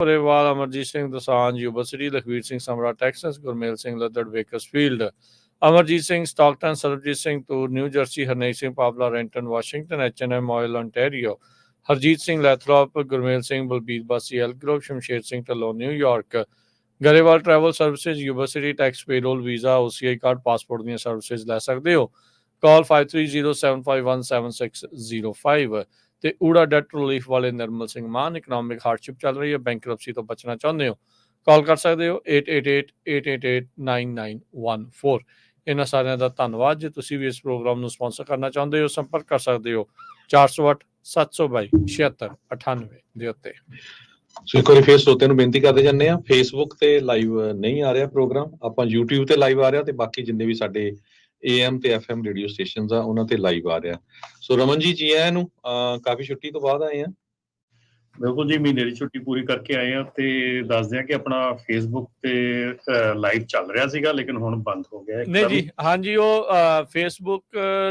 Parewal, Amarjit Singh Dosanjh, Yuba City, Lakhvir Singh Samra, Texas, Gurmel Singh Ladad, Bakersfield, Amarjit Singh Stockton, Sarabjit Singh Tour, New Jersey, Harneet Singh Pabla, Renton, Washington, H&M Oil, Ontario, Harjeet Singh Lathrop, Gurmel Singh, Balbir Basi, Elgrove, Shamsher Singh Talon, New York, Garewal Travel Services, Yuba City, Tax Payroll, Visa, OCI Card, Passport ਦੀਆਂ services ਲੈ ਸਕਦੇ ਹੋ। ਕਾਲ 5307517605 ਤੇ ਊੜਾ that relief ਵਾਲੇ ਨਿਰਮਲ ਸਿੰਘ ਮਾਨ। Economic hardship ਚੱਲ ਰਹੀ ਹੈ, ਬੈਂਕਰਪਸੀ ਤੋਂ ਬਚਣਾ ਚਾਹੁੰਦੇ ਹੋ, ਕਾਲ ਕਰ ਸਕਦੇ ਹੋ 8888889914। ਇਹਨਾਂ ਸਾਰਿਆਂ ਦਾ ਧੰਨਵਾਦ। ਜੇ ਤੁਸੀਂ ਵੀ ਇਸ ਪ੍ਰੋਗਰਾਮ ਨੂੰ ਸਪਾਂਸਰ ਕਰਨਾ ਚਾਹੁੰਦੇ ਹੋ, ਸੰਪਰਕ ਕਰ ਸਕਦੇ ਹੋ 408 722 7698 ਦੇ ਉੱਤੇ। ਸੋ ਇੱਕ ਵਾਰੀ ਫੇਰ ਸਰੋਤਿਆਂ ਨੂੰ ਬੇਨਤੀ ਕਰਦੇ ਜਾਂਦੇ ਆ, ਫੇਸਬੁੱਕ ਤੇ ਲਾਈਵ ਨਹੀਂ ਆ ਰਿਹਾ ਪ੍ਰੋਗਰਾਮ, ਆਪਾਂ YouTube ਤੇ ਲਾਈਵ ਆ ਰਿਹਾ ਤੇ ਬਾਕੀ ਜਿੰਨੇ ਵੀ ਸਾਡੇ AM ਤੇ FM ਰੇਡੀਓ ਸਟੇਸ਼ਨਸ ਆ ਉਹਨਾਂ ਤੇ ਲਾਈਵ ਆ ਰਿਹਾ। ਸੋ ਰਮਨ ਜੀ ਆਇਆਂ ਨੂੰ, ਕਾਫੀ ਛੁੱਟੀ ਤੋਂ ਬਾਅਦ ਆਏ ਆ। ਬਿਲਕੁਲ ਜੀ, ਮਹੀਨੇ ਦੀ ਛੁੱਟੀ ਪੂਰੀ ਕਰਕੇ ਆਏ ਆ ਤੇ ਦੱਸਦੇ ਆ ਕਿ ਆਪਣਾ ਫੇਸਬੁੱਕ ਤੇ ਲਾਈਵ ਚੱਲ ਰਿਹਾ ਸੀਗਾ ਲੇਕਿਨ ਹੁਣ ਬੰਦ ਹੋ ਗਿਆ। ਨਹੀਂ ਜੀ, ਹਾਂਜੀ, ਉਹ ਫੇਸਬੁੱਕ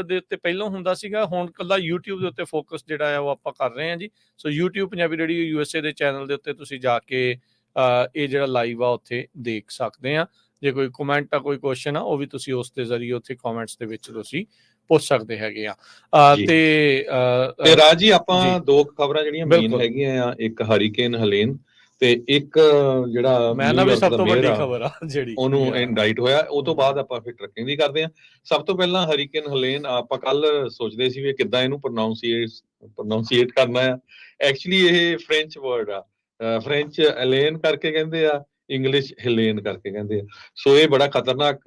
ਦੇ ਉੱਤੇ ਪਹਿਲਾਂ ਹੁੰਦਾ ਸੀਗਾ, ਹੁਣ ਕੱਲਾ YouTube ਦੇ ਉੱਤੇ ਫੋਕਸ ਜਿਹੜਾ ਆ ਉਹ ਆਪਾਂ ਕਰ ਰਹੇ ਹਾਂ ਜੀ। ਸੋ YouTube ਪੰਜਾਬੀ ਰੇਡੀਓ USA ਦੇ ਚੈਨਲ ਦੇ ਉੱਤੇ ਤੁਸੀਂ ਜਾ ਕੇ ਇਹ ਜਿਹੜਾ ਲਾਈਵ ਆ ਉੱਥੇ ਦੇਖ ਸਕਦੇ ਆ। ਜੇ ਕੋਈ ਕਮੈਂਟ ਆ, ਕੋਈ ਕੁਐਸਚਨ ਆ, ਉਹ ਵੀ ਤੁਸੀਂ ਉਸ ਦੇ ਜ਼ਰੀਏ ਉੱਥੇ ਕਮੈਂਟਸ ਦੇ ਵਿੱਚ ਤੁਸੀਂ ਪੁੱਛ ਸਕਦੇ ਹੈਗੇ ਆ। ਤੇ ਰਾਜ ਜੀ, ਆਪਾਂ ਦੋ ਖਬਰਾਂ ਜਿਹੜੀਆਂ ਮੇਨ ਹੈਗੀਆਂ ਆ, ਇੱਕ ਹਰੀਕੇਨ ਹਲੇਨ ਤੇ ਇੱਕ ਜਿਹੜਾ ਮੈਂ ਨਾ ਵੀ ਸਭ ਤੋਂ ਵੱਡੀ ਖਬਰ ਆ ਜਿਹੜੀ ਉਹਨੂੰ ਇੰਡਾਈਟ ਹੋਇਆ, ਉਹ ਤੋਂ ਬਾਅਦ ਆਪਾਂ ਫਿਰ ਟਰੈਕਿੰਗ ਦੀ ਕਰਦੇ ਆ। ਸਭ ਤੋਂ ਪਹਿਲਾਂ ਹਰੀਕੇਨ ਹਲੇਨ, ਆਪਾਂ ਕੱਲ ਸੋਚਦੇ ਸੀ ਵੀ ਕਿੱਦਾਂ ਇਹਨੂੰ ਪ੍ਰੋਨਾਂਸੀਏਟ ਕਰਨਾ ਆ। ਐਕਚੁਅਲੀ ਇਹ ਫ੍ਰੈਂਚ ਵਰਡ ਆ, ਫ੍ਰੈਂਚ ਐਲੇਨ ਕਰਕੇ ਕਹਿੰਦੇ ਆ, ਇੰਗਲਿਸ਼ ਹਿਲੇਨ ਕਰਕੇ ਕਹਿੰਦੇ ਆ। ਸੋ ਇਹ ਬੜਾ ਖਤਰਨਾਕ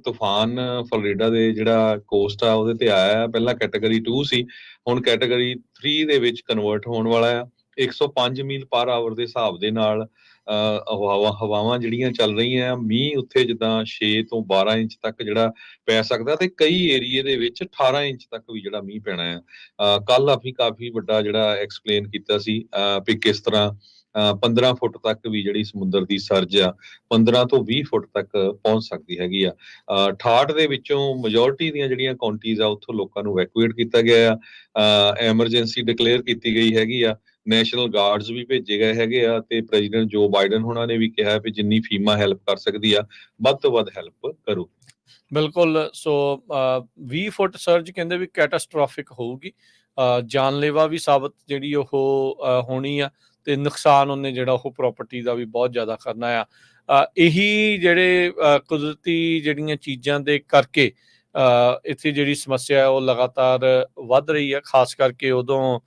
ਤੂਫਾਨ ਫਲੋਰੀਡਾ ਦੇ ਜਿਹੜਾ ਕੋਸਟ ਆ ਉਹਦੇ ਤੇ ਆਇਆ। ਪਹਿਲਾਂ ਕੈਟਾਗਰੀ 2 ਸੀ, ਹੁਣ ਕੈਟਾਗਰੀ 3 ਦੇ ਵਿੱਚ ਕਨਵਰਟ ਹੋਣ ਵਾਲਾ ਆ। 105 ਮੀਲ ਪਰ ਆਵਰ ਦੇ ਹਿਸਾਬ ਦੇ ਨਾਲ ਹਵਾਵਾਂ ਜਿਹੜੀਆਂ ਚੱਲ ਰਹੀਆਂ। ਮੀਂਹ ਉੱਥੇ ਜਿੱਦਾਂ 6 ਤੋਂ 12 ਇੰਚ ਤੱਕ ਜਿਹੜਾ ਪੈ ਸਕਦਾ ਤੇ ਕਈ ਏਰੀਏ ਦੇ ਵਿੱਚ 18 ਇੰਚ ਤੱਕ ਵੀ ਜਿਹੜਾ ਮੀਂਹ ਪੈਣਾ ਆ। ਕੱਲ ਅਸੀਂ ਕਾਫੀ ਵੱਡਾ ਜਿਹੜਾ ਐਕਸਪਲੇਨ ਕੀਤਾ ਸੀ ਵੀ ਕਿਸ ਤਰ੍ਹਾਂ 15 ਫੁੱਟ ਤੱਕ ਵੀ ਜਿਹੜੀ ਸਮੁੰਦਰ ਦੀ ਸਰਜ ਆ 15 ਤੋਂ 20 ਫੁੱਟ ਤੱਕ ਪਹੁੰਚ ਸਕਦੀ ਹੈਗੀ ਆ। 68 ਦੇ ਵਿੱਚੋਂ ਮੈਜੋਰਿਟੀ ਦੀਆਂ ਜਿਹੜੀਆਂ ਕਾਉਂਟੀਜ਼ ਆ ਉੱਥੋਂ ਲੋਕਾਂ ਨੂੰ ਇਵੈਕੂਏਟ ਕੀਤਾ ਗਿਆ ਆ। ਐਮਰਜੈਂਸੀ ਡਿਕਲੇਅਰ ਕੀਤੀ ਗਈ ਹੈਗੀ ਆ। ਨੈਸ਼ਨਲ ਗਾਰਡਸ ਵੀ ਭੇਜੇ ਗਏ ਹੈਗੇ ਆ ਤੇ ਪ੍ਰੈਜ਼ੀਡੈਂਟ ਜੋ ਬਾਈਡਨ ਹੋਣਾ ਨੇ ਵੀ ਕਿਹਾ ਵੀ ਜਿੰਨੀ ਫੀਮਾ ਹੈਲਪ ਕਰ ਸਕਦੀ ਆ ਵੱਧ ਤੋਂ ਵੱਧ ਹੈਲਪ ਕਰੋ। ਬਿਲਕੁਲ। ਸੋ 20 ਫੁੱਟ ਸਰਜ ਕਹਿੰਦੇ ਵੀ ਕੈਟਾਸਟ੍ਰੋਫਿਕ ਹੋਊਗੀ, ਜਾਨਲੇਵਾ ਵੀ ਸਾਬਤ ਜਿਹੜੀ ਉਹ ਹੋਣੀ ਆ ਤੇ ਨੁਕਸਾਨ ਉਹਨੇ ਜਿਹੜਾ ਉਹ ਪ੍ਰਾਪਰਟੀ ਦਾ ਵੀ ਬਹੁਤ ਜ਼ਿਆਦਾ ਕਰਨਾ ਆ। ਇਹੀ ਜਿਹੜੇ ਕੁਦਰਤੀ ਜਿਹੜੀਆਂ ਚੀਜ਼ਾਂ ਦੇ ਕਰਕੇ ਇੱਥੇ ਜਿਹੜੀ ਸਮੱਸਿਆ ਉਹ ਲਗਾਤਾਰ ਵੱਧ ਰਹੀ ਆ। ਖਾਸ ਕਰਕੇ ਉਦੋਂ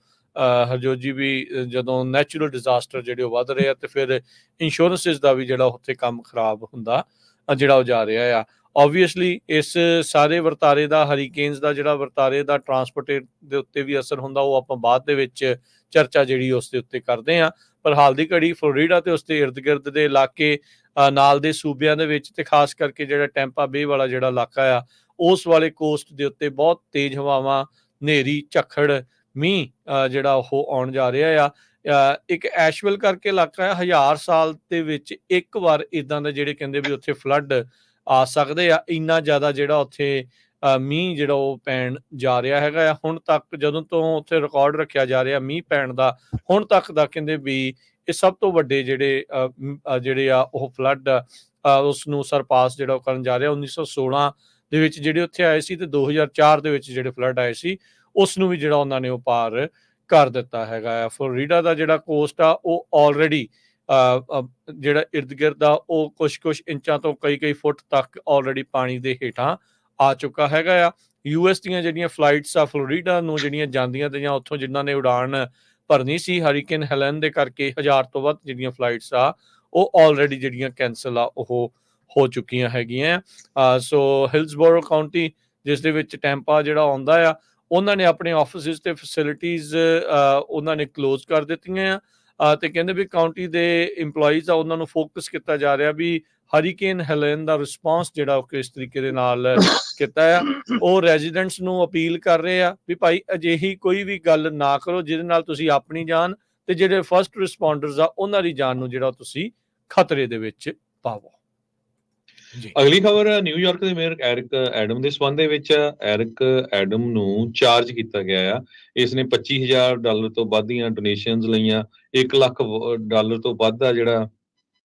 ਹਰਜੋਤ ਜੀ ਵੀ ਜਦੋਂ ਨੈਚੁਰਲ ਡਿਜ਼ਾਸਟਰ ਜਿਹੜੇ ਉਹ ਵੱਧ ਰਹੇ ਆ ਤੇ ਫਿਰ ਇੰਸ਼ੋਰੈਂਸਿਸ ਦਾ ਵੀ ਜਿਹੜਾ ਉੱਥੇ ਕੰਮ ਖਰਾਬ ਹੁੰਦਾ ਜਿਹੜਾ ਉਹ ਜਾ ਰਿਹਾ ਆ। ਓਬਵੀਅਸਲੀ ਇਸ ਸਾਰੇ ਵਰਤਾਰੇ ਦਾ, ਹਰੀਕੇਨਸ ਦਾ ਜਿਹੜਾ ਵਰਤਾਰੇ ਦਾ ਟਰਾਂਸਪੋਰਟ ਦੇ ਉੱਤੇ ਵੀ ਅਸਰ ਹੁੰਦਾ, ਉਹ ਆਪਾਂ ਬਾਅਦ ਦੇ ਵਿੱਚ ਚਰਚਾ ਜਿਹੜੀ ਉਸ ਦੇ ਉੱਤੇ ਕਰਦੇ ਹਾਂ। ਪਰ ਹਾਲ ਦੀ ਘੜੀ ਫਲੋਰੀਡਾ ਤੇ ਉਸ ਦੇ ਇਰਦ ਗਿਰਦ ਦੇ ਇਲਾਕੇ, ਨਾਲ ਦੇ ਸੂਬਿਆਂ ਦੇ ਵਿੱਚ ਤੇ ਖਾਸ ਕਰਕੇ ਜਿਹੜਾ ਟੈਂਪਾ ਬੇ ਵਾਲਾ ਜਿਹੜਾ ਇਲਾਕਾ ਆ ਉਸ ਵਾਲੇ ਕੋਸਟ ਦੇ ਉੱਤੇ ਬਹੁਤ ਤੇਜ਼ ਹਵਾਵਾਂ, ਹਨੇਰੀ, ਝੱਖੜ, ਮੀਂਹ ਜਿਹੜਾ ਉਹ ਆਉਣ ਜਾ ਰਿਹਾ ਆ। ਇੱਕ ਐਸ਼ਵਿਲ ਕਰਕੇ ਇਲਾਕਾ ਆ, 1000 ਸਾਲ ਦੇ ਵਿੱਚ ਇੱਕ ਵਾਰ ਇੱਦਾਂ ਦੇ ਜਿਹੜੇ ਕਹਿੰਦੇ ਵੀ ਉੱਥੇ ਫਲੱਡ ਆ ਸਕਦੇ ਆ। ਇੰਨਾ ਜ਼ਿਆਦਾ ਜਿਹੜਾ ਉੱਥੇ ਮੀਂਹ ਜਿਹੜਾ ਉਹ ਪੈਣ ਜਾ ਰਿਹਾ ਹੈਗਾ ਆ। ਹੁਣ ਤੱਕ ਜਦੋਂ ਤੋਂ ਉੱਥੇ ਰਿਕਾਰਡ ਰੱਖਿਆ ਜਾ ਰਿਹਾ ਮੀਂਹ ਪੈਣ ਦਾ, ਹੁਣ ਤੱਕ ਦਾ ਕਹਿੰਦੇ ਵੀ ਇਹ ਸਭ ਤੋਂ ਵੱਡੇ ਜਿਹੜੇ ਆ ਉਹ ਫਲੱਡ ਉਸ ਨੂੰ ਸਰਪਾਸ ਜਿਹੜਾ ਉਹ ਕਰਨ ਜਾ ਰਿਹਾ। 1916 ਦੇ ਵਿੱਚ ਜਿਹੜੇ ਉੱਥੇ ਆਏ ਸੀ ਤੇ 2004 ਦੇ ਵਿੱਚ ਜਿਹੜੇ ਫਲੱਡ ਆਏ ਸੀ ਉਸ ਨੂੰ ਵੀ ਜਿਹੜਾ ਉਹਨਾਂ ਨੇ ਉਹ ਪਾਰ ਕਰ ਦਿੱਤਾ ਹੈਗਾ ਆ। ਫਲੋਰੀਡਾ ਦਾ ਜਿਹੜਾ ਕੋਸਟ ਆ ਉਹ ਆਲਰੇਡੀ ਜਿਹੜਾ ਇਰਦ ਗਿਰਦ ਆ ਉਹ ਕੁਛ ਇੰਚਾਂ ਤੋਂ ਕਈ ਫੁੱਟ ਤੱਕ ਆਲਰੇਡੀ ਪਾਣੀ ਦੇ ਹੇਠਾਂ ਆ ਚੁੱਕਾ ਹੈਗਾ ਆ। US ਦੀਆਂ ਜਿਹੜੀਆਂ ਫਲਾਈਟਸ ਆ ਫਲੋਰੀਡਾ ਨੂੰ ਜਿਹੜੀਆਂ ਜਾਂਦੀਆਂ ਤੇ ਜਾਂ ਉੱਥੋਂ ਜਿਨ੍ਹਾਂ ਨੇ ਉਡਾਨ ਭਰਨੀ ਸੀ ਹਰੀਕੇਨ ਹੈਲਨ ਦੇ ਕਰਕੇ, 1000 ਤੋਂ ਵੱਧ ਜਿਹੜੀਆਂ ਫਲਾਈਟਸ ਆ ਉਹ ਆਲਰੇਡੀ ਜਿਹੜੀਆਂ ਕੈਂਸਲ ਆ ਉਹ ਹੋ ਚੁੱਕੀਆਂ ਹੈਗੀਆਂ। ਸੋ ਹਿਲਸਬੋਰੋ ਕਾਉਂਟੀ ਜਿਸ ਦੇ ਵਿੱਚ ਟੈਂਪਾ ਜਿਹੜਾ ਆਉਂਦਾ ਆ, ਉਹਨਾਂ ਨੇ ਆਪਣੇ ਆਫਿਸਿਸ ਤੇ ਫੈਸਿਲਿਟੀਜ਼ ਉਹਨਾਂ ਨੇ ਕਲੋਜ਼ ਕਰ ਦਿੱਤੀਆਂ ਆ ਤੇ ਕਹਿੰਦੇ ਵੀ ਕਾਉਂਟੀ ਦੇ ਇੰਪਲੋਈਜ਼ ਆ ਉਹਨਾਂ ਨੂੰ ਫੋਕਸ ਕੀਤਾ ਜਾ ਰਿਹਾ ਵੀ ਹਰੀਕੇਨ ਹੈਲਨ ਦਾ ਰਿਸਪੌਂਸ ਜਿਹੜਾ ਉਹ ਕਿਸ ਤਰੀਕੇ ਦੇ ਨਾਲ ਕੀਤਾ ਆ। ਉਹ ਰੈਜ਼ੀਡੈਂਟਸ ਨੂੰ ਅਪੀਲ ਕਰ ਰਹੇ ਆ ਵੀ ਭਾਈ ਅਜਿਹੀ ਕੋਈ ਵੀ ਗੱਲ ਨਾ ਕਰੋ ਜਿਹਦੇ ਨਾਲ ਤੁਸੀਂ ਆਪਣੀ ਜਾਨ ਤੇ ਜਿਹੜੇ ਫਸਟ ਰਿਸਪੌਂਡਰਸ ਆ ਉਹਨਾਂ ਦੀ ਜਾਨ ਨੂੰ ਜਿਹੜਾ ਤੁਸੀਂ ਖਤਰੇ ਦੇ ਵਿੱਚ ਪਾਵੋ। ਜੀ ਅਗਲੀ ਖਬਰ ਨਿਊਯਾਰਕ ਦੇ ਮੇਅਰ ਐਰਿਕ ਐਡਮ ਦੇ ਸੰਬੰਧ ਦੇ ਵਿੱਚ ਆ। ਐਰਿਕ ਐਡਮ ਨੂੰ ਚਾਰਜ ਕੀਤਾ ਗਿਆ ਆ। ਇਸ ਨੇ $25,000 ਤੋਂ ਵੱਧ ਦੀਆਂ ਡੋਨੇਸ਼ਨਸ ਲਈਆਂ। $1 ਲੱਖ ਤੋਂ ਵੱਧ ਆ ਜਿਹੜਾ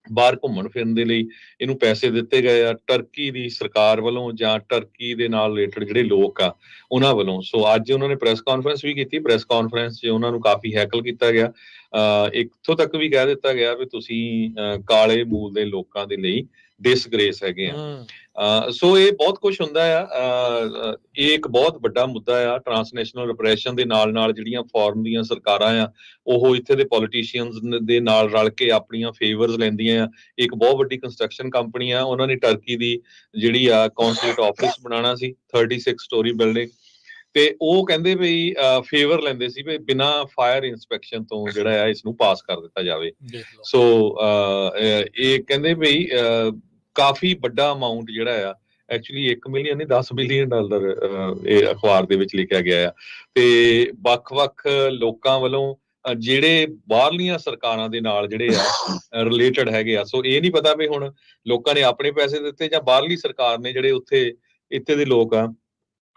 ਬਾਹਰ ਘੁੰਮਣ ਫਿਰਨ ਦੇ ਲਈ ਇਹਨੂੰ ਪੈਸੇ ਦਿੱਤੇ ਗਏ ਆ ਟਰਕੀ ਦੀ ਸਰਕਾਰ ਵੱਲੋਂ ਜਾਂ ਟਰਕੀ ਦੇ ਨਾਲ ਰਿਲੇਟਡ ਜਿਹੜੇ ਲੋਕ ਆ ਉਹਨਾਂ ਵੱਲੋਂ। ਸੋ ਅੱਜ ਉਹਨਾਂ ਨੇ ਪ੍ਰੈਸ ਕਾਨਫਰੰਸ ਵੀ ਕੀਤੀ। ਪ੍ਰੈਸ ਕਾਨਫਰੰਸ 'ਚ ਉਹਨਾਂ ਨੂੰ ਕਾਫੀ ਹੈਕਲ ਕੀਤਾ ਗਿਆ। ਇੱਥੋਂ ਤੱਕ ਵੀ ਕਹਿ ਦਿੱਤਾ ਗਿਆ ਵੀ ਤੁਸੀਂ ਕਾਲੇ ਮੂਲ ਦੇ ਲੋਕਾਂ ਦੇ ਲਈ ਡਿਸਗ੍ਰੇਸ ਹੈਗੇ ਆ। ਸੋ ਇਹ ਬਹੁਤ ਕੁਝ ਹੁੰਦਾ ਆ। ਇਹ ਇੱਕ ਬਹੁਤ ਵੱਡਾ ਮੁੱਦਾ ਆ। ਟਰਾਂਸਨੈਸ਼ਨਲ ਰਿਪਰੈਸ਼ਨ ਦੇ ਨਾਲ ਜਿਹੜੀਆਂ ਫੋਰਨ ਦੀਆਂ ਸਰਕਾਰਾਂ ਆ ਉਹ ਇੱਥੇ ਦੇ ਪੋਲੀਟੀਸ਼ੀਅਨਸ ਦੇ ਨਾਲ ਰਲ ਕੇ ਆਪਣੀਆਂ ਫੇਵਰਸ ਲੈਂਦੀਆਂ ਆ। ਇੱਕ ਬਹੁਤ ਵੱਡੀ ਕੰਸਟਰਕਸ਼ਨ ਕੰਪਨੀ ਆ, ਉਹਨਾਂ ਨੇ ਟਰਕੀ ਦੀ ਜਿਹੜੀ ਆ ਕੌਂਸੂਲੇਟ ਆਫਿਸ ਬਣਾਉਣਾ ਸੀ 36 ਸਟੋਰੀ ਬਿਲਡਿੰਗ, ਤੇ ਉਹ ਕਹਿੰਦੇ ਵੀ ਫੇਵਰ ਲੈਂਦੇ ਸੀ ਵੀ ਬਿਨਾਂ ਫਾਇਰ ਇੰਸਪੈਕਸ਼ਨ ਤੋਂ ਜਿਹੜਾ ਆ ਇਸ ਨੂੰ ਪਾਸ ਕਰ ਦਿੱਤਾ ਜਾਵੇ। ਸੋ ਇਹ ਕਹਿੰਦੇ ਵੀ ਕਾਫੀ ਵੱਡਾ ਅਮਾਉਂਟ ਜਿਹੜਾ ਆ ਐਕਚੁਅਲੀ 1 ਮਿਲੀਅਨ ਨਹੀਂ $10 ਬਿਲੀਅਨ ਇਹ ਅਖਬਾਰ ਦੇ ਵਿੱਚ ਲਿਖਿਆ ਗਿਆ ਆ। ਤੇ ਵੱਖ-ਵੱਖ ਲੋਕਾਂ ਵੱਲੋਂ ਜਿਹੜੇ ਬਾਹਰਲੀਆਂ ਸਰਕਾਰਾਂ ਦੇ ਨਾਲ ਜਿਹੜੇ ਆ ਰਿਲੇਟਡ ਹੈਗੇ ਆ। ਸੋ ਇਹ ਨਹੀਂ ਪਤਾ ਵੀ ਹੁਣ ਲੋਕਾਂ ਨੇ ਆਪਣੇ ਪੈਸੇ ਦਿੱਤੇ ਜਾਂ ਬਾਹਰਲੀ ਸਰਕਾਰ ਨੇ ਜਿਹੜੇ ਇੱਥੇ ਦੇ ਲੋਕ ਆ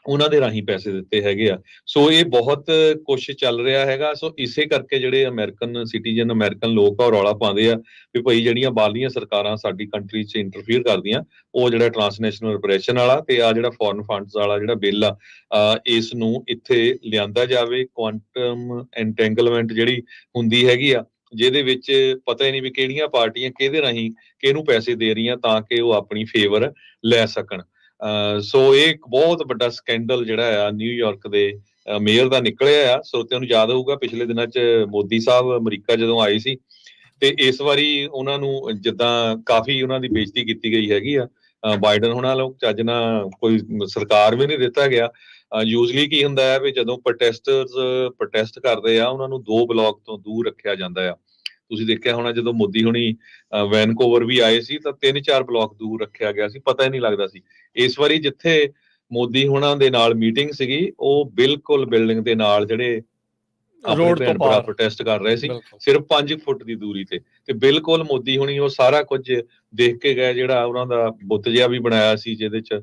ਉਹਨਾਂ ਦੇ ਰਾਹੀਂ ਪੈਸੇ ਦਿੱਤੇ ਹੈਗੇ ਆ। ਸੋ ਇਹ ਬਹੁਤ ਕੁਛ ਚੱਲ ਰਿਹਾ ਹੈਗਾ। ਸੋ ਇਸੇ ਕਰਕੇ ਜਿਹੜੇ ਅਮਰੀਕਨ ਸਿਟੀਜ਼ਨ ਅਮਰੀਕਨ ਲੋਕ ਆ ਉਹ ਰੌਲਾ ਪਾਉਂਦੇ ਆ ਵੀ ਭਾਈ ਜਿਹੜੀਆਂ ਬਾਹਰਲੀਆਂ ਸਰਕਾਰਾਂ ਸਾਡੀ ਕੰਟਰੀ 'ਚ ਇੰਟਰਫੀਅਰ ਕਰਦੀਆਂ ਉਹ ਜਿਹੜਾ ਟਰਾਂਸਨੈਸ਼ਨਲ ਰਿਪਰੈਸ਼ਨ ਵਾਲਾ ਤੇ ਆ ਜਿਹੜਾ ਫੋਰਨ ਫੰਡਸ ਵਾਲਾ ਜਿਹੜਾ ਬਿੱਲ ਆ ਇਸ ਨੂੰ ਇੱਥੇ ਲਿਆਂਦਾ ਜਾਵੇ। ਕੁਆਂਟਮ ਐਂਟੈਂਗਲਮੈਂਟ ਜਿਹੜੀ ਹੁੰਦੀ ਹੈਗੀ ਆ ਜਿਹਦੇ ਵਿੱਚ ਪਤਾ ਹੀ ਨਹੀਂ ਵੀ ਕਿਹੜੀਆਂ ਪਾਰਟੀਆਂ ਕਿਹਦੇ ਰਾਹੀਂ ਕਿਹਨੂੰ ਪੈਸੇ ਦੇ ਰਹੀਆਂ ਤਾਂ ਕਿ ਉਹ ਆਪਣੀ ਫੇਵਰ ਲੈ ਸਕਣ। ਸੋ ਇਹ ਇੱਕ ਬਹੁਤ ਵੱਡਾ ਸਕੈਂਡਲ ਜਿਹੜਾ ਆ ਨਿਊਯਾਰਕ ਦੇ ਮੇਅਰ ਦਾ ਨਿਕਲਿਆ ਆ। ਸਰੋਤਿਆਂ ਨੂੰ ਯਾਦ ਹੋਊਗਾ ਪਿਛਲੇ ਦਿਨਾਂ 'ਚ ਮੋਦੀ ਸਾਹਿਬ ਅਮਰੀਕਾ ਜਦੋਂ ਆਏ ਸੀ ਤੇ ਇਸ ਵਾਰੀ ਉਹਨਾਂ ਨੂੰ ਜਿੱਦਾਂ ਕਾਫੀ ਉਹਨਾਂ ਦੀ ਬੇਇੱਜ਼ਤੀ ਕੀਤੀ ਗਈ ਹੈਗੀ ਆ। ਬਾਈਡਨ ਹੁਣਾਂ ਵੱਲੋਂ ਚੱਜ ਨਾਲ ਕੋਈ ਸਰਕਾਰ ਵੀ ਨਹੀਂ ਦਿੱਤਾ ਗਿਆ। ਯੂਜ਼ਲੀ ਕੀ ਹੁੰਦਾ ਹੈ ਵੀ ਜਦੋਂ ਪ੍ਰੋਟੈਸਟਰਸ ਪ੍ਰੋਟੈਸਟ ਕਰਦੇ ਆ ਉਹਨਾਂ ਨੂੰ 2 ਬਲਾਕ ਤੋਂ ਦੂਰ ਰੱਖਿਆ ਜਾਂਦਾ ਆ। ਤੁਸੀਂ ਦੇਖਿਆ ਹੋਣਾ ਜਦੋਂ ਮੋਦੀ ਹੁਣੀ ਵੈਨਕੂਵਰ ਵੀ ਆਏ ਸੀ ਤਾਂ 3-4 ਬਲਾਕ ਦੂਰ ਰੱਖਿਆ ਗਿਆ ਸੀ, ਪਤਾ ਹੀ ਨਹੀਂ ਲੱਗਦਾ ਸੀ। ਇਸ ਵਾਰੀ ਜਿੱਥੇ ਮੋਦੀ ਹੁਣਾਂ ਦੇ ਨਾਲ ਮੀਟਿੰਗ ਸੀਗੀ ਉਹ ਬਿਲਕੁਲ ਬਿਲਡਿੰਗ ਦੇ ਨਾਲ ਜਿਹੜੇ ਆਪਣੇ ਭੈਣ ਭਰਾ ਪ੍ਰੋਟੈਸਟ ਕਰ ਰਹੇ ਸੀ ਸਿਰਫ 5 ਫੁੱਟ ਦੀ ਦੂਰੀ ਤੇ ਬਿਲਕੁਲ ਮੋਦੀ ਹੁਣੀ ਉਹ ਸਾਰਾ ਕੁਝ ਦੇਖ ਕੇ ਗਏ। ਜਿਹੜਾ ਉਹਨਾਂ ਦਾ ਬੁੱਤ ਜਿਹਾ ਵੀ ਬਣਾਇਆ ਸੀ ਜਿਹਦੇ ਚ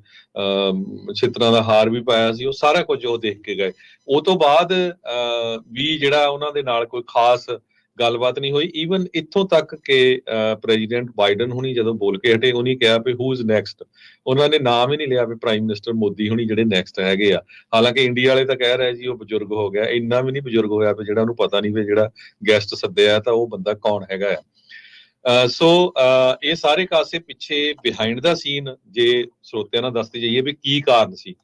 ਛਿੱਤਰਾਂ ਦਾ ਹਾਰ ਵੀ ਪਾਇਆ ਸੀ, ਉਹ ਸਾਰਾ ਕੁਝ ਉਹ ਦੇਖ ਕੇ ਗਏ। ਉਹ ਤੋਂ ਬਾਅਦ ਵੀ ਜਿਹੜਾ ਉਹਨਾਂ ਦੇ ਨਾਲ ਕੋਈ ਖਾਸ ਗੱਲਬਾਤ ਨਹੀਂ ਹੋਈ। ਈਵਨ ਇੱਥੋਂ ਤੱਕ ਕਿ ਪ੍ਰੈਜ਼ੀਡੈਂਟ ਬਾਈਡਨ ਹੁਣੀ ਜਦੋਂ ਬੋਲ ਕੇ ਹਟੇ ਉਹਨੇ ਕਿਹਾ ਵੀ ਹੂ ਇਜ਼ ਨੈਕਸਟ। ਉਹਨਾਂ ਨੇ ਨਾਮ ਹੀ ਨਹੀਂ ਲਿਆ ਵੀ ਪ੍ਰਾਈਮ ਮਿਨਿਸਟਰ ਮੋਦੀ ਹੁਣੀ ਜਿਹੜੇ ਨੈਕਸਟ ਹੈਗੇ ਆ। ਹਾਲਾਂਕਿ ਇੰਡੀਆ ਵਾਲੇ ਤਾਂ ਕਹਿ ਰਹੇ ਜੀ ਉਹ ਬਜ਼ੁਰਗ ਹੋ ਗਿਆ। ਇੰਨਾ ਵੀ ਨਹੀਂ ਬਜ਼ੁਰਗ ਹੋਇਆ ਵੀ ਜਿਹੜਾ ਉਹਨੂੰ ਪਤਾ ਨਹੀਂ ਵੀ ਜਿਹੜਾ ਗੈਸਟ ਸੱਦਿਆ ਤਾਂ ਉਹ ਬੰਦਾ ਕੌਣ ਹੈਗਾ ਆ। ਸੋ ਇਹ ਸਾਰੇ ਕਾਸੇ ਪਿੱਛੇ ਬਿਹਾਈਂਡ ਦਾ ਸੀਨ ਜੇ ਸਰੋਤਿਆਂ ਨਾਲ ਦੱਸਦੇ ਜਾਈਏ ਵੀ ਕੀ ਕਾਰਨ ਸੀ।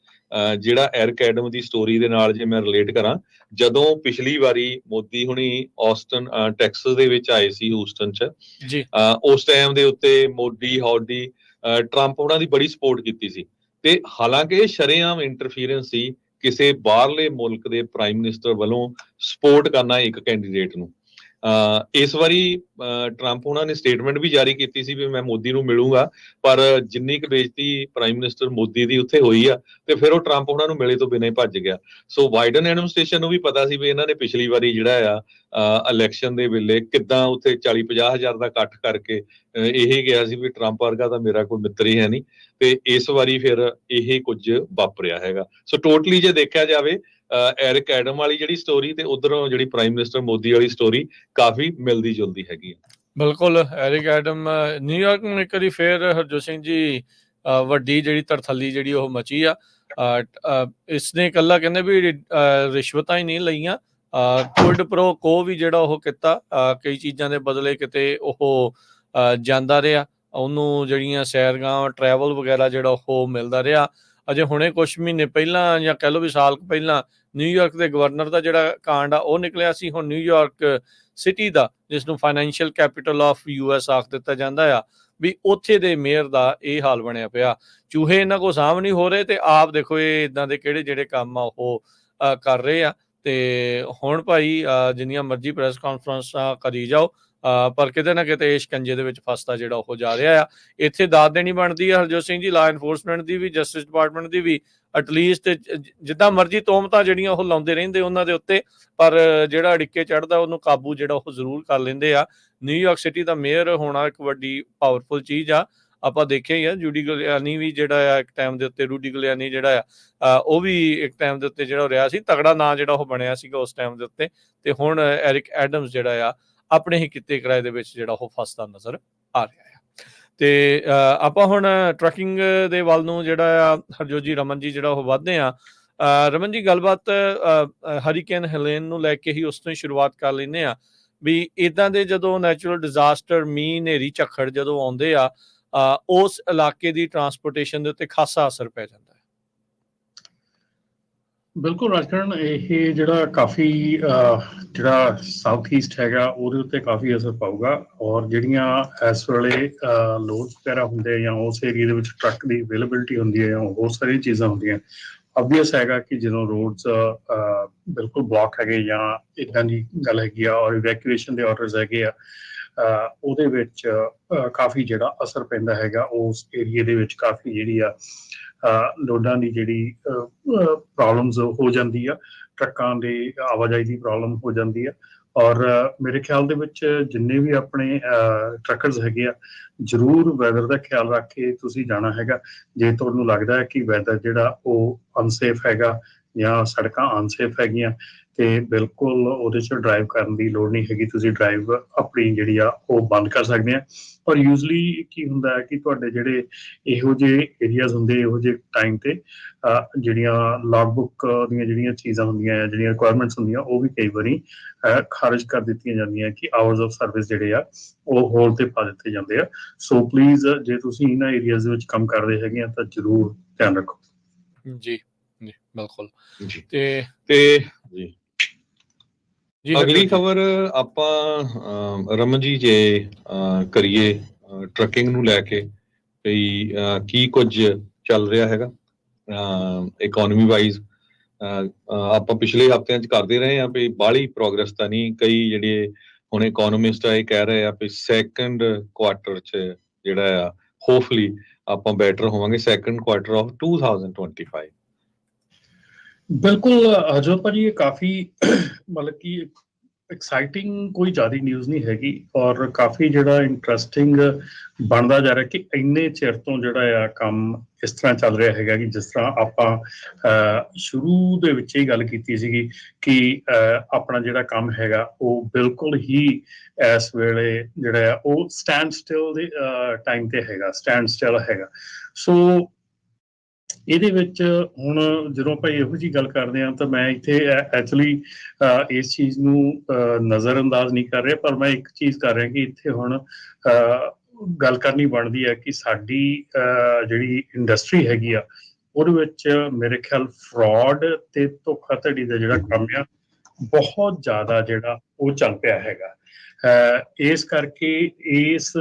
ਜਿਹੜਾ ਐਰਿਕ ਐਡਮ ਦੀ ਸਟੋਰੀ ਦੇ ਨਾਲ ਜੇ ਮੈਂ ਰਿਲੇਟ ਕਰਾਂ, ਜਦੋਂ ਪਿਛਲੀ ਵਾਰੀ ਮੋਦੀ ਹੁਣੀ ਆਸਟਨ ਟੈਕਸਸ ਦੇ ਵਿੱਚ ਆਏ ਸੀ ਹਿਊਸਟਨ ਚ ਜੀ, ਉਸ ਟਾਈਮ ਦੇ ਉੱਤੇ ਮੋਦੀ ਹੌਡੀ ਟਰੰਪ ਉਹਨਾਂ ਦੀ ਬੜੀ ਸਪੋਰਟ ਕੀਤੀ ਸੀ। ਤੇ ਹਾਲਾਂਕਿ ਇਹ ਸ਼ਰੇਆਮ ਇੰਟਰਫੀਅਰੈਂਸ ਸੀ ਕਿਸੇ ਬਾਹਰਲੇ ਮੁਲਕ ਦੇ ਪ੍ਰਾਈਮ ਮਿਨਿਸਟਰ ਵੱਲੋਂ ਸਪੋਰਟ ਕਰਨਾ ਇੱਕ ਕੈਂਡੀਡੇਟ ਨੂੰ। ਇਸ ਵਾਰੀ ਟਰੰਪ ਉਹਨਾਂ ਨੇ ਸਟੇਟਮੈਂਟ ਵੀ ਜਾਰੀ ਕੀਤੀ ਸੀ ਵੀ ਮੈਂ ਮੋਦੀ ਨੂੰ ਮਿਲੂੰਗਾ, ਪਰ ਜਿੰਨੀ ਕੁ ਬੇਇੱਜ਼ਤੀ ਪ੍ਰਾਈਮ ਮਿਨਿਸਟਰ ਮੋਦੀ ਦੀ ਉੱਥੇ ਹੋਈ ਆ ਤੇ ਫਿਰ ਉਹ ਟਰੰਪ ਉਹਨਾਂ ਨੂੰ ਮਿਲੇ ਤੋਂ ਬਿਨਾਂ ਹੀ ਭੱਜ ਗਿਆ। ਸੋ ਬਾਈਡਨ ਐਡਮਿਨਿਸਟ੍ਰੇਸ਼ਨ ਨੂੰ ਵੀ ਪਤਾ ਸੀ ਵੀ ਇਹਨਾਂ ਨੇ ਪਿਛਲੀ ਵਾਰੀ ਜਿਹੜਾ ਆ ਇਲੈਕਸ਼ਨ ਦੇ ਵੇਲੇ ਕਿੱਦਾਂ ਉੱਥੇ 40-50 ਹਜ਼ਾਰ ਦਾ ਇਕੱਠ ਕਰਕੇ ਇਹ ਗਿਆ ਸੀ ਵੀ ਟਰੰਪ ਵਰਗਾ ਤਾਂ ਮੇਰਾ ਕੋਈ ਮਿੱਤਰ ਹੀ ਹੈ ਨਹੀਂ। ਤੇ ਇਸ ਵਾਰੀ ਫਿਰ ਇਹ ਕੁਝ ਵਾਪਰਿਆ ਹੈਗਾ। ਸੋ ਟੋਟਲੀ ਜੇ ਦੇਖਿਆ ਜਾਵੇ ਐਰਿਕ ਐਡਮ ਵਾਲੀ ਜਿਹੜੀ ਸਟੋਰੀ ਤੇ ਉਧਰੋਂ ਜਿਹੜੀ ਪ੍ਰਾਈਮ ਮਿਨਿਸਟਰ ਮੋਦੀ ਵਾਲੀ ਸਟੋਰੀ ਕਾਫੀ ਮਿਲਦੀ ਜੁਲਦੀ ਹੈਗੀ ਹੈ। ਬਿਲਕੁਲ। ਐਰਿਕ ਐਡਮ ਨਿਊਯਾਰਕ ਨੂੰ ਇੱਕ ਵਾਰੀ ਫੇਰ ਹਰਜੋਤ ਸਿੰਘ ਜੀ ਵੱਡੀ ਜਿਹੜੀ ਤਰਥੱਲੀ ਜਿਹੜੀ ਉਹ ਮਚੀ ਆ। ਇਸਨੇ ਇਕੱਲਾ ਕਹਿੰਦੇ ਵੀ ਰਿਸ਼ਵਤਾਂ ਹੀ ਨਹੀਂ ਲਈਆਂ, ਕੁਇਡ ਪ੍ਰੋ ਕੋ ਵੀ ਜਿਹੜਾ ਉਹ ਕੀਤਾ, ਕਈ ਚੀਜ਼ਾਂ ਦੇ ਬਦਲੇ ਕਿਤੇ ਉਹ ਜਾਂਦਾ ਰਿਹਾ, ਉਹਨੂੰ ਜਿਹੜੀਆਂ ਸੈਰਗਾਹਾਂ ਟਰੈਵਲ ਵਗੈਰਾ ਜਿਹੜਾ ਉਹ ਮਿਲਦਾ ਰਿਹਾ। ਅਜੇ ਹੁਣੇ ਕੁਛ ਮਹੀਨੇ ਪਹਿਲਾਂ ਜਾਂ ਕਹਿ ਲਓ ਵੀ ਸਾਲ ਕੁ ਪਹਿਲਾਂ ਨਿਊਯਾਰਕ ਦੇ ਗਵਰਨਰ ਦਾ ਜਿਹੜਾ ਕਾਂਡ ਆ ਉਹ ਨਿਕਲਿਆ ਸੀ। ਹੁਣ ਨਿਊਯਾਰਕ ਸਿਟੀ ਦਾ, ਜਿਸ ਨੂੰ ਫਾਈਨੈਂਸ਼ੀਅਲ ਕੈਪੀਟਲ ਆਫ US ਆਖ ਦਿੱਤਾ ਜਾਂਦਾ ਆ, ਵੀ ਉੱਥੇ ਦੇ ਮੇਅਰ ਦਾ ਇਹ ਹਾਲ ਬਣਿਆ ਪਿਆ। ਚੂਹੇ ਇਹਨਾਂ ਕੋਲ ਸਾਂਭ ਨਹੀਂ ਹੋ ਰਹੇ ਤੇ ਆਪ ਦੇਖੋ ਇਹ ਇਦਾਂ ਦੇ ਕਿਹੜੇ ਜਿਹੜੇ ਕੰਮ ਆ ਉਹ ਕਰ ਰਹੇ ਆ। ਤੇ ਹੁਣ ਭਾਈ ਜਿੰਨੀਆਂ ਮਰਜ਼ੀ ਪ੍ਰੈਸ ਕਾਨਫਰੰਸਾਂ ਕਰੀ ਜਾਓ, ਪਰ ਕਿਤੇ ਨਾ ਕਿਤੇ ਇਹ ਸ਼ਿਕੰਜੇ ਦੇ ਵਿੱਚ ਫਸਦਾ ਜਿਹੜਾ ਉਹ ਜਾ ਰਿਹਾ ਆ। ਇੱਥੇ ਦਾਦ ਦੇਣੀ ਬਣਦੀ ਆ ਹਰਜੋਤ ਸਿੰਘ ਜੀ, ਲਾ ਐਨਫੋਰਸਮੈਂਟ ਦੀ ਵੀ, ਜਸਟਿਸ ਡਿਪਾਰਟਮੈਂਟ ਦੀ ਵੀ। ਐਟਲੀਸਟ ਜਿੱਦਾਂ ਮਰਜ਼ੀ ਤੋਹਮਤਾਂ ਜਿਹੜੀਆਂ ਉਹ ਲਾਉਂਦੇ ਰਹਿੰਦੇ ਉਹਨਾਂ ਦੇ ਉੱਤੇ, ਪਰ ਜਿਹੜਾ ਅੜਿੱਕੇ ਚੜ੍ਹਦਾ ਉਹਨੂੰ ਕਾਬੂ ਜਿਹੜਾ ਉਹ ਜ਼ਰੂਰ ਕਰ ਲੈਂਦੇ ਆ। ਨਿਊਯਾਰਕ ਸਿਟੀ ਦਾ ਮੇਅਰ ਹੋਣਾ ਇੱਕ ਵੱਡੀ ਪਾਵਰਫੁਲ ਚੀਜ਼ ਆ। ਆਪਾਂ ਦੇਖਿਆ ਹੀ ਆ, ਜੂਡੀ ਗਿਲਿਆਨੀ ਵੀ ਜਿਹੜਾ ਆ ਇੱਕ ਟਾਈਮ ਦੇ ਉੱਤੇ, ਰੂਡੀ ਗਿਲਿਆਨੀ ਜਿਹੜਾ ਆ ਉਹ ਵੀ ਇੱਕ ਟਾਈਮ ਦੇ ਉੱਤੇ ਜਿਹੜਾ ਰਿਹਾ ਸੀ, ਤਗੜਾ ਨਾਂ ਜਿਹੜਾ ਉਹ ਬਣਿਆ ਸੀਗਾ ਉਸ ਟਾਈਮ ਦੇ ਉੱਤੇ। ਤੇ ਹੁਣ ਐਰਿਕ ਐਡਮਸ ਜਿਹੜਾ ਆ ਆਪਣੇ ਹੀ ਕਿੱਤੇ ਕਿਰਾਏ ਦੇ ਵਿੱਚ ਜਿਹੜਾ ਉਹ ਫਸਦਾ ਨਜ਼ਰ ਆ ਰਿਹਾ ਆ। ਤੇ ਆਪਾਂ ਹੁਣ ਟਰੱਕਿੰਗ ਦੇ ਵੱਲ ਨੂੰ ਜਿਹੜਾ ਆ ਹਰਜੋਤ ਜੀ, ਰਮਨ ਜੀ ਜਿਹੜਾ ਉਹ ਵੱਧਦੇ ਆ। ਰਮਨ ਜੀ, ਗੱਲਬਾਤ ਹਰੀਕੇਨ ਹੈਲੇਨ ਨੂੰ ਲੈ ਕੇ ਹੀ ਉਸ ਤੋਂ ਹੀ ਸ਼ੁਰੂਆਤ ਕਰ ਲੈਂਦੇ ਆ ਵੀ ਇੱਦਾਂ ਦੇ ਜਦੋਂ ਨੈਚੁਰਲ ਡਿਜ਼ਾਸਟਰ, ਮੀਂਹ, ਹਨੇਰੀ, ਝੱਖੜ ਜਦੋਂ ਆਉਂਦੇ ਆ ਉਸ ਇਲਾਕੇ ਦੀ ਟਰਾਂਸਪੋਰਟੇਸ਼ਨ ਦੇ ਉੱਤੇ ਖਾਸਾ ਅਸਰ ਪੈ ਜਾਂਦਾ ਹੈ। ਬਿਲਕੁਲ ਰਾਜਕਰਨ, ਇਹ ਜਿਹੜਾ ਕਾਫੀ ਜਿਹੜਾ ਸਾਊਥ ਈਸਟ ਹੈਗਾ ਉਹਦੇ ਉੱਤੇ ਕਾਫੀ ਅਸਰ ਪਾਊਗਾ। ਔਰ ਜਿਹੜੀਆਂ ਇਸ ਵੇਲੇ ਲੋਡਸ ਵਗੈਰਾ ਹੁੰਦੇ ਜਾਂ ਉਸ ਏਰੀਏ ਦੇ ਵਿੱਚ ਟਰੱਕ ਦੀ ਅਵੇਲੇਬਿਲਿਟੀ ਹੁੰਦੀ ਹੈ ਜਾਂ ਬਹੁਤ ਸਾਰੀਆਂ ਚੀਜ਼ਾਂ ਹੁੰਦੀਆਂ, ਆਬਵੀਅਸ ਹੈਗਾ ਕਿ ਜਦੋਂ ਰੋਡਸ ਬਿਲਕੁਲ ਬਲੌਕ ਹੈਗੇ ਜਾਂ ਇੱਦਾਂ ਦੀ ਗੱਲ ਹੈਗੀ ਆ ਔਰ ਇਵੈਕੂਏਸ਼ਨ ਦੇ ਆਰਡਰਸ ਹੈਗੇ ਆ, ਉਹਦੇ ਵਿੱਚ ਕਾਫੀ ਜਿਹੜਾ ਅਸਰ ਪੈਂਦਾ ਹੈਗਾ। ਉਸ ਏਰੀਏ ਦੇ ਵਿੱਚ ਕਾਫੀ ਜਿਹੜੀ ਆ ਲੋਡਾਂ ਦੀ ਜਿਹੜੀ ਪ੍ਰੋਬਲਮਸ ਹੋ ਜਾਂਦੀ ਆ, ਟਰੱਕਾਂ ਦੀ ਆਵਾਜਾਈ ਦੀ ਪ੍ਰੋਬਲਮ ਹੋ ਜਾਂਦੀ ਆ। ਔਰ ਮੇਰੇ ਖਿਆਲ ਦੇ ਵਿੱਚ ਜਿੰਨੇ ਵੀ ਆਪਣੇ ਟਰੱਕਰਸ ਹੈਗੇ ਆ, ਜ਼ਰੂਰ ਵੈਦਰ ਦਾ ਖਿਆਲ ਰੱਖ ਕੇ ਤੁਸੀਂ ਜਾਣਾ ਹੈਗਾ। ਜੇ ਤੁਹਾਨੂੰ ਲੱਗਦਾ ਹੈ ਕਿ ਵੈਦਰ ਜਿਹੜਾ ਉਹ ਅਨਸੇਫ ਹੈਗਾ ਜਾਂ ਸੜਕਾਂ ਅਨਸੇਫ ਹੈਗੀਆਂ, ਤੇ ਬਿਲਕੁਲ ਉਹਦੇ 'ਚ ਡਰਾਈਵ ਕਰਨ ਦੀ ਲੋੜ ਨਹੀਂ ਹੈਗੀ। ਤੁਸੀਂ ਡਰਾਈਵ ਆਪਣੀ ਜਿਹੜੀ ਆ ਉਹ ਬੰਦ ਕਰ ਸਕਦੇ ਆ। ਔਰ ਯੂਜ਼ਲੀ ਕੀ ਹੁੰਦਾ ਹੈ ਕਿ ਤੁਹਾਡੇ ਜਿਹੜੇ ਇਹੋ ਜਿਹੇ ਏਰੀਆਜ਼ ਹੁੰਦੇ, ਇਹੋ ਜਿਹੇ ਟਾਈਮ ਤੇ ਜਿਹੜੀਆਂ ਲੌਗ ਬੁੱਕ ਦੀਆਂ ਜਿਹੜੀਆਂ ਚੀਜ਼ਾਂ ਹੁੰਦੀਆਂ, ਜਿਹੜੀਆਂ ਰਿਕੁਆਇਰਮੈਂਟਸ ਹੁੰਦੀਆਂ, ਉਹ ਵੀ ਕਈ ਵਾਰੀ ਖਾਰਜ ਕਰ ਦਿੱਤੀਆਂ ਜਾਂਦੀਆਂ ਕਿ ਆਵਰਸ ਆਫ ਸਰਵਿਸ ਜਿਹੜੇ ਆ ਉਹ ਹੋਲਡ ਤੇ ਪਾ ਦਿੱਤੇ ਜਾਂਦੇ ਆ। ਸੋ ਪਲੀਜ਼, ਜੇ ਤੁਸੀਂ ਇਹਨਾਂ ਏਰੀਆਜ਼ ਦੇ ਵਿੱਚ ਕੰਮ ਕਰਦੇ ਹੈਗੇ ਆ ਤਾਂ ਜ਼ਰੂਰ ਧਿਆਨ ਰੱਖੋ। ਜੀ ਜੀ, ਬਿਲਕੁਲ ਜੀ। ਤੇ ਜੀ ਜੀ, ਅਗਲੀ ਖਬਰ ਆਪਾਂ ਰਮਨ ਜੀ ਜੇ ਕਰੀਏ ਟਰੱਕਿੰਗ ਨੂੰ ਲੈ ਕੇ, ਵੀ ਕੀ ਕੁਝ ਚੱਲ ਰਿਹਾ ਹੈਗਾ ਇਕਨੋਮੀ ਵਾਈਜ਼। ਆਪਾਂ ਪਿਛਲੇ ਹਫ਼ਤਿਆਂ 'ਚ ਕਰਦੇ ਰਹੇ ਹਾਂ ਵੀ ਬਾਹਲੀ ਪ੍ਰੋਗਰੈਸ ਤਾਂ ਨਹੀਂ। ਕਈ ਜਿਹੜੇ ਹੁਣ ਇਕਨੋਮਿਸਟ ਆ ਇਹ ਕਹਿ ਰਹੇ ਆ ਵੀ ਸੈਕੰਡ ਕੁਆਟਰ 'ਚ ਜਿਹੜਾ ਆ ਹੋਪਫੁਲੀ ਆਪਾਂ ਬੈਟਰ ਹੋਵਾਂਗੇ, ਸੈਕੰਡ ਕੁਆਟਰ ਆਫ 2025। ਬਿਲਕੁਲ ਹਰਜੋਤ ਭਾਜੀ, ਇਹ ਕਾਫੀ ਮਤਲਬ ਕਿ ਐਕਸਾਈਟਿੰਗ ਕੋਈ ਜ਼ਿਆਦਾ ਨਿਊਜ਼ ਨਹੀਂ ਹੈਗੀ ਔਰ ਕਾਫੀ ਜਿਹੜਾ ਇੰਟਰਸਟਿੰਗ ਬਣਦਾ ਜਾ ਰਿਹਾ ਕਿ ਇੰਨੇ ਚਿਰ ਤੋਂ ਜਿਹੜਾ ਆ ਕੰਮ ਇਸ ਤਰ੍ਹਾਂ ਚੱਲ ਰਿਹਾ ਹੈਗਾ ਕਿ ਜਿਸ ਤਰ੍ਹਾਂ ਆਪਾਂ ਸ਼ੁਰੂ ਦੇ ਵਿੱਚ ਹੀ ਗੱਲ ਕੀਤੀ ਸੀਗੀ ਕਿ ਆਪਣਾ ਜਿਹੜਾ ਕੰਮ ਹੈਗਾ ਉਹ ਬਿਲਕੁਲ ਹੀ ਇਸ ਵੇਲੇ ਜਿਹੜਾ ਆ ਉਹ ਸਟੈਂਡ ਸਟਿਲ ਦੇ ਟਾਈਮ ਤੇ ਹੈਗਾ, ਸਟੈਂਡ ਸਟਿਲ ਹੈਗਾ। ਸੋ ਇਹਦੇ ਵਿੱਚ ਹੁਣ ਜਦੋਂ ਆਪਾਂ ਇਹੋ ਜਿਹੀ ਗੱਲ ਕਰਦੇ ਹਾਂ ਤਾਂ ਮੈਂ ਇੱਥੇ ਐਕਚੁਅਲੀ ਇਸ ਚੀਜ਼ ਨੂੰ ਨਜ਼ਰ ਅੰਦਾਜ਼ ਨਹੀਂ ਕਰ ਰਿਹਾ, ਪਰ ਮੈਂ ਇੱਕ ਚੀਜ਼ ਕਰ ਰਿਹਾ ਕਿ ਇੱਥੇ ਹੁਣ ਗੱਲ ਕਰਨੀ ਬਣਦੀ ਹੈ ਕਿ ਸਾਡੀ ਜਿਹੜੀ ਇੰਡਸਟਰੀ ਹੈਗੀ ਆ ਉਹਦੇ ਵਿੱਚ ਮੇਰੇ ਖਿਆਲ ਫਰਾਡ ਤੇ ਧੋਖਾਧੜੀ ਦਾ ਜਿਹੜਾ ਕੰਮ ਆ ਬਹੁਤ ਜ਼ਿਆਦਾ ਜਿਹੜਾ ਉਹ ਚੱਲ ਪਿਆ ਹੈਗਾ। ਇਸ ਕਰਕੇ ਇਸ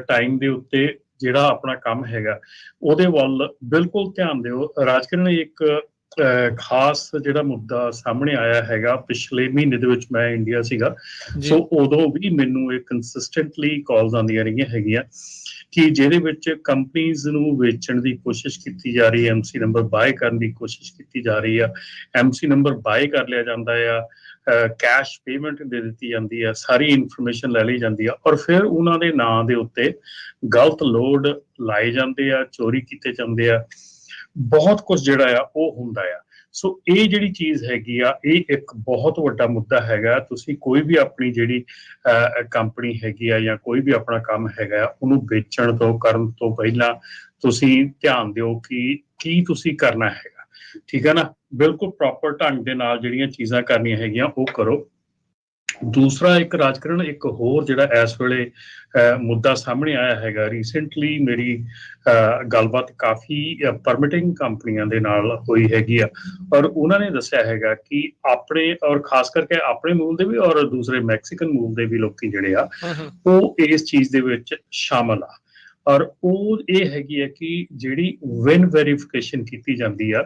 ਟਾਈਮ ਦੇ ਉੱਤੇ ਜਿਹੜਾ ਆਪਣਾ ਕੰਮ ਹੈਗਾ ਉਹਦੇ ਵੱਲ ਬਿਲਕੁਲ ਧਿਆਨ ਦਿਓ। ਰਾਜਕਰਨ, ਇੱਕ ਖਾਸ ਜਿਹੜਾ ਮੁੱਦਾ ਸਾਹਮਣੇ ਆਇਆ ਹੈਗਾ, ਪਿਛਲੇ ਮਹੀਨੇ ਦੇ ਵਿੱਚ ਮੈਂ ਇੰਡੀਆ ਸੀਗਾ, ਸੋ ਉਦੋਂ ਵੀ ਮੈਨੂੰ ਇਹ ਕੰਸਿਸਟੈਂਟਲੀ ਕਾਲਸ ਆਉਂਦੀਆਂ ਰਹੀਆਂ ਹੈਗੀਆਂ ਕਿ ਜਿਹਦੇ ਵਿੱਚ ਕੰਪਨੀਜ਼ ਨੂੰ ਵੇਚਣ ਦੀ ਕੋਸ਼ਿਸ਼ ਕੀਤੀ ਜਾ ਰਹੀ ਹੈ, ਐਮਸੀ ਨੰਬਰ ਬਾਏ ਕਰਨ ਦੀ ਕੋਸ਼ਿਸ਼ ਕੀਤੀ ਜਾ ਰਹੀ ਆ। ਐਮਸੀ ਨੰਬਰ ਬਾਏ ਕਰ ਲਿਆ ਜਾਂਦਾ ਆ, ਕੈਸ਼ ਪੇਮੈਂਟ ਦੇ ਦਿੱਤੀ ਜਾਂਦੀ ਆ, ਸਾਰੀ ਇਨਫੋਰਮੇਸ਼ਨ ਲੈ ਲਈ ਜਾਂਦੀ ਆ ਔਰ ਫਿਰ ਉਹਨਾਂ ਦੇ ਨਾਂ ਦੇ ਉੱਤੇ ਗਲਤ ਲੋਡ ਲਾਏ ਜਾਂਦੇ ਆ, ਚੋਰੀ ਕੀਤੇ ਜਾਂਦੇ ਆ, ਬਹੁਤ ਕੁਝ ਜਿਹੜਾ ਆ ਉਹ ਹੁੰਦਾ ਆ। ਸੋ ਇਹ ਜਿਹੜੀ ਚੀਜ਼ ਹੈਗੀ ਆ, ਇਹ ਇੱਕ ਬਹੁਤ ਵੱਡਾ ਮੁੱਦਾ ਹੈਗਾ। ਤੁਸੀਂ ਕੋਈ ਵੀ ਆਪਣੀ ਜਿਹੜੀ ਕੰਪਨੀ ਹੈਗੀ ਆ ਜਾਂ ਕੋਈ ਵੀ ਆਪਣਾ ਕੰਮ ਹੈਗਾ ਉਹਨੂੰ ਵੇਚਣ ਤੋਂ ਕਰਨ ਤੋਂ ਪਹਿਲਾਂ ਤੁਸੀਂ ਧਿਆਨ ਦਿਓ ਕਿ ਕੀ ਤੁਸੀਂ ਕਰਨਾ ਹੈਗਾ, ਠੀਕ ਹੈ ਨਾ। ਬਿਲਕੁਲ ਪ੍ਰੋਪਰ ਢੰਗ ਦੇ ਨਾਲ ਜਿਹੜੀਆਂ ਚੀਜ਼ਾਂ ਕਰਨੀਆਂ ਹੈਗੀਆਂ ਉਹ ਕਰੋ। ਦੂਸਰਾ ਇੱਕ ਰਾਜਕਰਨ, ਇੱਕ ਹੋਰ ਜਿਹੜਾ ਇਸ ਵੇਲੇ ਮੁੱਦਾ ਸਾਹਮਣੇ ਆਇਆ ਹੈਗਾ, ਰੀਸੈਂਟਲੀ ਮੇਰੀ ਗੱਲਬਾਤ ਕਾਫੀ ਪਰਮਿਟਿੰਗ ਕੰਪਨੀਆਂ ਦੇ ਨਾਲ ਹੋਈ ਹੈਗੀ ਆ ਔਰ ਉਹਨਾਂ ਨੇ ਦੱਸਿਆ ਹੈਗਾ ਕਿ ਆਪਣੇ ਔਰ ਖਾਸ ਕਰਕੇ ਆਪਣੇ ਮੂਲ ਦੇ ਵੀ ਔਰ ਦੂਸਰੇ ਮੈਕਸੀਕਨ ਮੂਲ ਦੇ ਵੀ ਲੋਕੀ ਜਿਹੜੇ ਆ ਉਹ ਇਸ ਚੀਜ਼ ਦੇ ਵਿੱਚ ਸ਼ਾਮਲ ਆ। ਔਰ ਉਹ ਇਹ ਹੈਗੀ ਹੈ ਕਿ ਜਿਹੜੀ ਵਿਨ ਵੈਰੀਫਿਕੇਸ਼ਨ ਕੀਤੀ ਜਾਂਦੀ ਆ,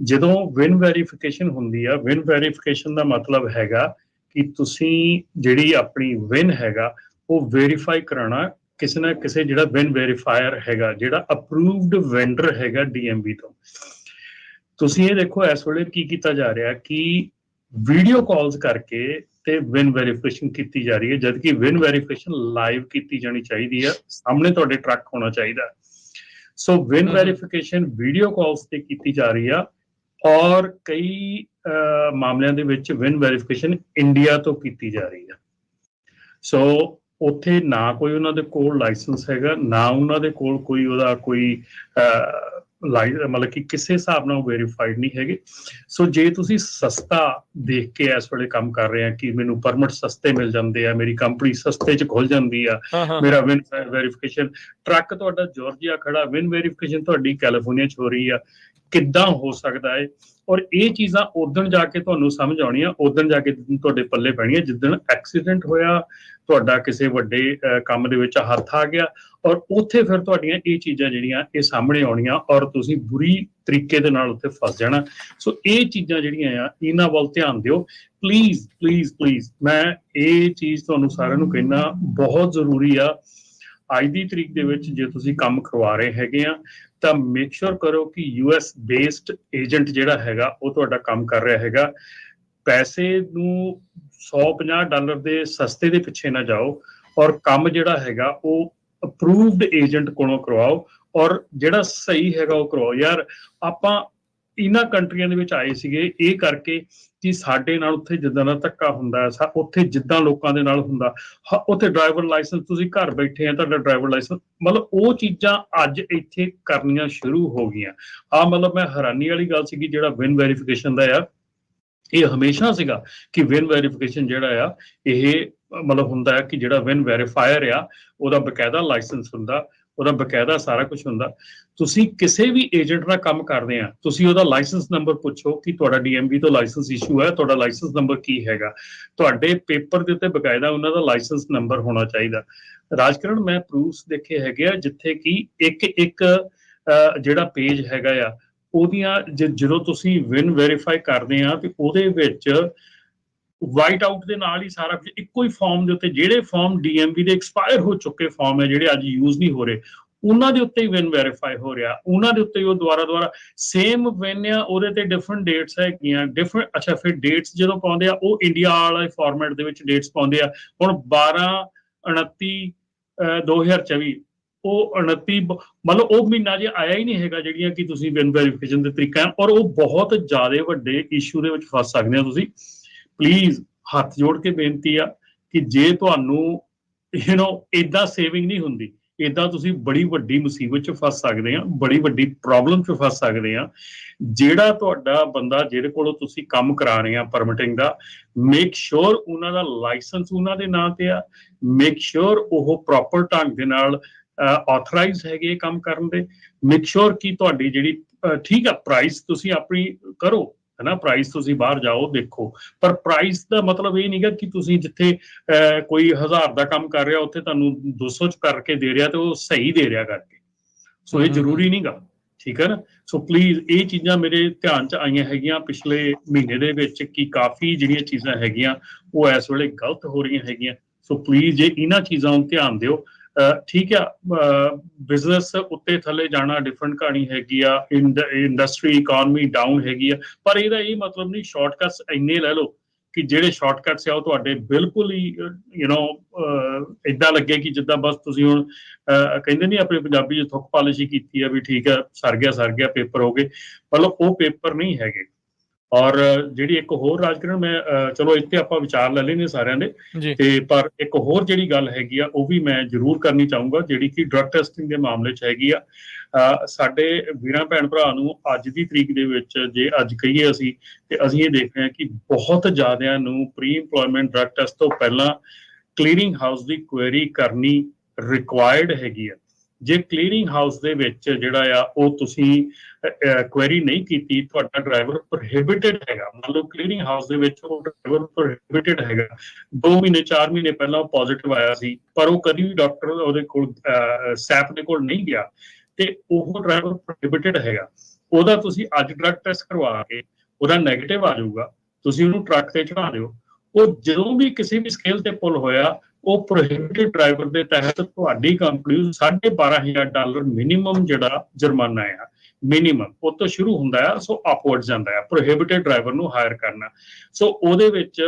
ਜਦੋਂ ਵਿਨ ਵੈਰੀਫਿਕੇਸ਼ਨ ਹੁੰਦੀ ਆ, ਵਿਨ ਵੈਰੀਫਿਕੇਸ਼ਨ ਦਾ ਮਤਲਬ ਹੈਗਾ ਕਿ ਤੁਸੀਂ ਜਿਹੜੀ ਆਪਣੀ ਵਿਨ ਹੈਗਾ ਉਹ ਵੈਰੀਫਾਈ ਕਰਾਉਣਾ ਕਿਸੇ ਨਾ ਕਿਸੇ ਜਿਹੜਾ ਵਿਨ ਵੈਰੀਫਾਇਰ ਹੈਗਾ, ਜਿਹੜਾ ਅਪਰੂਵਡ ਵੈਂਡਰ ਹੈਗਾ DMV ਤੋਂ। ਤੁਸੀਂ ਇਹ ਦੇਖੋ ਇਸ ਵੇਲੇ ਕੀ ਕੀਤਾ ਜਾ ਰਿਹਾ ਕਿ ਵੀਡੀਓ ਕਾਲਸ ਕਰਕੇ ਤੇ ਵਿਨ ਵੈਰੀਫਿਕੇਸ਼ਨ ਕੀਤੀ ਜਾ ਰਹੀ ਹੈ, ਜਦਕਿ ਵਿਨ ਵੈਰੀਫਿਕੇਸ਼ਨ ਲਾਈਵ ਕੀਤੀ ਜਾਣੀ ਚਾਹੀਦੀ ਹੈ, ਸਾਹਮਣੇ ਤੁਹਾਡੇ ਟਰੱਕ ਹੋਣਾ ਚਾਹੀਦਾ। ਸੋ ਵਿਨ ਵੈਰੀਫਿਕੇਸ਼ਨ ਵੀਡੀਓ ਕਾਲਸ ਤੇ ਕੀਤੀ ਜਾ ਰਹੀ ਆ, ਔਰ ਕਈ ਮਾਮਲਿਆਂ ਦੇ ਵਿੱਚ ਵਿਨ ਵੈਰੀਫਿਕੇਸ਼ਨ ਇੰਡੀਆ ਤੋਂ ਕੀਤੀ ਜਾ ਰਹੀ ਆ। ਸੋ ਉੱਥੇ ਨਾ ਕੋਈ ਉਹਨਾਂ ਦੇ ਕੋਲ ਲਾਇਸੈਂਸ ਹੈਗਾ, ਨਾ ਉਹਨਾਂ ਦੇ ਕੋਲ ਕੋਈ ਉਹਦਾ ਕੋਈ ਮਤਲਬ ਕਿ ਕਿਸੇ ਹਿਸਾਬ ਨਾਲ ਵੈਰੀਫਾਈਡ ਨਹੀਂ ਹੈਗੇ। ਸੋ ਜੇ ਤੁਸੀਂ ਸਸਤਾ ਦੇਖ ਕੇ ਇਸ ਵੇਲੇ ਕੰਮ ਕਰ ਰਹੇ ਆ ਕਿ ਮੈਨੂੰ ਪਰਮਿਟ ਸਸਤੇ ਮਿਲ ਜਾਂਦੇ ਆ, ਮੇਰੀ ਕੰਪਨੀ ਸਸਤੇ 'ਚ ਖੁੱਲ ਜਾਂਦੀ ਆ, ਮੇਰਾ ਵਿਨ ਵੈਰੀਫਿਕੇਸ਼ਨ, ਟਰੱਕ ਤੁਹਾਡਾ ਜਾਰਜੀਆ ਖੜਾ, ਵਿਨ ਵੈਰੀਫਿਕੇਸ਼ਨ ਤੁਹਾਡੀ ਕੈਲੀਫੋਰਨੀਆ 'ਚ ਹੋ ਰਹੀ ਆ, ਕਿੱਦਾਂ ਹੋ ਸਕਦਾ ਹੈ? ਔਰ ਇਹ ਚੀਜ਼ਾਂ ਉਦਣ ਜਾ ਕੇ ਤੁਹਾਨੂੰ ਸਮਝ ਆਉਣੀਆਂ, ਉਦਣ ਜਾ ਕੇ ਤੁਹਾਡੇ ਪੱਲੇ ਪੈਣੀਆਂ ਜਿੱਦਣ ਐਕਸੀਡੈਂਟ ਹੋਇਆ, ਤੁਹਾਡਾ ਕਿਸੇ ਵੱਡੇ ਕੰਮ ਦੇ ਵਿੱਚ ਹੱਥ ਆ ਗਿਆ, ਔਰ ਉੱਥੇ ਫਿਰ ਤੁਹਾਡੀਆਂ ਇਹ ਚੀਜ਼ਾਂ ਜਿਹੜੀਆਂ ਇਹ ਸਾਹਮਣੇ ਆਉਣੀਆਂ, ਔਰ ਤੁਸੀਂ ਬੁਰੀ ਤਰੀਕੇ ਦੇ ਨਾਲ ਉੱਥੇ ਫਸ ਜਾਣਾ। ਸੋ ਇਹ ਚੀਜ਼ਾਂ ਜਿਹੜੀਆਂ ਆ ਇਹਨਾਂ ਵੱਲ ਧਿਆਨ ਦਿਓ ਪਲੀਜ਼ ਪਲੀਜ਼ ਪਲੀਜ਼। ਮੈਂ ਇਹ ਚੀਜ਼ ਤੁਹਾਨੂੰ ਸਾਰਿਆਂ ਨੂੰ ਕਹਿਣਾ ਬਹੁਤ ਜ਼ਰੂਰੀ ਆ। ਅੱਜ ਦੀ ਤਰੀਕ ਦੇ ਵਿੱਚ ਜੇ ਤੁਸੀਂ ਕੰਮ ਕਰਵਾ ਰਹੇ ਹੈਗੇ ਆ ਤਾਂ ਮੇਕ ਸ਼ੋਰ ਕਰੋ ਕਿ US ਬੇਸਡ ਏਜੰਟ ਜਿਹੜਾ ਹੈਗਾ ਉਹ ਤੁਹਾਡਾ ਕੰਮ ਕਰ ਰਿਹਾ ਹੈਗਾ। ਪੈਸੇ ਨੂੰ $150 ਦੇ ਸਸਤੇ ਦੇ ਪਿੱਛੇ ਨਾ ਜਾਓ, ਔਰ ਕੰਮ ਜਿਹੜਾ ਹੈਗਾ ਉਹ ਅਪਰੂਵਡ ਏਜੰਟ ਕੋਲੋਂ ਕਰਵਾਓ, ਔਰ ਜਿਹੜਾ ਸਹੀ ਹੈਗਾ ਉਹ ਕਰਵਾਓ। ਯਾਰ ਆਪਾਂ ਇਹਨਾਂ ਕੰਟਰੀਆਂ ਦੇ ਵਿੱਚ ਆਏ ਸੀਗੇ ਇਹ ਕਰਕੇ ਕਿ ਸਾਡੇ ਨਾਲ ਉੱਥੇ ਜਿੱਦਾਂ ਦਾ ਧੱਕਾ ਹੁੰਦਾ, ਉੱਥੇ ਜਿੱਦਾਂ ਲੋਕਾਂ ਦੇ ਨਾਲ ਹੁੰਦਾ, ਉੱਥੇ ਡਰਾਈਵਰ ਲਾਇਸੈਂਸ ਤੁਸੀਂ ਘਰ ਬੈਠੇ ਆ ਤੁਹਾਡਾ ਡਰਾਈਵਰ ਲਾਇਸੈਂਸ, ਮਤਲਬ ਉਹ ਚੀਜ਼ਾਂ ਅੱਜ ਇੱਥੇ ਕਰਨੀਆਂ ਸ਼ੁਰੂ ਹੋ ਗਈਆਂ। ਮਤਲਬ ਮੈਂ ਹੈਰਾਨੀ ਵਾਲੀ ਗੱਲ ਸੀਗੀ ਜਿਹੜਾ ਵਿਨ ਵੈਰੀਫਿਕੇਸ਼ਨ ਦਾ ਆ, ਇਹ ਹਮੇਸ਼ਾ ਸੀਗਾ ਕਿ ਵਿਨ ਵੈਰੀਫਿਕੇਸ਼ਨ ਜਿਹੜਾ ਆ ਇਹ ਮਤਲਬ ਹੁੰਦਾ ਹੈ ਕਿ ਜਿਹੜਾ ਵਿਨ ਵੈਰੀਫਾਇਰ ਆ ਉਹਦਾ ਬਕਾਇਦਾ ਲਾਇਸੈਂਸ ਹੁੰਦਾ, ਉਹਦਾ ਬਕਾਇਦਾ ਸਾਰਾ ਕੁਝ ਹੁੰਦਾ। ਤੁਸੀਂ ਕਿਸੇ ਵੀ ਏਜੰਟ ਨਾਲ ਕੰਮ ਕਰਦੇ ਆ, ਤੁਸੀਂ ਉਹਦਾ ਲਾਇਸੈਂਸ ਨੰਬਰ ਪੁੱਛੋ ਕਿ ਤੁਹਾਡਾ DMV ਤੋਂ ਲਾਇਸੈਂਸ ਇਸ਼ੂ ਹੈ, ਤੁਹਾਡਾ ਲਾਇਸੈਂਸ ਨੰਬਰ ਕੀ ਹੈਗਾ। ਤੁਹਾਡੇ ਪੇਪਰ ਦੇ ਉੱਤੇ ਬਕਾਇਦਾ ਉਹਨਾਂ ਦਾ ਲਾਇਸੈਂਸ ਨੰਬਰ ਹੋਣਾ ਚਾਹੀਦਾ। ਰਾਜਕਰਨ ਮੈਂ ਪ੍ਰੂਫਸ ਦੇਖੇ ਹੈਗੇ ਆ ਜਿੱਥੇ ਕਿ ਇੱਕ ਜਿਹੜਾ ਪੇਜ ਹੈਗਾ ਆ ਉਹਦੀਆਂ ਜਦੋਂ ਤੁਸੀਂ ਵਿਨ ਵੈਰੀਫਾਈ ਕਰਦੇ ਆ ਤੇ ਉਹਦੇ ਵਿੱਚ ਵਾਈਟ ਆਊਟ ਦੇ ਨਾਲ ਹੀ ਸਾਰਾ ਕੁਝ ਇੱਕੋ ਹੀ ਫਾਰਮ ਦੇ ਉੱਤੇ, ਜਿਹੜੇ ਫਾਰਮ DMV ਦੇ ਐਕਸਪਾਇਰ ਹੋ ਚੁੱਕੇ ਫਾਰਮ ਹੈ ਜਿਹੜੇ ਅੱਜ ਯੂਜ਼ ਨਹੀਂ ਹੋ ਰਹੇ, ਉਹਨਾਂ ਦੇ ਉੱਤੇ ਹੀ ਵਿਨ ਵੈਰੀਫਾਈ ਹੋ ਰਿਹਾ, ਉਹਨਾਂ ਦੇ ਉੱਤੇ ਉਹ ਦੁਬਾਰਾ ਸੇਮ ਵਿਨ ਆ, ਉਹਦੇ ਤੇ ਡਿਫਰੈਂਟ ਡੇਟਸ ਹੈਗੀਆਂ ਡਿਫਰੈਂਟ। ਅੱਛਾ ਫਿਰ ਡੇਟਸ ਜਦੋਂ ਪਾਉਂਦੇ ਆ ਉਹ ਇੰਡੀਆ ਵਾਲੇ ਫਾਰਮੈਟ ਦੇ ਵਿੱਚ ਡੇਟਸ ਪਾਉਂਦੇ ਆ। ਹੁਣ 12/29/2024 ਉਹ 29 ਮਤਲਬ ਉਹ ਮਹੀਨਾ ਜੇ ਆਇਆ ਹੀ ਨਹੀਂ ਹੈਗਾ ਜਿਹੜੀਆਂ ਕਿ ਤੁਸੀਂ ਵਿਨ ਵੈਰੀਫਿਕੇਸ਼ਨ ਦੇ ਤਰੀਕਾ, ਔਰ ਉਹ ਬਹੁਤ ਜ਼ਿਆਦਾ ਵੱਡੇ ਇਸ਼ੂ ਦੇ ਵਿੱਚ ਫਸ ਸਕਦੇ ਹੋ ਤੁਸੀਂ। ਪਲੀਜ਼ ਹੱਥ ਜੋੜ ਕੇ ਬੇਨਤੀ ਆ ਕਿ ਜੇ ਤੁਹਾਨੂੰ ਏਦਾਂ ਸੇਵਿੰਗ ਨਹੀਂ ਹੁੰਦੀ, ਏਦਾਂ ਤੁਸੀਂ ਬੜੀ ਵੱਡੀ ਮੁਸੀਬਤ 'ਚ ਫਸ ਸਕਦੇ ਆ, ਬੜੀ ਵੱਡੀ ਪ੍ਰੋਬਲਮ 'ਚ ਫਸ ਸਕਦੇ ਆ। ਜਿਹੜਾ ਤੁਹਾਡਾ ਬੰਦਾ ਜਿਹਦੇ ਕੋਲੋਂ ਤੁਸੀਂ ਕੰਮ ਕਰਾ ਰਹੇ ਆ ਪਰਮਿਟਿੰਗ ਦਾ, ਮੇਕ ਸ਼ੋਰ ਉਹਨਾਂ ਦਾ ਲਾਇਸੈਂਸ ਉਹਨਾਂ ਦੇ ਨਾਂ ਤੇ ਆ, ਮੇਕ ਸ਼ੋਰ ਉਹ ਪ੍ਰੋਪਰ ਢੰਗ ਦੇ ਨਾਲ ਆਥੋਰਾਈਜ਼ ਹੈਗੇ ਕੰਮ ਕਰਨ ਦੇ, ਮੇਕ ਸ਼ੋਰ ਕਿ ਤੁਹਾਡੀ ਜਿਹੜੀ ਠੀਕ ਆ ਪ੍ਰਾਈਸ ਤੁਸੀਂ ਆਪਣੀ ਕਰੋ ਹੈ ਨਾ, ਪ੍ਰਾਈਸ ਤੁਸੀਂ ਬਾਹਰ ਜਾਓ ਦੇਖੋ, ਪਰ ਪ੍ਰਾਈਸ ਦਾ ਮਤਲਬ ਇਹ ਨਹੀਂਗਾ ਕਿ ਤੁਸੀਂ ਜਿੱਥੇ ਕੋਈ 1000 ਦਾ ਕੰਮ ਕਰ ਰਿਹਾ ਉੱਥੇ ਤੁਹਾਨੂੰ 200 ਚ ਕਰਕੇ ਦੇ ਰਿਹਾ ਤੇ ਉਹ ਸਹੀ ਦੇ ਰਿਹਾ ਕਰਕੇ। ਸੋ ਇਹ ਜ਼ਰੂਰੀ ਨਹੀਂਗਾ, ਠੀਕ ਹੈ ਨਾ। ਸੋ ਪਲੀਜ਼ ਇਹ ਚੀਜ਼ਾਂ ਮੇਰੇ ਧਿਆਨ 'ਚ ਆਈਆਂ ਹੈਗੀਆਂ ਪਿਛਲੇ ਮਹੀਨੇ ਦੇ ਵਿੱਚ ਕਿ ਕਾਫੀ ਜਿਹੜੀਆਂ ਚੀਜ਼ਾਂ ਹੈਗੀਆਂ ਉਹ ਇਸ ਵੇਲੇ ਗਲਤ ਹੋ ਰਹੀਆਂ ਹੈਗੀਆਂ। ਸੋ ਪਲੀਜ਼ ਜੇ ਇਹਨਾਂ ਚੀਜ਼ਾਂ ਨੂੰ ਧਿਆਨ ਦਿਓ। ਠੀਕ ਆ, ਬਿਜ਼ਨਸ ਉੱਤੇ ਥੱਲੇ ਜਾਣਾ ਡਿਫਰੈਂਟ ਕਹਾਣੀ ਹੈਗੀ ਆ, ਇੰਡਸਟਰੀ ਇਕਨੋਮੀ ਡਾਊਨ ਹੈਗੀ ਆ, ਪਰ ਇਹਦਾ ਇਹ ਮਤਲਬ ਨਹੀਂ ਸ਼ਾਰਟਕਟਸ ਇੰਨੇ ਲੈ ਲਓ ਕਿ ਜਿਹੜੇ ਸ਼ਾਰਟਕਟਸ ਆ ਉਹ ਤੁਹਾਡੇ ਬਿਲਕੁਲ ਹੀ ਏਦਾਂ ਲੱਗੇ ਕਿ ਜਿੱਦਾਂ ਬਸ ਤੁਸੀਂ ਹੁਣ ਕਹਿੰਦੇ ਨਹੀਂ ਆਪਣੇ ਪੰਜਾਬੀ 'ਚ ਥੁੱਕ ਪਾਲਿਸ਼ੀ ਕੀਤੀ ਆ ਵੀ ਠੀਕ ਆ ਸਰ ਗਿਆ ਪੇਪਰ ਹੋ ਗਏ, ਮਤਲਬ ਉਹ ਪੇਪਰ ਨਹੀਂ ਹੈਗੇ। ਔਰ ਜਿਹੜੀ ਇੱਕ ਹੋਰ ਰਾਜਕਰਨ ਮੈਂ ਚਲੋ ਇੱਥੇ ਆਪਾਂ ਵਿਚਾਰ ਲੈ ਲੈਣੇ ਸਾਰਿਆਂ ਦੇ, ਤੇ ਪਰ ਇੱਕ ਹੋਰ ਜਿਹੜੀ ਗੱਲ ਹੈਗੀ ਆ ਉਹ ਵੀ ਮੈਂ ਜ਼ਰੂਰ ਕਰਨੀ ਚਾਹੂੰਗਾ ਜਿਹੜੀ ਕਿ ਡਰੱਗ ਟੈਸਟਿੰਗ ਦੇ ਮਾਮਲੇ 'ਚ ਹੈਗੀ ਆ। ਸਾਡੇ ਵੀਰਾਂ ਭੈਣ ਭਰਾ ਨੂੰ ਅੱਜ ਦੀ ਤਰੀਕ ਦੇ ਵਿੱਚ ਜੇ ਅੱਜ ਕਹੀਏ ਅਸੀਂ ਤੇ ਅਸੀਂ ਇਹ ਦੇਖ ਰਹੇ ਹਾਂ ਕਿ ਬਹੁਤ ਜ਼ਿਆਦਿਆਂ ਨੂੰ ਪ੍ਰੀ ਇੰਪਲੋਇਮੈਂਟ ਡਰੱਗ ਟੈਸਟ ਤੋਂ ਪਹਿਲਾਂ ਕਲੀਅਰਿੰਗ ਹਾਊਸ ਦੀ ਕੁਐਰੀ ਕਰਨੀ ਰਿਕੁਆਇਰਡ ਹੈਗੀ ਆ। ਜੇ ਕਲੀਅਰਿੰਗ ਹਾਊਸ ਦੇ ਵਿੱਚ ਜਿਹੜਾ ਆ ਉਹ ਤੁਸੀਂ ਕੁਐਰੀ ਨਹੀਂ ਕੀਤੀ, ਤੁਹਾਡਾ ਡਰਾਈਵਰ ਪ੍ਰੋਹਿਬਿਟਡ ਹੈਗਾ, ਮੰਨ ਲਓ ਕਲੀਅਰਿੰਗ ਹਾਊਸ ਦੇ ਵਿੱਚ ਉਹ ਡਰਾਈਵਰ ਪ੍ਰੋਹਿਬਿਟਡ ਹੈਗਾ, 2 ਮਹੀਨੇ 4 ਮਹੀਨੇ ਪਹਿਲਾਂ ਉਹ ਪੋਜ਼ਿਟਿਵ ਆਇਆ ਸੀ ਪਰ ਉਹ ਕਦੀ ਵੀ ਡਾਕਟਰ ਉਹਦੇ ਕੋਲ ਸੈਪ ਦੇ ਕੋਲ ਨਹੀਂ ਗਿਆ ਤੇ ਉਹ ਡਰਾਈਵਰ ਪ੍ਰੋਹਿਬਿਟਡ ਹੈਗਾ, ਉਹਦਾ ਤੁਸੀਂ ਅੱਜ ਡਰੱਗ ਟੈਸਟ ਕਰਵਾ ਕੇ ਉਹਦਾ ਨੈਗੇਟਿਵ ਆ ਜਾਊਗਾ, ਤੁਸੀਂ ਉਹਨੂੰ ਟਰੱਕ ਤੇ ਚੜਾ ਦਿਓ, ਉਹ ਜਦੋਂ ਵੀ ਕਿਸੇ ਵੀ ਸਕੇਲ ਤੇ ਪੁੱਲ ਹੋਇਆ ਉਹ ਪ੍ਰੋਹਿਬਿਟਡ ਡਰਾਈਵਰ ਦੇ ਤਹਿਤ ਤੁਹਾਡੀ ਕੰਪਨੀ ਨੂੰ $12,500 ਮਿਨੀਮਮ ਜਿਹੜਾ ਜੁਰਮਾਨਾ ਆ। ਮਿਨੀਮਮ ਉਹ ਤੋਂ ਸ਼ੁਰੂ ਹੁੰਦਾ ਆ, ਸੋ ਅਪਵਰਡ ਜਾਂਦਾ ਆ ਪ੍ਰੋਹਿਬਿਟਡ ਡਰਾਈਵਰ ਨੂੰ ਹਾਇਰ ਕਰਨਾ। ਸੋ ਉਹਦੇ ਵਿੱਚ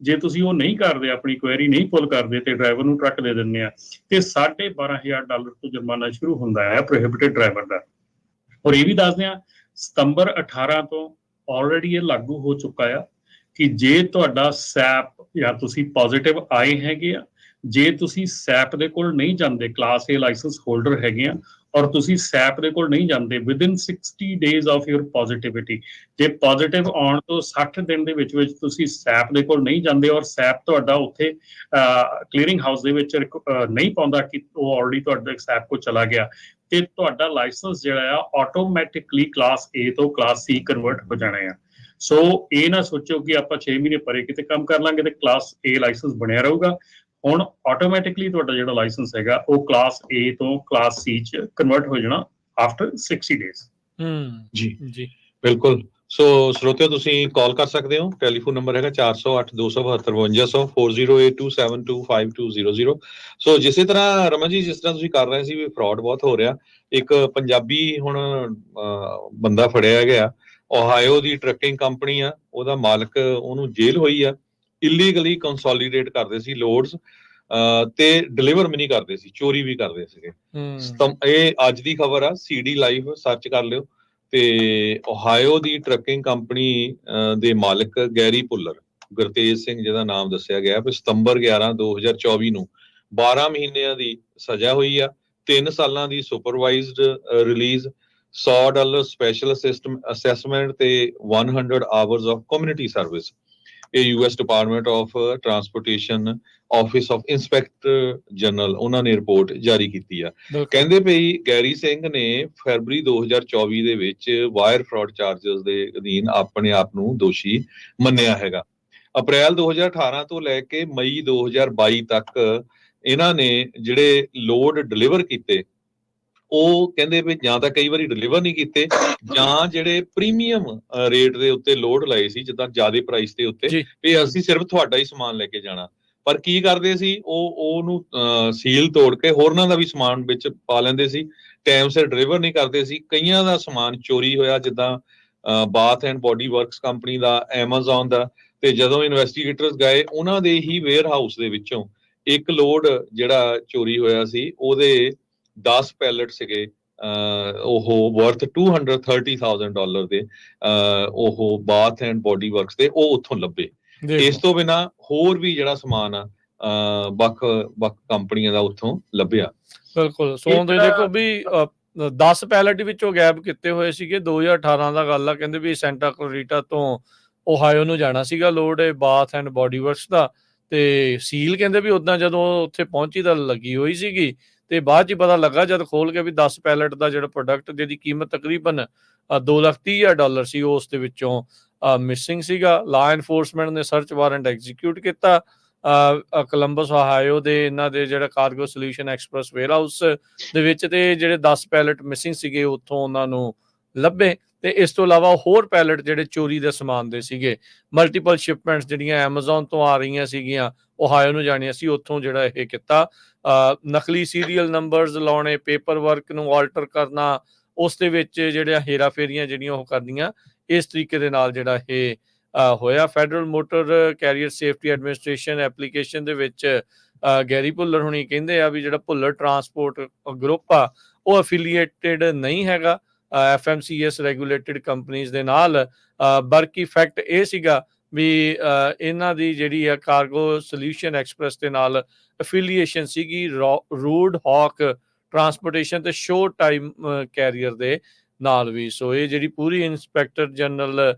ਜੇ ਤੁਸੀਂ ਉਹ ਨਹੀਂ ਕਰਦੇ, ਆਪਣੀ ਕੁਐਰੀ ਨਹੀਂ ਪੁੱਲ ਕਰਦੇ ਤੇ ਡਰਾਈਵਰ ਨੂੰ ਟਰੱਕ ਦੇ ਦਿੰਦੇ ਆ, ਤੇ $12,500 ਤੋਂ ਜੁਰਮਾਨਾ ਸ਼ੁਰੂ ਹੁੰਦਾ ਹੈ ਪ੍ਰੋਹਿਬਿਟਡ ਡਰਾਈਵਰ ਦਾ। ਔਰ ਇਹ ਵੀ ਦੱਸਦੇ ਆ ਸਤੰਬਰ 18 ਤੋਂ ਆਲਰੇਡੀ ਇਹ ਲਾਗੂ ਹੋ ਚੁੱਕਾ ਆ ਕਿ ਜੇ ਤੁਹਾਡਾ ਸੈਪ ਜਾਂ ਤੁਸੀਂ ਪੋਜ਼ਿਟਿਵ ਆਏ ਹੈਗੇ ਆ, ਜੇ ਤੁਸੀਂ ਸੈਪ ਦੇ ਕੋਲ ਨਹੀਂ ਜਾਂਦੇ, ਕਲਾਸ A ਲਾਇਸੈਂਸ ਹੋਲਡਰ ਹੈਗੇ ਆ ਔਰ ਤੁਸੀਂ ਸੈਪ ਦੇ ਕੋਲ ਨਹੀਂ ਜਾਂਦੇ within 60 days of your positivity, ਜੇ ਪੋਜ਼ਿਟਿਵ ਆਉਣ ਤੋਂ 60 ਦਿਨ ਦੇ ਵਿੱਚ ਤੁਸੀਂ ਸੈਪ ਦੇ ਕੋਲ ਨਹੀਂ ਜਾਂਦੇ ਔਰ ਸੈਪ ਤੁਹਾਡਾ ਉੱਥੇ ਕਲੀਅਰਿੰਗ ਹਾਊਸ ਦੇ ਵਿੱਚ ਨਹੀਂ ਪਾਉਂਦਾ ਕਿ ਉਹ ਆਲਰੇਡੀ ਤੁਹਾਡੇ ਸੈਪ ਕੋਲ ਚਲਾ ਗਿਆ, ਤੇ ਤੁਹਾਡਾ ਲਾਇਸੈਂਸ ਜਿਹੜਾ ਆ ਆਟੋਮੈਟਿਕਲੀ ਕਲਾਸ A ਤੋਂ ਕਲਾਸ C ਕਨਵਰਟ ਹੋ ਜਾਣਾ ਆ। ਸੋ ਇਹ ਨਾ ਸੋਚੋ ਕਿ ਆਪਾਂ 6 ਮਹੀਨੇ ਪਰੇ ਕਿਤੇ ਕੰਮ ਕਰ ਲਾਂਗੇ ਤੇ ਕਲਾਸ A ਲਾਇਸੈਂਸ ਬਣਿਆ ਰਹੂਗਾ। ਹੁਣ ਆਟੋਮੈਟਿਕਲੀ ਤੁਹਾਡਾ ਜਿਹੜਾ ਲਾਇਸੈਂਸ ਹੈਗਾ ਉਹ ਕਲਾਸ A ਤੋਂ ਕਲਾਸ C ਚ ਕਨਵਰਟ ਹੋ ਜਾਣਾ ਆਫਟਰ 60 ਡੇਜ਼। ਜੀ ਜੀ ਬਿਲਕੁਲ। ਸੋ ਸਰੋਤਿਓ ਤੁਸੀਂ ਕਾਲ ਕਰ ਸਕਦੇ ਹੋ, ਟੈਲੀਫੋਨ ਨੰਬਰ ਹੈਗਾ 408-272-5200 4082725200। ਸੋ ਜਿਸੇ ਤਰ੍ਹਾਂ ਰਮਨ ਜੀ ਜਿਸ ਤਰ੍ਹਾਂ ਤੁਸੀਂ ਕਰ ਰਹੇ ਸੀ ਵੀ ਫਰਾਡ ਬਹੁਤ ਹੋ ਰਿਹਾ, ਇੱਕ ਪੰਜਾਬੀ ਹੁਣ ਬੰਦਾ ਫੜਿਆ ਗਿਆ, ਓਹਾਇਓ ਦੀ ਟਰੱਕਿੰਗ ਕੰਪਨੀ ਆ, ਉਹਦਾ ਮਾਲਕ, ਉਹਨੂੰ ਜੇਲ੍ਹ ਹੋਈ ਆ, ਇਲੀਗਲੀ ਕੰਸੋਲੀਡੇਟ ਕਰਦੇ ਸੀ ਲੋਡਸ ਤੇ ਡਿਲੀਵਰ ਵੀ ਨਹੀਂ ਕਰਦੇ ਸੀ, ਚੋਰੀ ਵੀ ਕਰਦੇ ਸੀਗੇ। ਇਹ ਅੱਜ ਦੀ ਖਬਰ ਆ, CD ਲਾਈਵ ਸਰਚ ਕਰ ਲਿਓ। ਤੇ ਓਹਾਇਓ ਦੀ ਟਰੱਕਿੰਗ ਕੰਪਨੀ ਦੇ ਮਾਲਕ ਗੈਰੀ ਪੁੱਲਰ, ਗੁਰਤੇਜ ਸਿੰਘ ਜਿਹਦਾ ਨਾਮ ਦੱਸਿਆ ਗਿਆ, ਵੀ ਸਤੰਬਰ 11 2024 ਨੂੰ 12 ਮਹੀਨਿਆਂ ਦੀ ਸਜ਼ਾ ਹੋਈ ਆ, 3 ਸਾਲਾਂ ਦੀ ਸੁਪਰਵਾਈਜ਼ਡ ਰਿਲੀਜ਼, $100 ਸਪੈਸ਼ਲ ਅਸੈਸਮੈਂਟ ਤੇ 100 ਆਵਰਸ ਆਫ ਕਮਿਊਨਿਟੀ ਸਰਵਿਸ। ਇਹ US department of transportation office of inspector general ਉਹਨਾਂ ਨੇ ਰਿਪੋਰਟ ਜਾਰੀ ਕੀਤੀ ਆ। ਕਹਿੰਦੇ ਪਈ ਗੈਰੀ ਸਿੰਘ ਨੇ ਫਰਵਰੀ 2024 ਦੇ ਵਿੱਚ ਵਾਇਰ ਫਰਾਡ ਚਾਰਜਸ ਦੇ ਅਧੀਨ ਆਪਣੇ ਆਪ ਨੂੰ ਦੋਸ਼ੀ ਮੰਨਿਆ ਹੈਗਾ। ਅਪ੍ਰੈਲ 2018 ਤੋਂ ਲੈ ਕੇ ਮਈ 2022 ਤੱਕ ਇਹਨਾਂ ਨੇ ਜਿਹੜੇ ਲੋਡ ਡਿਲੀਵਰ ਕੀਤੇ, ਉਹ ਕਹਿੰਦੇ ਵੀ ਜਾਂ ਤਾਂ ਕਈ ਵਾਰੀ ਡਿਲੀਵਰ ਨਹੀਂ ਕੀਤੇ, ਜਾਂ ਜਿਹੜੇ ਪ੍ਰੀਮੀਅਮ ਰੇਟ ਦੇ ਉੱਤੇ ਲੋਡ ਲਏ ਸੀ, ਜਿੱਦਾਂ ਜ਼ਿਆਦਾ ਪ੍ਰਾਈਸ ਦੇ ਉੱਤੇ, ਵੀ ਅਸੀਂ ਸਿਰਫ ਤੁਹਾਡਾ ਹੀ ਸਮਾਨ ਲੈ ਕੇ ਜਾਣਾ। ਪਰ ਕੀ ਕਰਦੇ ਸੀ, ਉਹਨੂੰ ਸੀਲ ਤੋੜ ਕੇ ਹੋਰਨਾਂ ਦਾ ਵੀ ਸਮਾਨ ਵਿੱਚ ਪਾ ਲੈਂਦੇ ਸੀ, ਟਾਈਮ ਸਿਰ ਡਿਲੀਵਰ ਨਹੀਂ ਕਰਦੇ ਸੀ। ਕਈਆਂ ਦਾ ਸਮਾਨ ਚੋਰੀ ਹੋਇਆ, ਜਿੱਦਾਂ bath and body works company ਦਾ, ਐਮਾਜ਼ੋਨ ਦਾ। ਤੇ ਜਦੋਂ ਇਨਵੈਸਟੀਗੇਟਰਸ ਗਏ, ਉਹਨਾਂ ਦੇ ਹੀ ਵੇਅਰ ਹਾਊਸ ਦੇ ਵਿੱਚੋਂ ਇੱਕ ਲੋਡ ਜਿਹੜਾ ਚੋਰੀ ਹੋਇਆ ਸੀ, ਉਹਦੇ 10 ਪੈਲਟ ਸੀਗੇ, ਉਹ ਵਰਥ $230,000 ਦੇ, ਉਹ ਬਾਥ ਐਂਡ ਬੋਡੀ ਵਰਕਸ ਦੇ, ਉਹ ਉੱਥੋਂ ਲੱਭੇ। ਇਸ ਤੋਂ ਬਿਨਾਂ ਹੋਰ ਵੀ ਜਿਹੜਾ ਸਮਾਨ ਆ ਵੱਖ ਕੰਪਨੀਆਂ ਦਾ ਉੱਥੋਂ ਲੱਭਿਆ। ਬਿਲਕੁਲ। ਸੋ ਦੇਖੋ ਵੀ 10 ਪੈਲਟ ਵਿੱਚੋਂ ਗਾਇਬ ਕੀਤੇ ਹੋਏ ਸੀਗੇ। 2018 ਦਾ ਗੱਲ ਆ, ਕਹਿੰਦੇ ਵੀ ਸੈਂਟਾ ਕਲੋਰੀਟਾ ਤੋਂ ਓਹਾਇਓ ਨੂੰ ਜਾਣਾ ਸੀਗਾ load, bath and body works ਦਾ, ਤੇ ਸੀਲ ਕਹਿੰਦੇ ਵੀ ਉਦਾਂ ਜਦੋਂ ਉੱਥੇ ਪਹੁੰਚੀ ਤਾਂ ਲੱਗੀ ਹੋਈ ਸੀਗੀ, ਤੇ ਬਾਅਦ ਚ ਪਤਾ ਲੱਗਾ ਜਦ ਖੋਲ ਕੇ ਵੀ 10 ਪੈਲਟ ਦਾ ਜਿਹੜਾ ਪ੍ਰੋਡਕਟ ਜਿਹਦੀ ਕੀਮਤ ਤਕਰੀਬਨ $2,30,000 ਸੀ, ਉਸ ਦੇ ਵਿੱਚੋਂ ਮਿਸਿੰਗ ਸੀਗਾ। ਲਾ ਐਨਫੋਰਸਮੈਂਟ ਨੇ ਸਰਚ ਵਾਰੰਟ ਐਗਜ਼ੀਕਿਊਟ ਕੀਤਾ ਕੋਲੰਬਸ ਓਹਾਇਓ ਦੇ ਇਹਨਾਂ ਦੇ ਜਿਹੜਾ cargo solution express warehouse ਦੇ ਵਿੱਚ, ਤੇ ਜਿਹੜੇ 10 ਪੈਲਟ ਮਿਸਿੰਗ ਸੀਗੇ ਉੱਥੋਂ ਉਹਨਾਂ ਨੂੰ ਲੱਭੇ। ਤੇ ਇਸ ਤੋਂ ਇਲਾਵਾ ਹੋਰ ਪੈਲਟ ਜਿਹੜੇ ਚੋਰੀ ਦੇ ਸਮਾਨ ਦੇ ਸੀਗੇ, ਮਲਟੀਪਲ ਸ਼ਿਪਮੈਂਟਸ ਜਿਹੜੀਆਂ ਐਮਾਜ਼ੋਨ ਤੋਂ ਆ ਰਹੀਆਂ ਸੀਗੀਆਂ, ਓਹਾਇਓ ਨੂੰ ਜਾਣੀਆਂ ਸੀ, ਉੱਥੋਂ ਜਿਹੜਾ ਇਹ ਕੀਤਾ। ਨਕਲੀ ਸੀਰੀਅਲ ਨੰਬਰਸ ਲਾਉਣੇ, ਪੇਪਰ ਵਰਕ ਨੂੰ ਆਲਟਰ ਕਰਨਾ, ਉਸ ਦੇ ਵਿੱਚ ਜਿਹੜੀਆਂ ਹੇਰਾ ਫੇਰੀਆਂ ਜਿਹੜੀਆਂ ਉਹ ਕਰਦੀਆਂ, ਇਸ ਤਰੀਕੇ ਦੇ ਨਾਲ ਜਿਹੜਾ ਇਹ ਹੋਇਆ। Federal motor carrier safety administration application ਦੇ ਵਿੱਚ ਗੈਰੀ ਭੁੱਲਰ ਹੁਣੀ ਕਹਿੰਦੇ ਆ ਵੀ ਜਿਹੜਾ ਭੁੱਲਰ ਟਰਾਂਸਪੋਰਟ ਗਰੁੱਪ ਆ ਉਹ ਅਫੀਲੀਏਟਡ ਨਹੀਂ ਹੈਗਾ FMCS ਰੈਗੂਲੇਟਡ ਕੰਪਨੀਜ਼ ਦੇ ਨਾਲ। ਬਲਕਿ ਫੈਕਟ ਇਹ ਸੀਗਾ ਵੀ ਇਹਨਾਂ ਦੀ ਜਿਹੜੀ ਆ ਕਾਰਗੋ ਸੋਲਿਊਸ਼ਨ ਐਕਸਪ੍ਰੈਸ ਦੇ ਨਾਲ ਅਫੀਲੀਏਸ਼ਨ ਸੀਗੀ ਰੂਡ ਹੌਕ ਟਰਾਂਸਪੋਰਟੇਸ਼ਨ ਤੇ ਸ਼ੋਰ ਟਾਈਮ ਕੈਰੀਅਰ ਦੇ ਨਾਲ ਵੀ। ਸੋ ਇਹ ਜਿਹੜੀ ਪੂਰੀ ਇੰਸਪੈਕਟਰ ਜਨਰਲ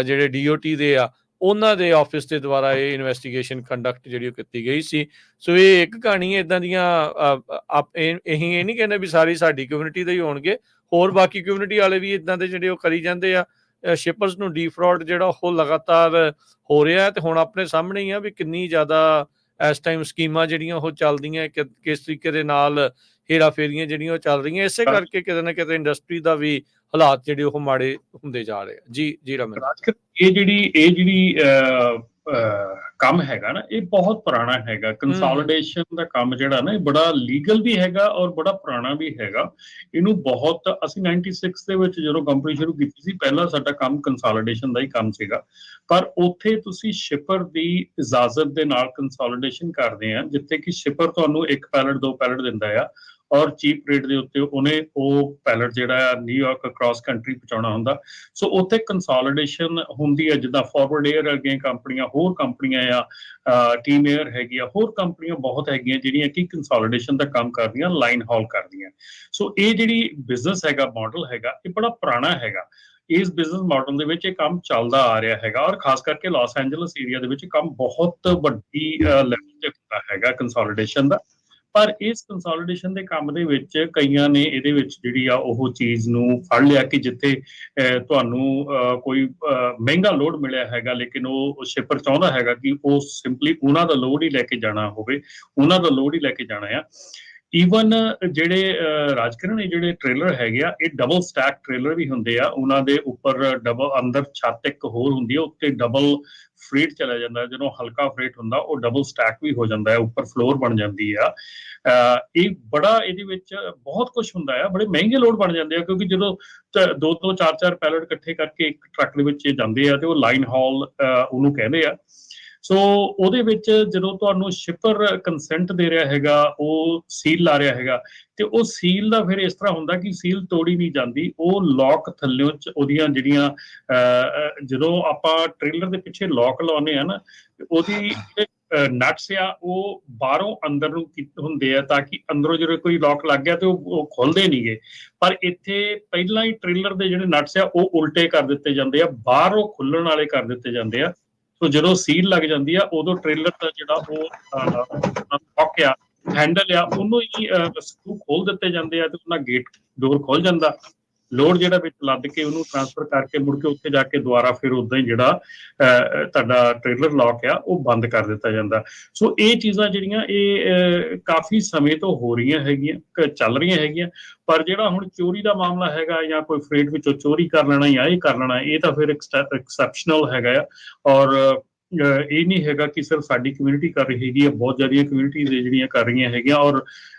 ਜਿਹੜੇ DOT ਦੇ ਆ, ਉਹਨਾਂ ਦੇ ਆਫਿਸ ਦੇ ਦੁਆਰਾ ਇਹ ਇਨਵੈਸਟੀਗੇਸ਼ਨ ਕੰਡਕਟ ਜਿਹੜੀ ਉਹ ਕੀਤੀ ਗਈ ਸੀ। ਸੋ ਇਹ ਇੱਕ ਕਹਾਣੀ ਇੱਦਾਂ ਦੀਆਂ, ਅਸੀਂ ਇਹ ਨਹੀਂ ਕਹਿੰਦੇ ਵੀ ਸਾਰੀ ਸਾਡੀ ਕਮਿਊਨਿਟੀ ਦੇ ਹੀ ਹੋਣਗੇ, ਹੋਰ ਬਾਕੀ ਕਮਿਊਨਿਟੀ ਵਾਲੇ ਵੀ ਇੱਦਾਂ ਦੇ ਜਿਹੜੇ ਉਹ ਕਰੀ ਜਾਂਦੇ ਆ। ਸ਼ਿਪਰਸ ਨੂੰ ਡੀਫਰਾਡ ਜਿਹੜਾ ਉਹ ਲਗਾਤਾਰ ਹੋ ਰਿਹਾ, ਤੇ ਹੁਣ ਆਪਣੇ ਸਾਹਮਣੇ ਹੀ ਆ ਵੀ ਕਿੰਨੀ ਜ਼ਿਆਦਾ ਇਸ ਟਾਈਮ ਸਕੀਮਾਂ ਜਿਹੜੀਆਂ ਉਹ ਚੱਲਦੀਆਂ, ਕਿਸ ਤਰੀਕੇ ਦੇ ਨਾਲ ਹੇਰਾ ਫੇਰੀਆਂ ਜਿਹੜੀਆਂ ਉਹ ਚੱਲ ਰਹੀਆਂ। ਇਸੇ ਕਰਕੇ ਕਿਤੇ ਨਾ ਕਿਤੇ ਇੰਡਸਟਰੀ ਦਾ ਵੀ ਹਾਲਾਤ ਜਿਹੜੇ ਉਹ ਮਾੜੇ ਹੁੰਦੇ ਜਾ ਰਹੇ ਆ। ਜੀ ਰਮਨ ਜੀ। ਇਹ ਜਿਹੜੀ ਕੰਮ ਹੈਗਾ ਨਾ, ਇਹ ਬਹੁਤ ਪੁਰਾਣਾ ਹੈਗਾ। ਕੰਸੋਲੀਡੇਸ਼ਨ ਦਾ ਕੰਮ ਜਿਹੜਾ ਨਾ, ਇਹ ਬੜਾ ਲੀਗਲ ਵੀ ਹੈਗਾ ਔਰ ਬੜਾ ਪੁਰਾਣਾ ਵੀ ਹੈਗਾ। ਇਹਨੂੰ ਬਹੁਤ, ਅਸੀਂ 96 ਦੇ ਵਿੱਚ ਜਦੋਂ ਕੰਪਨੀ ਸ਼ੁਰੂ ਕੀਤੀ ਸੀ, ਪਹਿਲਾਂ ਸਾਡਾ ਕੰਮ ਕੰਸੋਲੀਡੇਸ਼ਨ ਦਾ ਹੀ ਕੰਮ ਸੀਗਾ। ਪਰ ਉੱਥੇ ਤੁਸੀਂ ਸ਼ਿਪਰ ਦੀ ਇਜਾਜ਼ਤ ਦੇ ਨਾਲ ਕੰਸੋਲੀਡੇਸ਼ਨ ਕਰਦੇ ਆ, ਜਿੱਥੇ ਕਿ ਸ਼ਿਪਰ ਤੁਹਾਨੂੰ 1 ਪੈਲਟ 2 ਪੈਲਟ ਦਿੰਦਾ ਆ ਔਰ ਚੀਪ ਰੇਟ ਦੇ ਉੱਤੇ ਉਹਨੇ ਉਹ ਪੈਲਟ ਜਿਹੜਾ ਆ ਨਿਊਯਾਰਕ ਅਕ੍ਰੋਸ ਕੰਟਰੀ ਪਹੁੰਚਾਉਣਾ ਹੁੰਦਾ। ਸੋ ਉੱਥੇ ਕੰਸੋਲੀਡੇਸ਼ਨ ਹੁੰਦੀ ਹੈ, ਜਿੱਦਾਂ ਫਾਰਵਰਡ ਏਅਰ ਅੱਗੇ ਕੰਪਨੀਆਂ, ਹੋਰ ਕੰਪਨੀਆਂ ਆ, ਟੀਮ ਏਅਰ ਹੈਗੀ ਆ, ਹੋਰ ਕੰਪਨੀਆਂ ਬਹੁਤ ਹੈਗੀਆਂ ਜਿਹੜੀਆਂ ਕਿ ਕੰਸੋਲੀਡੇਸ਼ਨ ਦਾ ਕੰਮ ਕਰਦੀਆਂ, ਲਾਈਨ ਹਾਲ ਕਰਦੀਆਂ। ਸੋ ਇਹ ਜਿਹੜੀ ਬਿਜ਼ਨਸ ਹੈਗਾ, ਮਾਡਲ ਹੈਗਾ, ਇਹ ਬੜਾ ਪੁਰਾਣਾ ਹੈਗਾ। ਇਸ ਬਿਜ਼ਨਸ ਮਾਡਲ ਦੇ ਵਿੱਚ ਇਹ ਕੰਮ ਚੱਲਦਾ ਆ ਰਿਹਾ ਹੈਗਾ ਔਰ ਖਾਸ ਕਰਕੇ ਲਾਸ ਐਂਜਲਸ ਏਰੀਆ ਦੇ ਵਿੱਚ ਕੰਮ ਬਹੁਤ ਵੱਡੀ ਲੈਵਲ ਤੇ ਹੁੰਦਾ ਹੈਗਾ ਕੰਸੋਲੀਡੇਸ਼ਨ ਦਾ। ਪਰ ਇਸ ਕੰਸੋਲੀਡੇਸ਼ਨ ਦੇ ਕੰਮ ਦੇ ਵਿੱਚ ਕਈਆਂ ਨੇ ਇਹਦੇ ਵਿੱਚ ਜਿਹੜੀ ਆ ਉਹ ਚੀਜ਼ ਨੂੰ ਫੜ ਲਿਆ ਕਿ ਜਿੱਥੇ ਤੁਹਾਨੂੰ ਕੋਈ ਮਹਿੰਗਾ ਲੋਡ ਮਿਲਿਆ ਹੈਗਾ, ਲੇਕਿਨ ਉਹ ਸ਼ਿਪਰ ਚਾਹੁੰਦਾ ਹੈਗਾ ਕਿ ਉਹ ਸਿੰਪਲੀ ਉਹਨਾਂ ਦਾ ਲੋਡ ਹੀ ਲੈ ਕੇ ਜਾਣਾ ਹੋਵੇ, ਉਹਨਾਂ ਦਾ ਲੋਡ ਹੀ ਲੈ ਕੇ ਜਾਣਾ ਆ। ਈਵਨ ਜਿਹੜੇ ਰਾਜਕਿਰਨ, ਇਹ ਜਿਹੜੇ ਟ੍ਰੇਲਰ ਹੈਗੇ ਆ, ਇਹ ਡਬਲ ਸਟੈਕ ਟ੍ਰੇਲਰ ਵੀ ਹੁੰਦੇ ਆ। ਉਹਨਾਂ ਦੇ ਉੱਪਰ ਡਬਲ ਅੰਦਰ ਛੱਤ ਇੱਕ ਹੋਰ ਹੁੰਦੀ ਹੈ, ਉੱਤੇ ਡਬਲ ਫਰੇਟ ਚਲਾ ਜਾਂਦਾ। ਜਦੋਂ ਹਲਕਾ ਫਰੇਟ ਹੁੰਦਾ ਉਹ ਡਬਲ ਸਟੈਕ ਵੀ ਹੋ ਜਾਂਦਾ ਹੈ, ਉੱਪਰ ਫਲੋਰ ਬਣ ਜਾਂਦੀ ਆ। ਇਹ ਬੜਾ, ਇਹਦੇ ਵਿੱਚ ਬਹੁਤ ਕੁਝ ਹੁੰਦਾ ਆ, ਬੜੇ ਮਹਿੰਗੇ ਲੋਡ ਬਣ ਜਾਂਦੇ ਆ, ਕਿਉਂਕਿ ਜਦੋਂ 2 4 ਪੈਲਟ ਇਕੱਠੇ ਕਰਕੇ ਇੱਕ ਟਰੱਕ ਦੇ ਵਿੱਚ ਜਾਂਦੇ ਆ ਤੇ ਉਹ ਲਾਈਨ ਹਾਲ ਉਹਨੂੰ ਕਹਿੰਦੇ ਆ। ਸੋ ਉਹਦੇ ਵਿੱਚ ਜਦੋਂ ਤੁਹਾਨੂੰ ਸ਼ਿਪਰ ਕੰਸੈਂਟ ਦੇ ਰਿਹਾ ਹੈਗਾ, ਉਹ ਸੀਲ ਲਾ ਰਿਹਾ ਹੈਗਾ, ਤੇ ਉਹ ਸੀਲ ਦਾ ਫਿਰ ਇਸ ਤਰ੍ਹਾਂ ਹੁੰਦਾ ਕਿ ਸੀਲ ਤੋੜੀ ਨਹੀਂ ਜਾਂਦੀ। ਉਹ ਲੌਕ ਥੱਲਿਓਂ ਉਹਦੀਆਂ ਜਿਹੜੀਆਂ ਜਦੋਂ ਆਪਾਂ ਟ੍ਰੇਲਰ ਦੇ ਪਿੱਛੇ ਲੌਕ ਲਾਉਂਦੇ ਆ ਨਾ, ਉਹਦੀ ਨਟਸ ਆ ਉਹ ਬਾਹਰੋਂ ਅੰਦਰ ਨੂੰ ਹੁੰਦੇ ਆ, ਤਾਂ ਕਿ ਅੰਦਰੋਂ ਜਦੋਂ ਕੋਈ ਲੌਕ ਲੱਗ ਗਿਆ ਤੇ ਉਹ ਖੁੱਲਦੇ ਨਹੀਂਗੇ। ਪਰ ਇੱਥੇ ਪਹਿਲਾਂ ਹੀ ਟ੍ਰੇਲਰ ਦੇ ਜਿਹੜੇ ਨਟਸ ਆ ਉਹ ਉਲਟੇ ਕਰ ਦਿੱਤੇ ਜਾਂਦੇ ਆ, ਬਾਹਰੋਂ ਖੁੱਲਣ ਵਾਲੇ ਕਰ ਦਿੱਤੇ ਜਾਂਦੇ ਆ। ਸੋ ਜਦੋਂ ਸੀਲ ਲੱਗ ਜਾਂਦੀ ਆ, ਉਦੋਂ ਟ੍ਰੇਲਰ ਦਾ ਜਿਹੜਾ ਉਹ ਲੌਕ ਆ, ਹੈਂਡਲ ਆ, ਉਹਨੂੰ ਹੀ ਸਕਰੂ ਖੋਲ ਦਿੱਤੇ ਜਾਂਦੇ ਆ ਤੇ ਉਹਨਾਂ ਗੇਟ ਡੋਰ ਖੁੱਲ ਜਾਂਦਾ। ਲੋਡ ਜਿਹੜਾ ਵਿੱਚ ਲੱਦ ਕੇ ਉਹਨੂੰ ਟ੍ਰਾਂਸਫਰ ਕਰਕੇ ਮੁੜ ਕੇ ਉੱਥੇ ਜਾ ਕੇ ਦੁਬਾਰਾ ਫਿਰ ਉਦਾਂ ਹੀ ਜਿਹੜਾ ਤੁਹਾਡਾ ਟ੍ਰੇਲਰ ਲੌਕ ਆ ਉਹ ਬੰਦ ਕਰ ਦਿੱਤਾ ਜਾਂਦਾ। ਸੋ ਇਹ ਚੀਜ਼ਾਂ ਜਿਹੜੀਆਂ ਇਹ ਕਾਫੀ ਸਮੇਂ ਤੋਂ ਹੋ ਰਹੀਆਂ ਹੈਗੀਆਂ, ਚੱਲ ਰਹੀਆਂ ਹੈਗੀਆਂ। ਪਰ ਜਿਹੜਾ ਹੁਣ ਚੋਰੀ ਦਾ ਮਾਮਲਾ ਹੈਗਾ ਜਾਂ ਕੋਈ ਫਰੇਟ ਵਿੱਚੋਂ ਚੋਰੀ ਕਰ ਲੈਣਾ ਜਾਂ ਇਹ ਕਰ ਲੈਣਾ, ਇਹ ਤਾਂ ਫਿਰ ਐਕਸੈਪਸ਼ਨਲ ਹੈਗਾ ਆ। ਔਰ ਇਹ ਨਹੀਂ ਹੈਗਾ ਕਿ ਸਿਰਫ ਸਾਡੀ ਕਮਿਊਨਿਟੀ ਕਰ ਰਹੀ ਹੈਗੀ ਆ, ਬਹੁਤ ਜ਼ਿਆਦੀਆਂ ਕਮਿਊਨਿਟੀਜ਼ ਜਿਹੜੀਆਂ ਕਰ ਰਹੀਆਂ ਹੈਗੀਆਂ। ਔਰ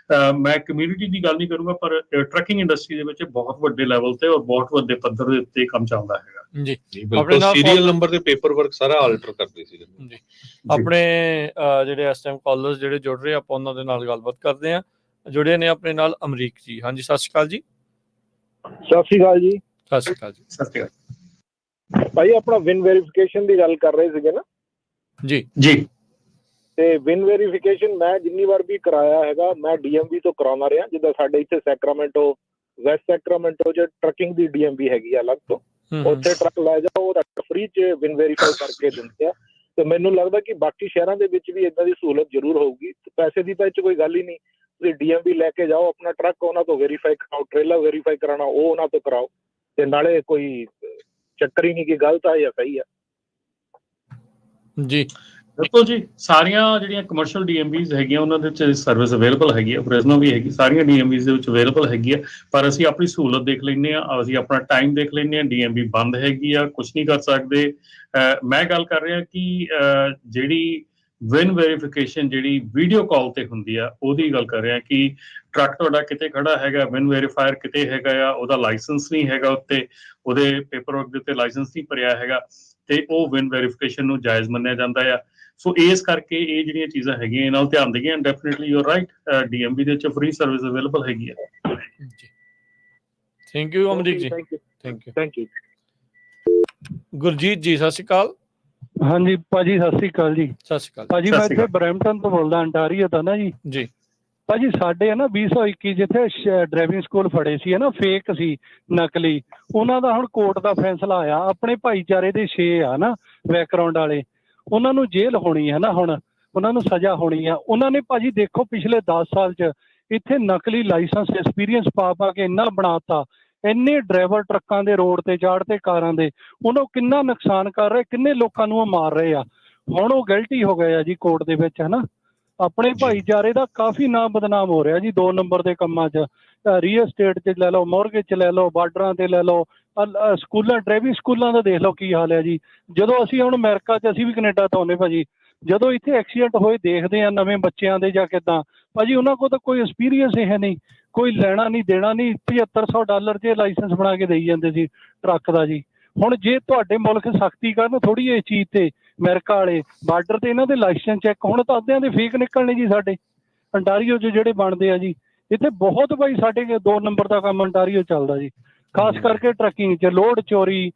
ਮੈਂ ਕਮਿਊਨਿਟੀ ਦੀ ਗੱਲ ਨਹੀਂ ਕਰੂੰਗਾ, ਪਰ ਟਰੱਕਿੰਗ ਇੰਡਸਟਰੀ ਦੇ ਵਿੱਚ ਬਹੁਤ ਵੱਡੇ ਲੈਵਲ ਤੇ ਔਰ ਬਹੁਤ ਵੱਡੇ ਪੱਧਰ ਦੇ ਉੱਤੇ ਕੰਮ ਚੱਲਦਾ ਹੈਗਾ। ਜੀ, ਆਪਣੇ ਨਾਲ ਸੀਰੀਅਲ ਨੰਬਰ ਤੇ ਪੇਪਰ ਵਰਕ ਸਾਰਾ ਆਲਟਰ ਕਰਦੇ ਸੀ ਜੀ। ਆਪਣੇ ਜਿਹੜੇ ਇਸ ਟਾਈਮ ਕਾਲਰਸ ਜਿਹੜੇ ਜੁੜ ਰਹੇ, ਆਪਾਂ ਉਹਨਾਂ ਦੇ ਨਾਲ ਗੱਲਬਾਤ ਕਰਦੇ ਆ। ਜੁੜੇ ਨੇ ਆਪਣੇ ਨਾਲ ਅਮਰੀਕ ਜੀ। ਹਾਂਜੀ, ਸਤਿ ਸ਼੍ਰੀ ਅਕਾਲ ਜੀ। ਸਤਿ ਸ਼੍ਰੀ ਅਕਾਲ ਜੀ। ਸਤਿ ਸ਼੍ਰੀ ਅਕਾਲ ਜੀ। ਸਤਿ ਸ਼੍ਰੀ ਅਕਾਲ ਭਾਈ, ਆਪਣਾ ਵਿਨ ਵੈਰੀਫਿਕੇਸ਼ਨ ਦੀ ਗੱਲ ਕਰ ਰਹੇ ਸੀਗੇ ਨਾ ਜੀ। ਤੇ ਵਿਨ ਵੈਰੀਫਿਕੇਸ਼ਨ ਮੈਂ ਜਿੰਨੀ ਵਾਰ ਵੀ ਕਰਾਇਆ ਹੈਗਾ, ਮੈਂ ਡੀਐਮਵੀ ਤੋਂ ਕਰਾਉਣਾ ਰਿਹਾ। ਜਿੱਦਾਂ ਸਾਡੇ ਇੱਥੇ ਸੈਕਰਾਮੈਂਟੋ, ਵੈਸਟ ਸੈਕਰਾਮੈਂਟੋ 'ਚ ਟਰੱਕਿੰਗ ਦੀ ਡੀਐਮਵੀ ਹੈਗੀ ਆ ਅਲੱਗ ਤੋਂ, ਉੱਥੇ ਟਰੱਕ ਲੈ ਜਾਓ, ਉਹ ਫ੍ਰੀ 'ਚ ਵਿਨ ਵੈਰੀਫਾਈ ਕਰਕੇ ਦਿੰਦੇ ਆ। ਤੇ ਮੈਨੂੰ ਲੱਗਦਾ ਕਿ ਬਾਕੀ ਸ਼ਹਿਰਾਂ ਦੇ ਵਿੱਚ ਵੀ ਏਦਾਂ ਦੀ ਸਹੂਲਤ ਜ਼ਰੂਰ ਹੋਊਗੀ। ਪੈਸੇ ਦੀ ਤਾਂ ਇਹ 'ਚ ਕੋਈ ਗੱਲ ਹੀ ਨਹੀਂ। ਤੁਸੀਂ ਡੀਐਮਵੀ ਲੈ ਕੇ ਜਾਓ, ਆਪਣਾ ਟਰੱਕ ਉਹਨਾਂ ਤੋਂ ਵੈਰੀਫਾਈ ਕਰਾਓ, ਟ੍ਰੇਲਰ ਵੈਰੀਫਾਈ ਕਰਾਉਣਾ ਉਹ ਉਹਨਾਂ ਤੋਂ ਕਰਾਓ, ਤੇ ਨਾਲੇ ਕੋਈ ਚੱਕਰ ਹੀ ਨਹੀਂ ਕਿ ਗਲਤ ਆ ਜਾਂ ਸਹੀ ਆ। ਜੀ ਬਿਲਕੁਲ ਜੀ, ਸਾਰੀਆਂ ਜਿਹੜੀਆਂ ਕਮਰਸ਼ੀਅਲ ਡੀਐਮਵੀਜ਼ ਹੈਗੀਆਂ ਉਹਨਾਂ ਦੇ ਵਿੱਚ ਸਰਵਿਸ ਅਵੇਲੇਬਲ ਹੈਗੀ ਆ। ਫਰੈਜ਼ਨੋ ਵੀ ਹੈਗੀ, ਸਾਰੀਆਂ ਡੀਐਮਵੀਜ਼ ਦੇ ਵਿੱਚ ਅਵੇਲੇਬਲ ਹੈਗੀ ਆ। ਪਰ ਅਸੀਂ ਆਪਣੀ ਸਹੂਲਤ ਦੇਖ ਲੈਂਦੇ ਆ, ਅਸੀਂ ਆਪਣਾ ਟਾਈਮ ਦੇਖ ਲੈਂਦੇ ਆ। ਡੀਐਮਵੀ ਬੰਦ ਹੈਗੀ ਆ, ਕੁਝ ਨਹੀਂ ਕਰ ਸਕਦੇ। ਮੈਂ ਗੱਲ ਕਰ ਰਿਹਾ ਕਿ ਜਿਹੜੀ ਵਿਨ ਵੈਰੀਫਿਕੇਸ਼ਨ ਜਿਹੜੀ ਵੀਡੀਓ ਕਾਲ ਤੇ ਹੁੰਦੀ ਆ, ਉਹਦੀ ਗੱਲ ਕਰ ਰਿਹਾ ਕਿ ਟਰੱਕ ਤੁਹਾਡਾ ਕਿਤੇ ਖੜਾ ਹੈਗਾ, ਵਿਨ ਵੈਰੀਫਾਇਰ ਕਿਤੇ ਹੈਗਾ ਆ, ਉਹਦਾ ਲਾਇਸੈਂਸ ਨਹੀਂ ਹੈਗਾ ਉੱਤੇ, ਉਹਦੇ ਪੇਪਰ ਵਰਕ ਦੇ ਉੱਤੇ ਲਾਇਸੈਂਸ ਨਹੀਂ ਭਰਿਆ ਹੈਗਾ, ਤੇ ਉਹ ਵਿਨ ਵੈਰੀਫਿਕੇਸ਼ਨ ਨੂੰ ਜਾਇਜ਼ ਮੰਨਿਆ ਜਾਂਦਾ ਆ। ਸੋ ਇਸ ਕਰਕੇ ਇਹ ਜਿਹੜੀਆਂ ਚੀਜ਼ਾਂ ਹੈਗੀਆਂ ਇਹਨਾਂ ਨੂੰ ਧਿਆਨ ਦੇਈਏ। Definitely you are right, DMV ਦੇ ਵਿੱਚ ਫ੍ਰੀ ਸਰਵਿਸ ਅਵੇਲੇਬਲ ਹੈਗੀ ਆ। ਥੈਂਕ ਯੂ ਅਮਰੀਕ ਜੀ। Thank you. ਗੁਰਜੀਤ ਜੀ, ਸਤਿ ਸ਼੍ਰੀ ਅਕਾਲ। ਹਾਂਜੀ ਭਾਜੀ, ਸਤਿ ਸ੍ਰੀ ਅਕਾਲ ਜੀ। ਸਤਿ ਸ਼੍ਰੀ ਅਕਾਲ ਭਾਜੀ, ਮੈਂ ਇੱਥੇ ਬਰੈਂਪਟਨ ਤੋਂ ਬੋਲਦਾ, ਅੰਟਾਰੀਓ ਤੋਂ ਨਾ ਜੀ। ਜੀ ਭਾਜੀ, ਸਾਡੇ ਨਾ 2021 ਜਿੱਥੇ ਡਰਾਈਵਿੰਗ ਸਕੂਲ ਫੜੇ ਸੀ ਨਾ, ਫੇਕ ਸੀ, ਨਕਲੀ, ਉਹਨਾਂ ਦਾ ਹੁਣ ਕੋਰਟ ਦਾ ਫੈਸਲਾ ਆਇਆ। ਆਪਣੇ ਭਾਈਚਾਰੇ ਦੇ 6 ਆ ਨਾ ਬੈਕਗਰਾਉਂਡ ਵਾਲੇ, ਉਹਨਾਂ ਨੂੰ ਜੇਲ੍ਹ ਹੋਣੀ ਹੈ ਨਾ, ਹੁਣ ਉਹਨਾਂ ਨੂੰ ਸਜ਼ਾ ਹੋਣੀ ਆ। ਉਹਨਾਂ ਨੇ ਭਾਜੀ ਦੇਖੋ ਪਿਛਲੇ 10 ਸਾਲ 'ਚ ਇੱਥੇ ਨਕਲੀ ਲਾਇਸੈਂਸ ਐਕਸਪੀਰੀਅੰਸ ਪਾ ਕੇ ਇੰਨਾ ਬਣਾਤਾ, ਇੰਨੇ ਡਰਾਈਵਰ ਟਰੱਕਾਂ ਦੇ ਰੋਡ ਤੇ ਚਾੜ੍ਹਤੇ, ਕਾਰਾਂ ਦੇ, ਉਹਨੂੰ ਕਿੰਨਾ ਨੁਕਸਾਨ ਕਰ ਰਹੇ, ਕਿੰਨੇ ਲੋਕਾਂ ਨੂੰ ਉਹ ਮਾਰ ਰਹੇ ਆ। ਹੁਣ ਉਹ ਗਿਲਟੀ ਹੋ ਗਏ ਆ ਜੀ ਕੋਰਟ ਦੇ ਵਿੱਚ, ਹੈ ਨਾ। ਆਪਣੇ ਭਾਈਚਾਰੇ ਦਾ ਕਾਫੀ ਨਾਮ ਬਦਨਾਮ ਹੋ ਰਿਹਾ ਜੀ 2 ਨੰਬਰ ਦੇ ਕੰਮਾਂ 'ਚ। ਰੀਅਲ ਸਟੇਟ 'ਚ ਲੈ ਲਓ, ਮੋਰਗੇਜ 'ਚ ਲੈ ਲਓ, ਬਾਰਡਰਾਂ 'ਤੇ ਲੈ ਲਓ, ਸਕੂਲਾਂ ਡਰਾਈਵਿੰਗ ਸਕੂਲਾਂ ਦਾ ਦੇਖ ਲਓ ਕੀ ਹਾਲ ਹੈ ਜੀ। ਜਦੋਂ ਅਸੀਂ ਹੁਣ ਅਮਰੀਕਾ 'ਚ, ਅਸੀਂ ਵੀ ਕੈਨੇਡਾ ਤੋਂ ਆਉਂਦੇ ਭਾਜੀ, ਜਦੋਂ ਇੱਥੇ ਐਕਸੀਡੈਂਟ ਹੋਏ ਦੇਖਦੇ ਆ ਨਵੇਂ ਬੱਚਿਆਂ ਦੇ ਜਾਂ ਕਿੱਦਾਂ, ਭਾਜੀ ਉਹਨਾਂ ਕੋਲ ਤਾਂ ਕੋਈ ਐਕਸਪੀਰੀਅੰਸ ਹੀ ਹੈ ਨਹੀਂ, ਕੋਈ ਲੈਣਾ ਨਹੀਂ ਦੇਣਾ ਨਹੀਂ। $7500 'ਚ ਲਾਇਸੈਂਸ ਬਣਾ ਕੇ ਦੇਈ ਜਾਂਦੇ ਸੀ ਟਰੱਕ ਦਾ ਜੀ। ਹੁਣ ਜੇ ਤੁਹਾਡੇ ਮੁਲਕ ਸਖਤੀ ਕਰਨ ਥੋੜੀ ਇਸ ਚੀਜ਼ ਤੇ, ਅਮਰੀਕਾ ਵਾਲੇ ਬਾਰਡਰ ਤੇ ਇਹਨਾਂ ਦੇ ਲਾਇਸੈਂਸ ਚੈੱਕ ਹੁਣ ਤਾਂ ਅੱਧਿਆਂ ਦੇ ਫੇਕ ਨਿਕਲਣੇ ਜੀ। ਸਾਡੇ ਅੰਟਾਰੀਓ 'ਚ ਜਿਹੜੇ ਬਣਦੇ ਆ ਜੀ, ਇੱਥੇ ਬਹੁਤ ਭਾਈ ਸਾਡੇ 2 ਨੰਬਰ ਦਾ ਕੰਮ ਅੰਟਾਰੀਓ ਚੱਲਦਾ ਜੀ, ਖਾਸ ਕਰਕੇ ਟਰੱਕਿੰਗ 'ਚ। ਲੋਡ ਚੋਰੀ,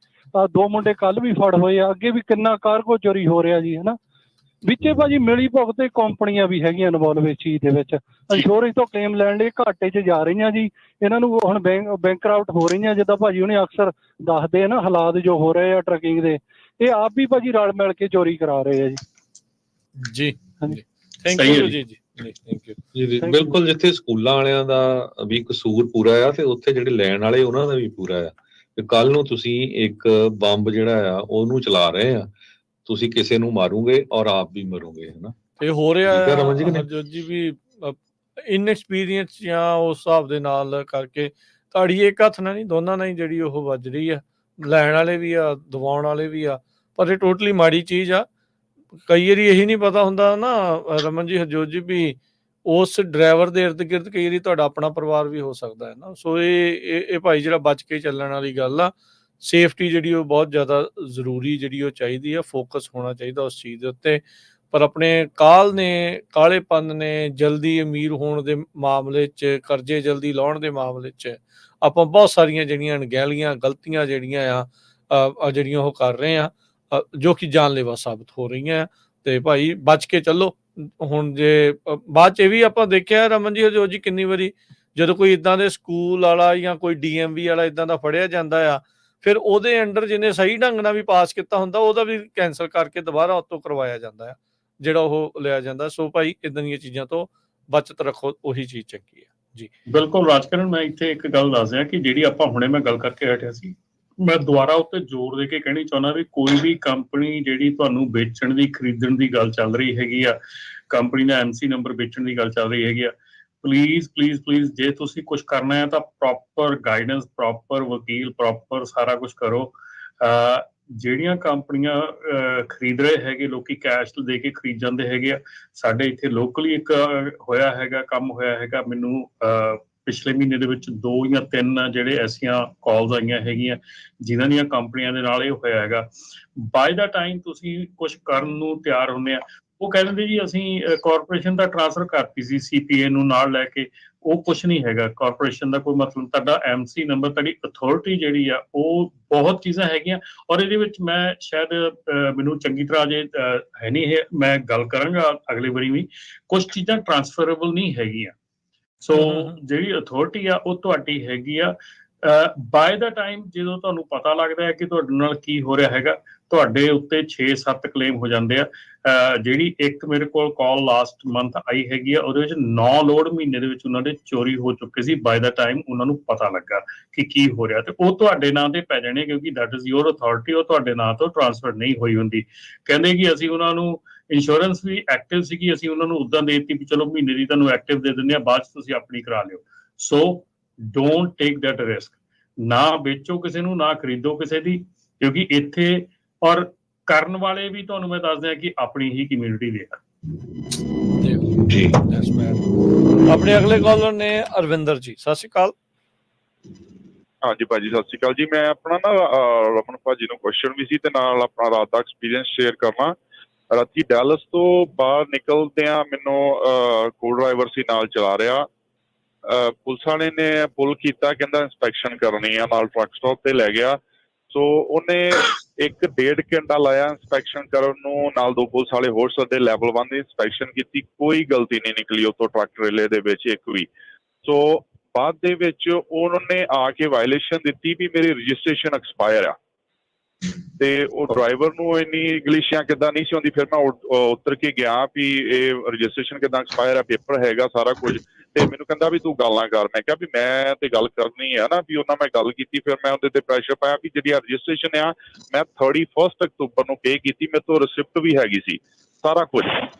2 ਮੁੰਡੇ ਕੱਲ ਵੀ ਫੜ ਹੋਏ ਆ, ਅੱਗੇ ਵੀ ਕਿੰਨਾ ਕਾਰਗੋ ਚੋਰੀ ਹੋ ਰਿਹਾ ਜੀ, ਹੈ ਨਾ। ਵਿੱਚੇ ਭਾਜੀ ਮਿਲੀ ਭੁਗਤ ਤੇ ਕੰਪਨੀਆਂ ਵੀ ਹੈਗੀਆਂ ਇਨਵੋਲਵ ਇਸ ਚੀਜ਼ ਦੇ ਵਿੱਚ। ਇੰਸ਼ੋਰੈਂਸ ਤੋਂ ਕਲੇਮ ਲੈਣ ਲਈ ਘਾਟੇ 'ਚ ਜਾ ਰਹੀਆਂ ਜੀ। ਇਹਨਾਂ ਨੂੰ ਹੁਣ ਬੈਂਕਰਾਊਟ ਹੋ ਰਹੀਆਂ, ਜਿੱਦਾਂ ਭਾਜੀ ਉਹਨੇ ਅਕਸਰ ਦੱਸਦੇ ਆ ਨਾ ਹਾਲਾਤ ਜੋ ਹੋ ਰਹੇ ਆ ਟਰੱਕਿੰਗ ਦੇ, ਇਹ ਆਪ ਵੀ ਭਾਜੀ ਰਲ ਮਿਲ ਕੇ ਚੋਰੀ ਕਰਾ ਰਹੇ ਆ ਜੀ। ਜੀ ਹਾਂਜੀ। ਥੈਂਕ ਸਹੀ ਹੈ ਯੂ ਜੀ। ਜੀ। ਥੈਂਕ ਯੂ ਜੀ Thank ਬਿਲਕੁਲ, ਜਿੱਥੇ ਸਕੂਲਾਂ ਵਾਲਿਆਂ ਦਾ ਵੀ ਕਸੂਰ ਪੂਰਾ ਆ ਤੇ ਉੱਥੇ ਜਿਹੜੇ ਲੈਣ ਵਾਲੇ ਉਹਨਾਂ ਦਾ ਵੀ ਪੂਰਾ ਆ। ਤੇ ਕੱਲ ਨੂੰ ਤੁਸੀਂ ਇੱਕ ਬੰਬ ਜਿਹੜਾ ਆ ਉਹਨੂੰ ਚਲਾ ਰਹੇ ਆ, ਤੁਸੀਂ ਕਿਸੇ ਨੂੰ ਮਾਰੋਗੇ ਔਰ ਆਪ ਵੀ ਮਰੋਗੇ, ਹੈ ਨਾ। ਤੇ ਹੋ ਰਿਹਾ ਠੀਕ ਹੈ ਰਮਨ ਜੀ ਕਿ ਨਹੀਂ? ਹਰਜੋਤ ਜੀ ਵੀ ਇਨਐਕਸਪੀਰੀਅੰਸ ਜਾਂ ਉਸ ਹਿਸਾਬ ਦੇ ਨਾਲ ਕਰਕੇ ਤਾੜੀ ਇੱਕ ਹੱਥ ਨਾਲ ਨਹੀਂ, ਦੋਨਾਂ ਨਾਲ ਹੀ ਜਿਹੜੀ ਉਹ ਵੱਜ ਰਹੀ ਆ। ਲੈਣ ਵਾਲੇ ਵੀ ਆ, ਦਵਾਉਣ ਵਾਲੇ ਵੀ ਆ, ਪਰ ਇਹ ਟੋਟਲੀ ਮਾੜੀ ਚੀਜ਼ ਆ। ਕਈ ਵਾਰੀ ਇਹੀ ਨਹੀਂ ਪਤਾ ਹੁੰਦਾ ਨਾ ਰਮਨ ਜੀ, ਹਰਜੋਤ ਜੀ, ਵੀ ਉਸ ਡਰਾਈਵਰ ਦੇ ਇਰਦ ਗਿਰਦ ਕਈ ਵਾਰੀ ਤੁਹਾਡਾ ਆਪਣਾ ਪਰਿਵਾਰ ਵੀ ਹੋ ਸਕਦਾ ਹੈ ਨਾ। ਸੋ ਇਹ ਭਾਈ ਜਿਹੜਾ ਬਚ ਕੇ ਚੱਲਣ ਵਾਲੀ ਗੱਲ ਆ। ਸੇਫਟੀ ਜਿਹੜੀ ਉਹ ਬਹੁਤ ਜ਼ਿਆਦਾ ਜ਼ਰੂਰੀ ਜਿਹੜੀ ਉਹ ਚਾਹੀਦੀ ਆ, ਫੋਕਸ ਹੋਣਾ ਚਾਹੀਦਾ ਉਸ ਚੀਜ਼ ਦੇ ਉੱਤੇ। ਪਰ ਆਪਣੇ ਕਾਲੇਪਨ ਨੇ, ਜਲਦੀ ਅਮੀਰ ਹੋਣ ਦੇ ਮਾਮਲੇ 'ਚ, ਕਰਜ਼ੇ ਜਲਦੀ ਲਾਉਣ ਦੇ ਮਾਮਲੇ 'ਚ ਆਪਾਂ ਬਹੁਤ ਸਾਰੀਆਂ ਜਿਹੜੀਆਂ ਅਣਗਹਿਲੀਆਂ, ਗਲਤੀਆਂ ਜਿਹੜੀਆਂ ਆ ਜਿਹੜੀਆਂ ਉਹ ਕਰ ਰਹੇ ਆ, ਜੋ ਕਿ ਜਾਨਲੇਵਾ ਸਾਬਤ ਹੋ ਰਹੀਆਂ ਆ। ਤੇ ਭਾਈ ਬਚ ਕੇ ਚੱਲੋ। ਹੁਣ ਜੇ ਬਾਅਦ 'ਚ ਇਹ ਵੀ ਆਪਾਂ ਦੇਖਿਆ ਰਮਨ ਜੀ, ਹਰਜੋਤ ਜੀ, ਕਿੰਨੀ ਵਾਰੀ ਜਦੋਂ ਕੋਈ ਇੱਦਾਂ ਦੇ ਸਕੂਲ ਵਾਲਾ ਜਾਂ ਕੋਈ DMV ਵਾਲਾ ਇੱਦਾਂ ਦਾ ਫੜਿਆ ਜਾਂਦਾ ਆ, ਫਿਰ ਉਹਦੇ ਅੰਡਰ ਜਿਹਨੇ ਸਹੀ ਢੰਗ ਨਾਲ ਵੀ ਪਾਸ ਕੀਤਾ ਹੁੰਦਾ ਉਹਦਾ ਵੀ ਕੈਂਸਲ ਕਰਕੇ ਦੁਬਾਰਾ ਉਤੋਂ ਕਰਵਾਇਆ ਜਾਂਦਾ ਆ, ਜਿਹੜਾ ਉਹ ਲਿਆ ਜਾਂਦਾ। ਸੋ ਭਾਈ ਇਦਾਂ ਦੀਆਂ ਚੀਜ਼ਾਂ ਤੋਂ ਬਚਤ ਰੱਖੋ, ਉਹੀ ਚੀਜ਼ ਚੰਗੀ ਆ ਜੀ। ਬਿਲਕੁਲ ਰਾਜਕਰਨ, ਮੈਂ ਇੱਥੇ ਇੱਕ ਗੱਲ ਦੱਸ ਦਿਆਂ ਕਿ ਜਿਹੜੀ ਆਪਾਂ ਹੁਣੇ ਮੈਂ ਗੱਲ ਕਰਕੇ ਹਟਿਆ ਸੀ, ਮੈਂ ਦੁਬਾਰਾ ਉੱਤੇ ਜ਼ੋਰ ਦੇ ਕੇ ਕਹਿਣੀ ਚਾਹੁੰਦਾ ਵੀ ਕੋਈ ਵੀ ਕੰਪਨੀ ਜਿਹੜੀ ਤੁਹਾਨੂੰ ਵੇਚਣ ਦੀ, ਖਰੀਦਣ ਦੀ ਗੱਲ ਚੱਲ ਰਹੀ ਹੈਗੀ ਆ, ਕੰਪਨੀ ਦਾ MC ਨੰਬਰ ਵੇਚਣ ਦੀ ਗੱਲ ਚੱਲ ਰਹੀ ਹੈਗੀ ਆ, ਪਲੀਜ਼ ਪਲੀਜ਼ ਪਲੀਜ਼, ਜੇ ਤੁਸੀਂ ਕੁਝ ਕਰਨਾ ਹੈ ਤਾਂ ਪ੍ਰੋਪਰ ਗਾਈਡੈਂਸ, ਪ੍ਰੋਪਰ ਵਕੀਲ, ਪ੍ਰੋਪਰ ਸਾਰਾ ਕੁਝ ਕਰੋ। ਜਿਹੜੀਆਂ ਕੰਪਨੀਆਂ ਖਰੀਦ ਰਹੇ ਹੈਗੇ, ਲੋਕੀ ਕੈਸ਼ ਦੇ ਕੇ ਖਰੀਦ ਜਾਂਦੇ ਹੈਗੇ ਆ। ਸਾਡੇ ਇੱਥੇ ਲੋਕਲੀ ਇੱਕ ਹੋਇਆ ਹੈਗਾ, ਕੰਮ ਹੋਇਆ ਹੈਗਾ ਮੈਨੂੰ ਪਿਛਲੇ ਮਹੀਨੇ ਦੇ ਵਿੱਚ 2 ਜਾਂ 3 ਜਿਹੜੇ ਐਸੀਆਂ ਕਾਲਸ ਆਈਆਂ ਹੈਗੀਆਂ ਜਿਨ੍ਹਾਂ ਦੀਆਂ ਕੰਪਨੀਆਂ ਦੇ ਨਾਲ ਇਹ ਹੋਇਆ ਹੈਗਾ। ਬਾਏ ਦਾ ਟਾਈਮ ਤੁਸੀਂ ਕੁਝ ਕਰਨ ਨੂੰ ਤਿਆਰ ਹੁੰਦੇ ਆ, ਉਹ ਕਹਿ ਦਿੰਦੇ ਜੀ ਅਸੀਂ ਕਾਰਪੋਰੇਸ਼ਨ ਦਾ ਟ੍ਰਾਂਸਫਰ ਕਰਤੀ ਸੀ CPA ਨੂੰ ਨਾਲ ਲੈ ਕੇ। ਉਹ ਕੁਛ ਨਹੀਂ ਹੈਗਾ, ਕਾਰਪੋਰੇਸ਼ਨ ਦਾ ਕੋਈ ਮਤਲਬ। ਤੁਹਾਡਾ MC ਨੰਬਰ, ਤੁਹਾਡੀ ਅਥਾਰਟੀ ਜਿਹੜੀ ਆ, ਉਹ ਬਹੁਤ ਚੀਜ਼ਾਂ ਹੈਗੀਆਂ। ਔਰ ਇਹਦੇ ਵਿੱਚ ਮੈਂ ਸ਼ਾਇਦ ਮੈਨੂੰ ਚੰਗੀ ਤਰ੍ਹਾਂ ਜੇ ਹੈ ਨਹੀਂ, ਇਹ ਮੈਂ ਗੱਲ ਕਰਾਂਗਾ ਅਗਲੀ ਵਾਰੀ ਵੀ, ਕੁਝ ਚੀਜ਼ਾਂ ਟ੍ਰਾਂਸਫਰੇਬਲ ਨਹੀਂ ਹੈਗੀਆਂ। ਸੋ ਜਿਹੜੀ ਅਥਾਰਟੀ ਆ ਉਹ ਤੁਹਾਡੀ ਹੈਗੀ ਆ। ਬਾਏ ਦਾ ਟਾਈਮ ਜਦੋਂ ਤੁਹਾਨੂੰ ਪਤਾ ਲੱਗਦਾ ਹੈ ਕਿ ਤੁਹਾਡੇ ਨਾਲ ਕੀ ਹੋ ਰਿਹਾ ਹੈਗਾ, ਤੁਹਾਡੇ ਉੱਤੇ 6-7 ਕਲੇਮ ਹੋ ਜਾਂਦੇ ਆ। ਜਿਹੜੀ ਇੱਕ ਮੇਰੇ ਕੋਲ ਕਾਲ ਲਾਸਟ ਮੰਥ ਆਈ ਹੈਗੀ ਆ, ਉਹਦੇ ਵਿੱਚ 9 ਲੋਡ ਮਹੀਨੇ ਦੇ ਵਿੱਚ ਉਹਨਾਂ ਦੇ ਚੋਰੀ ਹੋ ਚੁੱਕੇ ਸੀ ਬਾਏ ਦਾ ਟਾਈਮ ਉਹਨਾਂ ਨੂੰ ਪਤਾ ਲੱਗਾ ਕਿ ਕੀ ਹੋ ਰਿਹਾ। ਤੇ ਉਹ ਤੁਹਾਡੇ ਨਾਂ ਤੇ ਪੈ ਜਾਣੇ, ਕਿਉਂਕਿ ਦੈਟ ਇਜ਼ ਯੋਰ ਅਥਾਰਟੀ, ਉਹ ਤੁਹਾਡੇ ਨਾਂ ਤੋਂ ਟ੍ਰਾਂਸਫਰ ਨਹੀਂ ਹੋਈ ਹੁੰਦੀ। ਕਹਿੰਦੇ ਕਿ ਅਸੀਂ ਉਹਨਾਂ ਨੂੰ, ਇੰਸ਼ੋਰੈਂਸ ਵੀ ਐਕਟਿਵ ਸੀਗੀ, ਅਸੀਂ ਉਹਨਾਂ ਨੂੰ ਉੱਦਾਂ ਦੇ ਦਿੱਤੀ ਵੀ ਚਲੋ ਮਹੀਨੇ ਦੀ ਤੁਹਾਨੂੰ ਐਕਟਿਵ ਦੇ ਦਿੰਦੇ ਆ, ਬਾਅਦ 'ਚ ਤੁਸੀਂ ਆਪਣੀ ਕਰਾ ਲਿਓ। ਸੋ ਡੋਂਟ ਟੇਕ ਦੈਟ ਰਿਸਕ। ਨਾ ਵੇਚੋ ਕਿਸੇ ਨੂੰ, ਨਾ ਖਰੀਦੋ ਕਿਸੇ ਦੀ, ਕਿਉਂਕਿ ਇੱਥੇ ਔਰ ਕਰਨ ਵਾਲੇ ਵੀ ਤੁਹਾਨੂੰ ਮੈਂ ਦੱਸ ਦਿਆਂ ਕਿ ਆਪਣੀ ਹੀ ਕਮਿਊਨਿਟੀ ਦੇ ਆ ਜੀ। ਆਪਣੇ ਅਗਲੇ ਕਾਲਰ ਨੇ ਅਰਵਿੰਦਰ ਜੀ, ਸਤਿ ਸ਼੍ਰੀ ਅਕਾਲ। ਹਾਂਜੀ ਭਾਜੀ, ਸਤਿ ਸ਼੍ਰੀ ਅਕਾਲ ਜੀ। ਮੈਂ ਆਪਣਾ ਨਾ ਰਮਨ ਭਾਜੀ ਨੂੰ ਕੁਐਸਚਨ ਵੀ ਸੀ ਤੇ ਨਾਲ ਆਪਣਾ ਰਾਤ ਦਾ ਐਕਸਪੀਰੀਅੰਸ ਸ਼ੇਅਰ ਕਰਨਾ। ਰਾਤੀ ਡੈਲਸ ਤੋਂ ਬਾਹਰ ਨਿਕਲਦਿਆਂ ਮੈਨੂੰ ਕੋ ਡਰਾਈਵਰ ਸੀ ਨਾਲ ਚਲਾ ਰਿਹਾ, ਪੁਲਿਸ ਵਾਲੇ ਨੇ ਪੁੱਲ ਕੀਤਾ, ਕਹਿੰਦਾ ਇੰਸਪੈਕਸ਼ਨ ਕਰਨੀ ਆ, ਨਾਲ ਟਰੱਕ ਸਟਾਪ ਤੇ ਲੈ ਗਿਆ। ਸੋ ਉਹਨੇ 1-1.5 ਘੰਟਾ ਲਾਇਆ ਇੰਸਪੈਕਸ਼ਨ ਕਰਨ ਨੂੰ, ਨਾਲ 2 ਪੁਲਿਸ ਵਾਲੇ ਹੋਰ ਸੱਦੇ, ਲੈਵਲ 1 ਦੀ ਇੰਸਪੈਕਸ਼ਨ ਕੀਤੀ, ਕੋਈ ਗਲਤੀ ਨਹੀਂ ਨਿਕਲੀ ਉੱਥੋਂ ਟਰੱਕ ਟਰੇਲੇ ਦੇ ਵਿੱਚ ਇੱਕ ਵੀ। ਸੋ ਬਾਅਦ ਦੇ ਵਿੱਚ ਉਹਨਾਂ ਨੇ ਆ ਕੇ ਵਾਇਲੇਸ਼ਨ ਦਿੱਤੀ ਵੀ ਮੇਰੀ ਰਜਿਸਟ੍ਰੇਸ਼ਨ ਐਕਸਪਾਇਰ ਆ, ਤੇ ਉਹ ਡਰਾਈਵਰ ਨੂੰ ਇੰਨੀ ਇੰਗਲਿਸ਼ ਜਾਂ ਕਿੱਦਾਂ ਨਹੀਂ ਸੀ ਆਉਂਦੀ। ਫਿਰ ਮੈਂ ਉਤਰ ਕੇ ਗਿਆ ਵੀ ਇਹ ਰਜਿਸਟ੍ਰੇਸ਼ਨ ਕਿੱਦਾਂ ਐਕਸਪਾਇਰ ਆ, ਪੇਪਰ ਹੈਗਾ ਸਾਰਾ ਕੁਝ। ਤੇ ਮੈਨੂੰ ਕਹਿੰਦਾ ਵੀ ਤੂੰ ਗੱਲ ਨਾ ਕਰ। ਮੈਂ ਕਿਹਾ ਵੀ ਮੈਂ ਤੇ ਗੱਲ ਕਰਨੀ ਆ ਨਾ, ਵੀ ਉਹਨਾਂ ਮੈਂ ਗੱਲ ਕੀਤੀ। ਫਿਰ ਮੈਂ ਉਹਦੇ ਤੇ ਪ੍ਰੈਸ਼ਰ ਪਾਇਆ ਵੀ ਜਿਹੜੀ ਰਜਿਸਟ੍ਰੇਸ਼ਨ ਆ ਮੈਂ 31 ਅਕਤੂਬਰ ਨੂੰ ਪੇ ਕੀਤੀ, ਮੇਰੇ ਤੋਂ ਰਿਸਿਪਟ ਵੀ ਹੈਗੀ ਸੀ ਸਾਰਾ ਕੁਝ।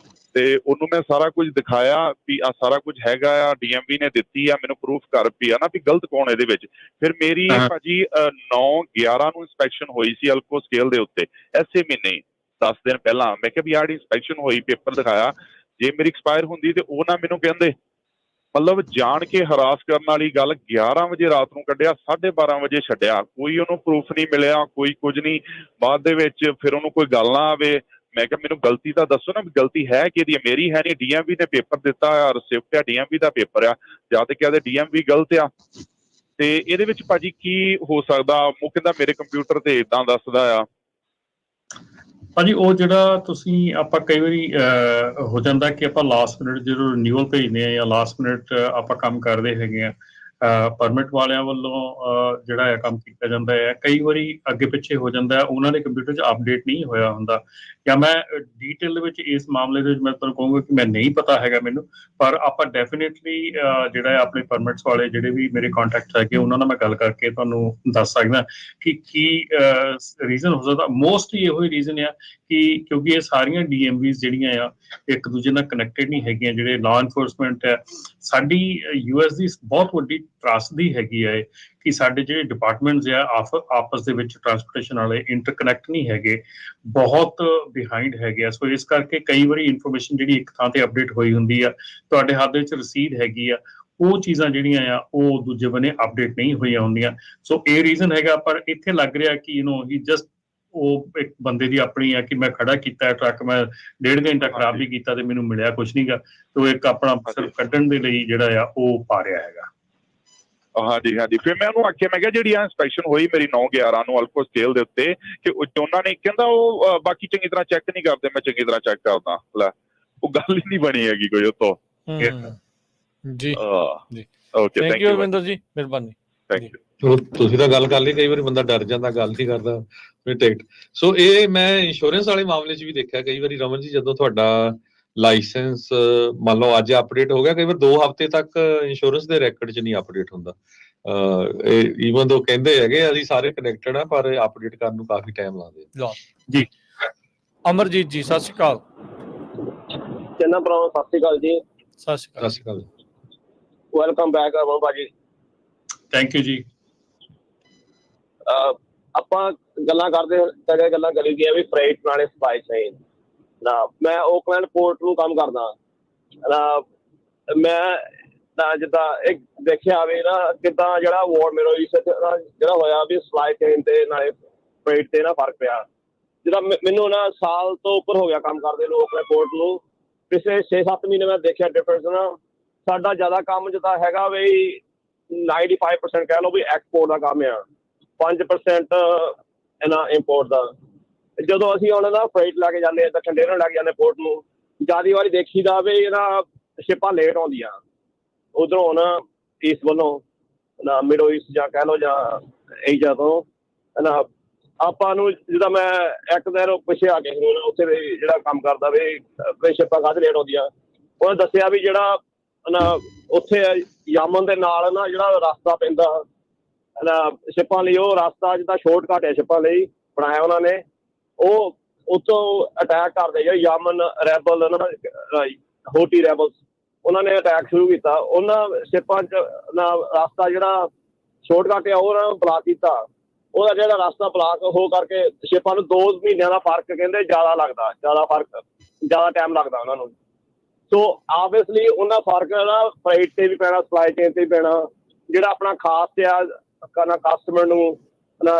ਤੇ ਉਹਨੂੰ ਮੈਂ ਸਾਰਾ ਕੁਝ ਦਿਖਾਇਆ ਵੀ ਆ ਸਾਰਾ ਕੁਝ ਹੈਗਾ ਆ, DMV ਨੇ ਦਿੱਤੀ ਆ, ਮੈਨੂੰ ਪ੍ਰੂਫ ਕਰ ਵੀ ਆ ਨਾ ਵੀ ਗਲਤ ਕੌਣ ਇਹਦੇ ਵਿੱਚ। ਫਿਰ ਮੇਰੀ ਭਾਜੀ 9/11 ਨੂੰ ਇੰਸਪੈਕਸ਼ਨ ਹੋਈ ਸੀ ਅਲਕੋ ਸਕੇਲ ਦੇ ਉੱਤੇ, ਐਸੇ ਮਹੀਨੇ 10 ਦਿਨ ਪਹਿਲਾਂ। ਮੈਂ ਕਿਹਾ ਵੀ ਆਹ ਇੰਸਪੈਕਸ਼ਨ ਹੋਈ, ਪੇਪਰ ਦਿਖਾਇਆ, ਜੇ ਮੇਰੀ ਐਕਸਪਾਇਰ ਹੁੰਦੀ ਤੇ ਉਹ ਨਾ ਮੈਨੂੰ ਕਹਿੰਦੇ। ਮਤਲਬ ਜਾਣ ਕੇ ਹਰਾਸ ਕਰਨ ਵਾਲੀ ਗੱਲ। 11 ਵਜੇ ਰਾਤ ਨੂੰ ਕੱਢਿਆ, 12:30 ਵਜੇ ਛੱਡਿਆ, ਕੋਈ ਉਹਨੂੰ ਪ੍ਰੂਫ ਨਹੀਂ ਮਿਲਿਆ, ਕੋਈ ਕੁਝ ਨਹੀਂ। ਬਾਅਦ ਦੇ ਵਿੱਚ ਫਿਰ ਉਹਨੂੰ ਕੋਈ ਗੱਲ ਨਾ ਆਵੇ। ਮੈਂ ਕਿਹਾ ਮੈਨੂੰ ਗਲਤੀ ਤਾਂ ਦੱਸੋ ਨਾ, ਵੀ ਗਲਤੀ ਹੈ ਕਿਹਦੀ? ਮੇਰੀ ਹੈ ਨਹੀਂ, DMV ਨੇ ਪੇਪਰ ਦਿੱਤਾ ਆ, ਰਿਸਿਪਟ ਆ, DMV ਦਾ ਪੇਪਰ ਆ, ਜਾਂ ਤੇ ਕਹਿੰਦੇ DMV ਗਲਤ ਆ। ਤੇ ਇਹਦੇ ਵਿੱਚ ਭਾਜੀ ਕੀ ਹੋ ਸਕਦਾ? ਉਹ ਕਹਿੰਦਾ ਮੇਰੇ ਕੰਪਿਊਟਰ ਤੇ ਇਦਾਂ ਦੱਸਦਾ ਆ। ਭਾਜੀ ਉਹ ਜਿਹੜਾ ਤੁਸੀਂ ਆਪਾਂ ਕਈ ਵਾਰੀ ਹੋ ਜਾਂਦਾ ਕਿ ਆਪਾਂ ਲਾਸਟ ਮਿੰਟ ਜਦੋਂ ਰਿਨਿਊਅਲ ਭੇਜਦੇ ਆ ਜਾਂ ਲਾਸਟ ਮਿੰਟ ਆਪਾਂ ਕੰਮ ਕਰਦੇ ਹੈਗੇ ਆ, ਪਰਮਿਟ ਵਾਲਿਆਂ ਵੱਲੋਂ ਜਿਹੜਾ ਹੈ ਕੰਮ ਕੀਤਾ ਜਾਂਦਾ ਹੈ, ਕਈ ਵਾਰੀ ਅੱਗੇ ਪਿੱਛੇ ਹੋ ਜਾਂਦਾ ਹੈ, ਉਹਨਾਂ ਦੇ ਕੰਪਿਊਟਰ 'ਚ ਅਪਡੇਟ ਨਹੀਂ ਹੋਇਆ ਹੁੰਦਾ। ਜਾਂ ਮੈਂ ਡੀਟੇਲ ਦੇ ਵਿੱਚ ਇਸ ਮਾਮਲੇ ਦੇ ਵਿੱਚ ਮੈਂ ਤੁਹਾਨੂੰ ਕਹੂੰਗਾ ਕਿ ਮੈਂ ਨਹੀਂ ਪਤਾ ਹੈਗਾ ਮੈਨੂੰ, ਪਰ ਆਪਾਂ ਡੈਫੀਨੇਟਲੀ ਜਿਹੜਾ ਹੈ ਆਪਣੇ ਪਰਮਿਟਸ ਵਾਲੇ ਜਿਹੜੇ ਵੀ ਮੇਰੇ ਕੰਟੈਕਟ ਹੈਗੇ ਉਹਨਾਂ ਨਾਲ ਮੈਂ ਗੱਲ ਕਰਕੇ ਤੁਹਾਨੂੰ ਦੱਸ ਸਕਦਾ ਕਿ ਕੀ ਰੀਜ਼ਨ ਹੋ ਸਕਦਾ। ਮੋਸਟਲੀ ਇਹੋ ਹੀ ਰੀਜ਼ਨ ਆ ਕਿ ਕਿਉਂਕਿ ਇਹ ਸਾਰੀਆਂ DMVs ਜਿਹੜੀਆਂ ਆ ਇੱਕ ਦੂਜੇ ਨਾਲ ਕਨੈਕਟਡ ਨਹੀਂ ਹੈਗੀਆਂ। ਜਿਹੜੇ ਲਾਅ ਇਨਫੋਰਸਮੈਂਟ ਹੈ ਸਾਡੀ US ਦੀ ਬਹੁਤ ਵੱਡੀ ਟਰਸਟ ਦੀ ਹੈਗੀ ਹੈ ਕਿ ਸਾਡੇ ਜਿਹੜੇ ਡਿਪਾਰਟਮੈਂਟਸ ਆ ਆਪਸ ਦੇ ਵਿੱਚ ਟਰਾਂਸਪੋਰਟੇਸ਼ਨ ਵਾਲੇ ਇੰਟਰਕਨੈਕਟ ਨਹੀਂ ਹੈਗੇ, ਬਹੁਤ ਬਿਹਾਈਂਡ ਹੈਗੇ ਆ। ਸੋ ਇਸ ਕਰਕੇ ਕਈ ਵਾਰੀ ਇਨਫੋਰਮੇਸ਼ਨ ਜਿਹੜੀ ਇੱਕ ਥਾਂ ਤੇ ਅਪਡੇਟ ਹੋਈ ਹੁੰਦੀ ਆ, ਤੁਹਾਡੇ ਹੱਥ ਦੇ ਵਿੱਚ ਰਸੀਦ ਹੈਗੀ ਆ, ਉਹ ਚੀਜ਼ਾਂ ਜਿਹੜੀਆਂ ਆ ਉਹ ਦੂਜੇ ਬੰਨੇ ਅਪਡੇਟ ਨਹੀਂ ਹੋਈਆਂ ਹੁੰਦੀਆਂ। ਸੋ ਇਹ ਰੀਜ਼ਨ ਹੈਗਾ। ਪਰ ਇੱਥੇ ਲੱਗ ਰਿਹਾ ਕਿ ਹੀ ਜਸਟ ਉਹ ਇੱਕ ਬੰਦੇ ਦੀ ਆਪਣੀ ਆ ਕਿ ਮੈਂ ਖੜਾ ਕੀਤਾ ਟਰੱਕ, ਮੈਂ 1.5 ਘੰਟਾ ਖਰਾਬ ਵੀ ਕੀਤਾ ਤੇ ਮੈਨੂੰ ਮਿਲਿਆ ਕੁਛ ਨਹੀਂਗਾ, ਤੇ ਉਹ ਇੱਕ ਆਪਣਾ ਸਿਰਫ ਕੱਢਣ ਦੇ ਲਈ ਜਿਹੜਾ ਆ ਉਹ ਪਾ ਰਿਹਾ ਹੈਗਾ। ਹਾਂਜੀ ਹਾਂਜੀ। ਫਿਰ ਮੈਂ ਉਹਨੂੰ ਆਖਿਆ, ਮੈਂ ਕਿਹਾ ਜਿਹੜੀ ਆ ਇੰਸਪੈਕਸ਼ਨ ਹੋਈ ਮੇਰੀ 9/11 ਨੂੰ ਅਲਕੋ ਸਕੇਲ ਦੇ ਉੱਤੇ, ਕਿ ਉਹਨਾਂ ਨੇ ਕਹਿੰਦਾ ਉਹ ਬਾਕੀ ਚੰਗੀ ਤਰ੍ਹਾਂ ਚੈੱਕ ਨਹੀਂ ਕਰਦੇ। ਮੈਂ ਚੰਗੀ ਤਰ੍ਹਾਂ ਚੈੱਕ ਕਰਦਾ, ਲੈ ਉਹ ਗੱਲ ਹੀ ਨਹੀਂ ਬਣੀ ਹੈਗੀ ਕੋਈ ਉੱਥੋਂ। ਜੀ ਓਕੇ, ਥੈਂਕ ਯੂ ਰਵਿੰਦਰ ਜੀ, ਮਿਹਰਬਾਨੀ। Thank you. ਚਲੋ ਤੁਸੀਂ ਤਾਂ ਗੱਲ ਕਰ ਲਈ, ਕਈ ਵਾਰੀ ਬੰਦਾ ਡਰ ਜਾਂਦਾ, ਗੱਲ ਨਹੀਂ ਕਰਦਾ ਫਿਰ ਟਿਕਟ। ਸੋ ਇਹ ਮੈਂ ਇੰਸ਼ੋਰੈਂਸ ਵਾਲੇ ਮਾਮਲੇ 'ਚ ਵੀ ਦੇਖਿਆ ਕਈ ਵਾਰੀ ਰਮਨ ਜੀ, ਜਦੋਂ ਤੁਹਾਡਾ ਲਾਇਸੈਂਸ ਮੰਨ ਲਓ ਅੱਜ ਅਪਡੇਟ ਹੋ ਗਿਆ, ਕਈ ਵਾਰ 2 ਹਫ਼ਤੇ ਤੱਕ ਇੰਸ਼ੋਰੈਂਸ ਦੇ ਰੈਕਡ 'ਚ ਨਹੀਂ ਅਪਡੇਟ ਹੁੰਦਾ। ਈਵਨ ਦੋ ਕਹਿੰਦੇ ਹੈਗੇ ਅਸੀਂ ਸਾਰੇ ਕਨੈਕਟਡ ਆ, ਪਰ ਅਪਡੇਟ ਕਰਨ ਨੂੰ ਕਾਫੀ ਟਾਈਮ ਲਾਉਂਦੇ ਆ। ਜੀ ਅਮਰਜੀਤ ਜੀ, ਸਤਿ ਸ਼੍ਰੀ ਅਕਾਲ। ਚੰਨਾ ਭਰਾ, ਸਤਿ ਸ਼੍ਰੀ ਅਕਾਲ ਜੀ। ਸਤਿ ਸ਼੍ਰੀ ਅਕਾਲ। ਸਤਿ ਸ਼੍ਰੀ ਅਕਾਲ। ਵੈਲਕਮ ਬੈਕ ਅਮਨ ਭਾਜੀ। ਥੈਂਕ ਯੂ ਜੀ। ਆਪਾਂ ਗੱਲਾਂ ਗੱਲਾਂ ਕਰੀ ਦੀਆਂ ਵੀ ਫreight ਨਾਲੇ ਸਪਲਾਈ ਚੇਨ ਨਾ। ਮੈਂ ਓਕਲੈਂਡ ਪੋਰਟ ਨੂੰ ਕੰਮ ਕਰਦਾ ਨਾ। ਮੈਂ ਜਿੱਦਾਂ ਇੱਕ ਦੇਖਿਆ ਵੀ ਨਾ ਕਿੱਦਾਂ ਜਿਹੜਾ ਵਾਰ ਮਿਡਲ ਈਸਟ ਜਿਹੜਾ ਹੋਇਆ ਵੀ ਸਪਲਾਈ ਚੇਨ ਤੇ ਨਾਲੇ ਫreight ਤੇ ਨਾ ਫਰਕ ਪਿਆ। ਜਿੱਦਾਂ ਮੈਨੂੰ ਨਾ ਸਾਲ ਤੋਂ ਉੱਪਰ ਹੋ ਗਿਆ ਕੰਮ ਕਰਦੇ ਨੂੰ ਓਕਲੈਂਡ ਪੋਰਟ ਨੂੰ। ਪਿਛਲੇ 6-7 ਮਹੀਨੇ ਮੈਂ ਦੇਖਿਆ ਡਿਫਰੈਂਸ ਨਾ। ਸਾਡਾ ਜ਼ਿਆਦਾ ਕੰਮ ਜਿੱਦਾਂ ਹੈਗਾ ਵੀ 95% ਕਹਿ ਲਓ ਵੀ ਐਕਸਪੋਰਟ ਦਾ ਕੰਮ ਆ, 5% ਇਹਨਾਂ ਇੰਪੋਰਟ ਦਾ। ਜਦੋਂ ਅਸੀਂ ਹੁਣ ਨਾ ਫreight ਲੈ ਕੇ ਜਾਂਦੇ ਹਾਂ, ਕੰਟੇਨਰ ਲੈ ਕੇ ਜਾਂਦੇ ਪੋਰਟ ਨੂੰ, ਜ਼ਿਆਦਾ ਵਾਰੀ ਦੇਖੀਦਾ ਵੀ ਇਹਨਾਂ ਸ਼ਿਪਾਂ ਲੇਟ ਆਉਂਦੀਆਂ ਉੱਧਰੋਂ ਨਾ ਈਸਟ ਵੱਲੋਂ ਨਾ, ਮਿਡਲ ਈਸਟ ਜਾਂ ਕਹਿ ਲਓ ਜਾਂ ਏਸ਼ੀਆ ਤੋਂ ਨਾ। ਆਪਾਂ ਨੂੰ ਜਿੱਦਾਂ ਮੈਂ ਇੱਕ ਦਿਨ ਪਿੱਛੇ ਆ ਕੇ ਉੱਥੇ ਜਿਹੜਾ ਕੰਮ ਕਰਦਾ ਵੀ ਸ਼ਿਪਾਂ ਕਾਹਦੇ ਲੇਟ ਆਉਂਦੀਆਂ, ਉਹਨੇ ਦੱਸਿਆ ਵੀ ਜਿਹੜਾ ਨਾ ਉੱਥੇ ਯਮਨ ਦੇ ਨਾਲ ਨਾ ਜਿਹੜਾ ਰਸਤਾ ਪੈਂਦਾ ਨਾ ਸ਼ਿਪਾਂ ਲਈ, ਉਹ ਰਸਤਾ ਜਿੱਦਾਂ ਸ਼ੋਰਟਕਟ ਹੈ ਸ਼ਿਪਾਂ ਲਈ ਬਣਾਇਆ ਉਹਨਾਂ ਨੇ। ਉਹ ਉੱਥੋਂ ਅਟੈਕ ਕਰਦੇ ਜਿਹੜੇ ਯਮਨ ਰੈਬਲ ਹੂਤੀ ਰੈਬਲਸ, ਉਹਨਾਂ ਨੇ ਅਟੈਕ ਸ਼ੁਰੂ ਕੀਤਾ। ਉਹਨਾਂ ਸ਼ਿਪਾਂ 'ਚ ਨਾ ਰਸਤਾ ਜਿਹੜਾ ਸ਼ੋਰਟਕਟ ਆ ਉਹ ਉਹਨਾਂ ਨੂੰ ਬਲਾਕ ਕੀਤਾ। ਉਹਦਾ ਜਿਹੜਾ ਰਸਤਾ ਬਲਾਕ ਹੋ ਕਰਕੇ ਸ਼ਿਪਾਂ ਨੂੰ 2 ਮਹੀਨਿਆਂ ਦਾ ਫਰਕ ਕਹਿੰਦੇ ਜ਼ਿਆਦਾ ਲੱਗਦਾ, ਜ਼ਿਆਦਾ ਟਾਈਮ ਲੱਗਦਾ ਉਹਨਾਂ ਨੂੰ। ਸੋ ਆਬਵੀਅਸਲੀ ਉਹਨਾਂ ਫਰਕ ਨਾ ਫreight ਤੇ ਵੀ ਪੈਣਾ, ਸਪਲਾਈ ਚੇਨ ਤੇ ਵੀ ਪੈਣਾ। ਜਿਹੜਾ ਆਪਣਾ ਖਾਸ ਆ ਨਾ ਕਸਟਮਰ ਨੂੰ ਨਾ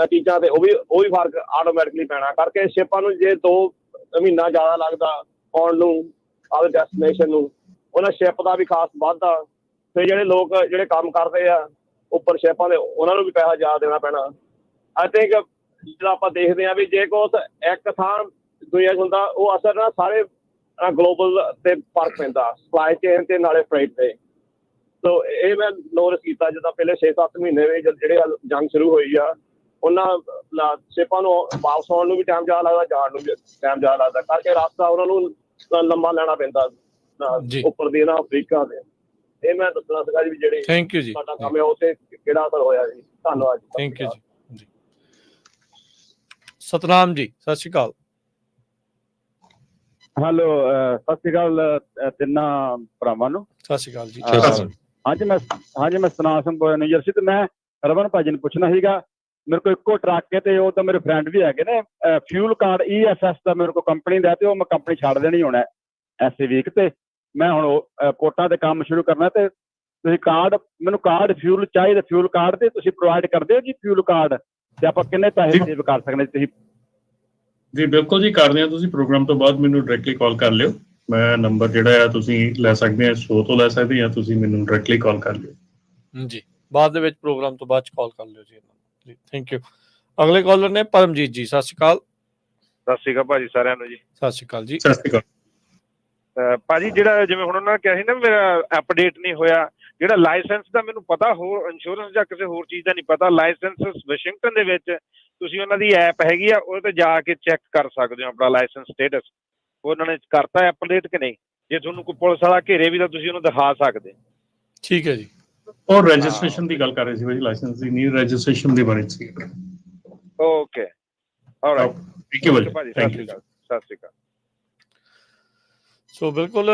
ਚੀਜ਼ਾਂ ਤੇ ਉਹ ਵੀ ਫਰਕ ਆਟੋਮੈਟਿਕਲੀ ਪੈਣਾ ਕਰਕੇ ਸ਼ਿਪਾਂ ਨੂੰ। ਜੇ 2 ਮਹੀਨਾ ਜ਼ਿਆਦਾ ਲੱਗਦਾ ਆਉਣ ਨੂੰ ਆਪਦੇ ਡੈਸਟੀਨੇਸ਼ਨ ਨੂੰ, ਉਹਨਾਂ ਸ਼ਿਪ ਦਾ ਵੀ ਖਾਸ ਵੱਧਦਾ। ਫਿਰ ਜਿਹੜੇ ਲੋਕ ਜਿਹੜੇ ਕੰਮ ਕਰਦੇ ਆ ਉੱਪਰ ਸ਼ਿਪਾਂ ਦੇ, ਉਹਨਾਂ ਨੂੰ ਵੀ ਪੈਸਾ ਜ਼ਿਆਦਾ ਦੇਣਾ ਪੈਣਾ। ਆਈ ਥਿੰਕ ਜਿਹੜਾ ਆਪਾਂ ਦੇਖਦੇ ਹਾਂ ਵੀ ਜੇ ਕੁਛ ਇੱਕ ਥਾਂ ਦੁਨੀਆ 'ਚ ਹੁੰਦਾ, ਉਹ ਅਸਰ ਨਾ ਸਾਰੇ ਗਲੋਬਲ ਤੇ ਫਰਕ ਪੈਂਦਾ ਸਪਲਾਈ ਚੇਨ ਤੇ ਨਾਲੇ ਫreight ਤੇ। ਸੋ ਇਹ ਮੈਂ ਨੋਟਿਸ ਕੀਤਾ ਜਿੱਦਾਂ ਪਹਿਲੇ 6-7 ਮਹੀਨੇ ਵਿੱਚ ਜਿਹੜੇ ਜੰਗ ਸ਼ੁਰੂ ਹੋਈ ਆ, ਉਹਨਾਂ ਸ਼ਿਪਾਂ ਨੂੰ ਵਾਪਸ ਆਉਣ ਨੂੰ ਵੀ ਟਾਈਮ ਜ਼ਿਆਦਾ ਲੱਗਦਾ, ਜਾਣ ਨੂੰ ਵੀ ਟਾਈਮ ਜ਼ਿਆਦਾ ਲੱਗਦਾ ਕਰਕੇ ਰਸਤਾ ਉਹਨਾਂ ਨੂੰ ਲੰਮਾ ਲੈਣਾ ਪੈਂਦਾ ਉੱਪਰ ਦੀ ਨਾ ਅਫਰੀਕਾ ਦੇ। ਇਹ ਮੈਂ ਦੱਸਣਾ ਸੀਗਾ ਜੀ ਜਿਹੜੇ ਥੈਂਕ ਯੂ ਜੀ, ਸਾਡਾ ਕੰਮ ਹੈ ਉੱਥੇ ਕਿਹੜਾ ਅਸਰ ਹੋਇਆ ਜੀ। ਧੰਨਵਾਦ। ਥੈਂਕ ਯੂ ਜੀ। ਸਤਨਾਮ ਜੀ, ਸਤਿ ਸ਼੍ਰੀ ਅਕਾਲ। ਹੈਲੋ ਸਤਿ ਸ਼੍ਰੀ ਅਕਾਲ ਤਿੰਨਾਂ ਭਰਾਵਾਂ ਨੂੰ। ਸਤਿ ਸ਼੍ਰੀ ਅਕਾਲ ਜੀ। ਹਾਂਜੀ ਮੈਂ ਸਤਨਾਮ ਸਿੰਘ ਨਿਊ ਜਰਸੀ ਤੇ ਮੈਂ ਰਮਨ ਭਾਜੀ ਨੂੰ ਪੁੱਛਣਾ ਸੀਗਾ। ਮੇਰੇ ਕੋਲ ਇੱਕੋ ਟਰੱਕ ਹੈ ਤੇ ਉਹ ਤਾਂ ਮੇਰੇ ਫਰੈਂਡ ਵੀ ਹੈਗੇ ਨੇ। ਫਿਊਲ ਕਾਰਡ ESS ਦਾ ਮੇਰੇ ਕੋਲ ਕੰਪਨੀ ਦਾ ਤੇ ਉਹ ਮੈਂ ਕੰਪਨੀ ਛੱਡ ਦੇਣੀ ਹੋਣਾ ਐਸੇ ਵੀਕ ਤੇ ਮੈਂ ਹੁਣ ਕੋਟਾਂ ਤੇ ਕੰਮ ਸ਼ੁਰੂ ਕਰਨਾ ਤੇ ਤੁਸੀਂ ਮੈਨੂੰ ਕਾਰਡ ਫਿਊਲ ਚਾਹੀਦਾ। ਫਿਊਲ ਕਾਰਡ ਤੇ ਤੁਸੀਂ ਪ੍ਰੋਵਾਈਡ ਕਰਦੇ ਹੋ ਜੀ ਫਿਊਲ ਕਾਰਡ ਤੇ ਆਪਾਂ ਕਿੰਨੇ ਪੈਸੇ ਸੇਵ ਕਰ ਸਕਦੇ ਤੁਸੀਂ? ਜੀ ਬਿਲਕੁਲ ਜੀ ਕਰਦੇ ਹਾਂ। ਤੁਸੀਂ ਪ੍ਰੋਗਰਾਮ ਤੋਂ ਬਾਅਦ ਮੈਨੂੰ ਡਾਇਰੈਕਟਲੀ ਕਾਲ ਕਰ ਲਿਓ। ਮੈਂ ਨੰਬਰ ਜਿਹੜਾ ਆ ਤੁਸੀਂ ਲੈ ਸਕਦੇ ਆ ਸ਼ੋ ਤੋਂ ਲੈ ਸਕਦੇ ਜਾਂ ਤੁਸੀਂ ਮੈਨੂੰ ਡਾਇਰੈਕਟਲੀ ਕਾਲ ਕਰ ਲਿਓ ਜੀ। ਬਾਅਦ ਦੇ ਵਿੱਚ ਪ੍ਰੋਗਰਾਮ ਤੋਂ ਬਾਅਦ ਕਾਲ ਕਰ ਲਿਓ ਜੀ। Thank you. ਅਗਲੇ ਕਾਲਰ ਨੇ ਪਰਮਜੀਤ ਜੀ। ਸਤਿ ਸ਼੍ਰੀ ਅਕਾਲ। ਸਤਿ ਸ਼੍ਰੀ ਅਕਾਲ ਭਾਜੀ ਸਾਰਿਆਂ ਨੂੰ ਜੀ। ਸਤਿ ਸ਼੍ਰੀ ਅਕਾਲ ਜੀ। ਸਤਿ ਸ਼੍ਰੀ ਅਕਾਲ ਭਾਜੀ। ਜਿਹੜਾ ਜਿਵੇਂ ਹੁਣ ਉਹਨਾਂ ਨੇ ਕਿਹਾ ਸੀ ਨਾ ਮੇਰਾ ਅਪਡੇਟ ਨਹੀਂ ਹੋਇਆ, ਜਿਹੜਾ ਲਾਇਸੈਂਸ ਦਾ ਮੈਨੂੰ ਪਤਾ, ਹੋਰ ਇੰਸ਼ੋਰੈਂਸ ਜਾਂ ਕਿਸੇ ਹੋਰ ਚੀਜ਼ ਦਾ ਨਹੀਂ ਪਤਾ। ਲਾਇਸੈਂਸ ਵਾਸ਼ਿੰਗਟਨ ਦੇ ਵਿੱਚ ਤੁਸੀਂ ਉਹਨਾਂ ਦੀ ਐਪ ਹੈਗੀ ਆ, ਉਹਦੇ ਤੇ ਜਾ ਕੇ ਚੈੱਕ ਕਰ ਸਕਦੇ ਹੋ ਆਪਣਾ ਲਾਇਸੈਂਸ ਸਟੇਟਸ। ਉਹਨਾਂ ਨੇ ਕਰਤਾ ਅਪਡੇਟ ਕਿ ਨਹੀਂ? ਜੇ ਤੁਹਾਨੂੰ ਕੋਈ ਪੁਲਿਸ ਵਾਲਾ ਘੇਰੇ ਵੀ ਤਾਂ ਤੁਸੀਂ ਉਹਨੂੰ ਦਿਖਾ ਸਕਦੇ। ਠੀਕ ਹੈ ਜੀ। ਉਹ ਰਜਿਸਟ੍ਰੇਸ਼ਨ ਦੀ ਗੱਲ ਕਰ ਰਹੇ ਸੀ ਭਾਜੀ, ਲਾਇਸੈਂਸ ਦੀ ਨਹੀਂ, ਰਜਿਸਟ੍ਰੇਸ਼ਨ ਦੀ ਬਾਰੇ ਸੀ। Okay alright. ਥੈਂਕ ਯੂ ਭਾਜੀ। ਸਤਿ ਸ਼੍ਰੀ ਅਕਾਲ। ਸਤਿ ਸ਼੍ਰੀ ਅਕਾਲ। ਸੋ ਬਿਲਕੁਲ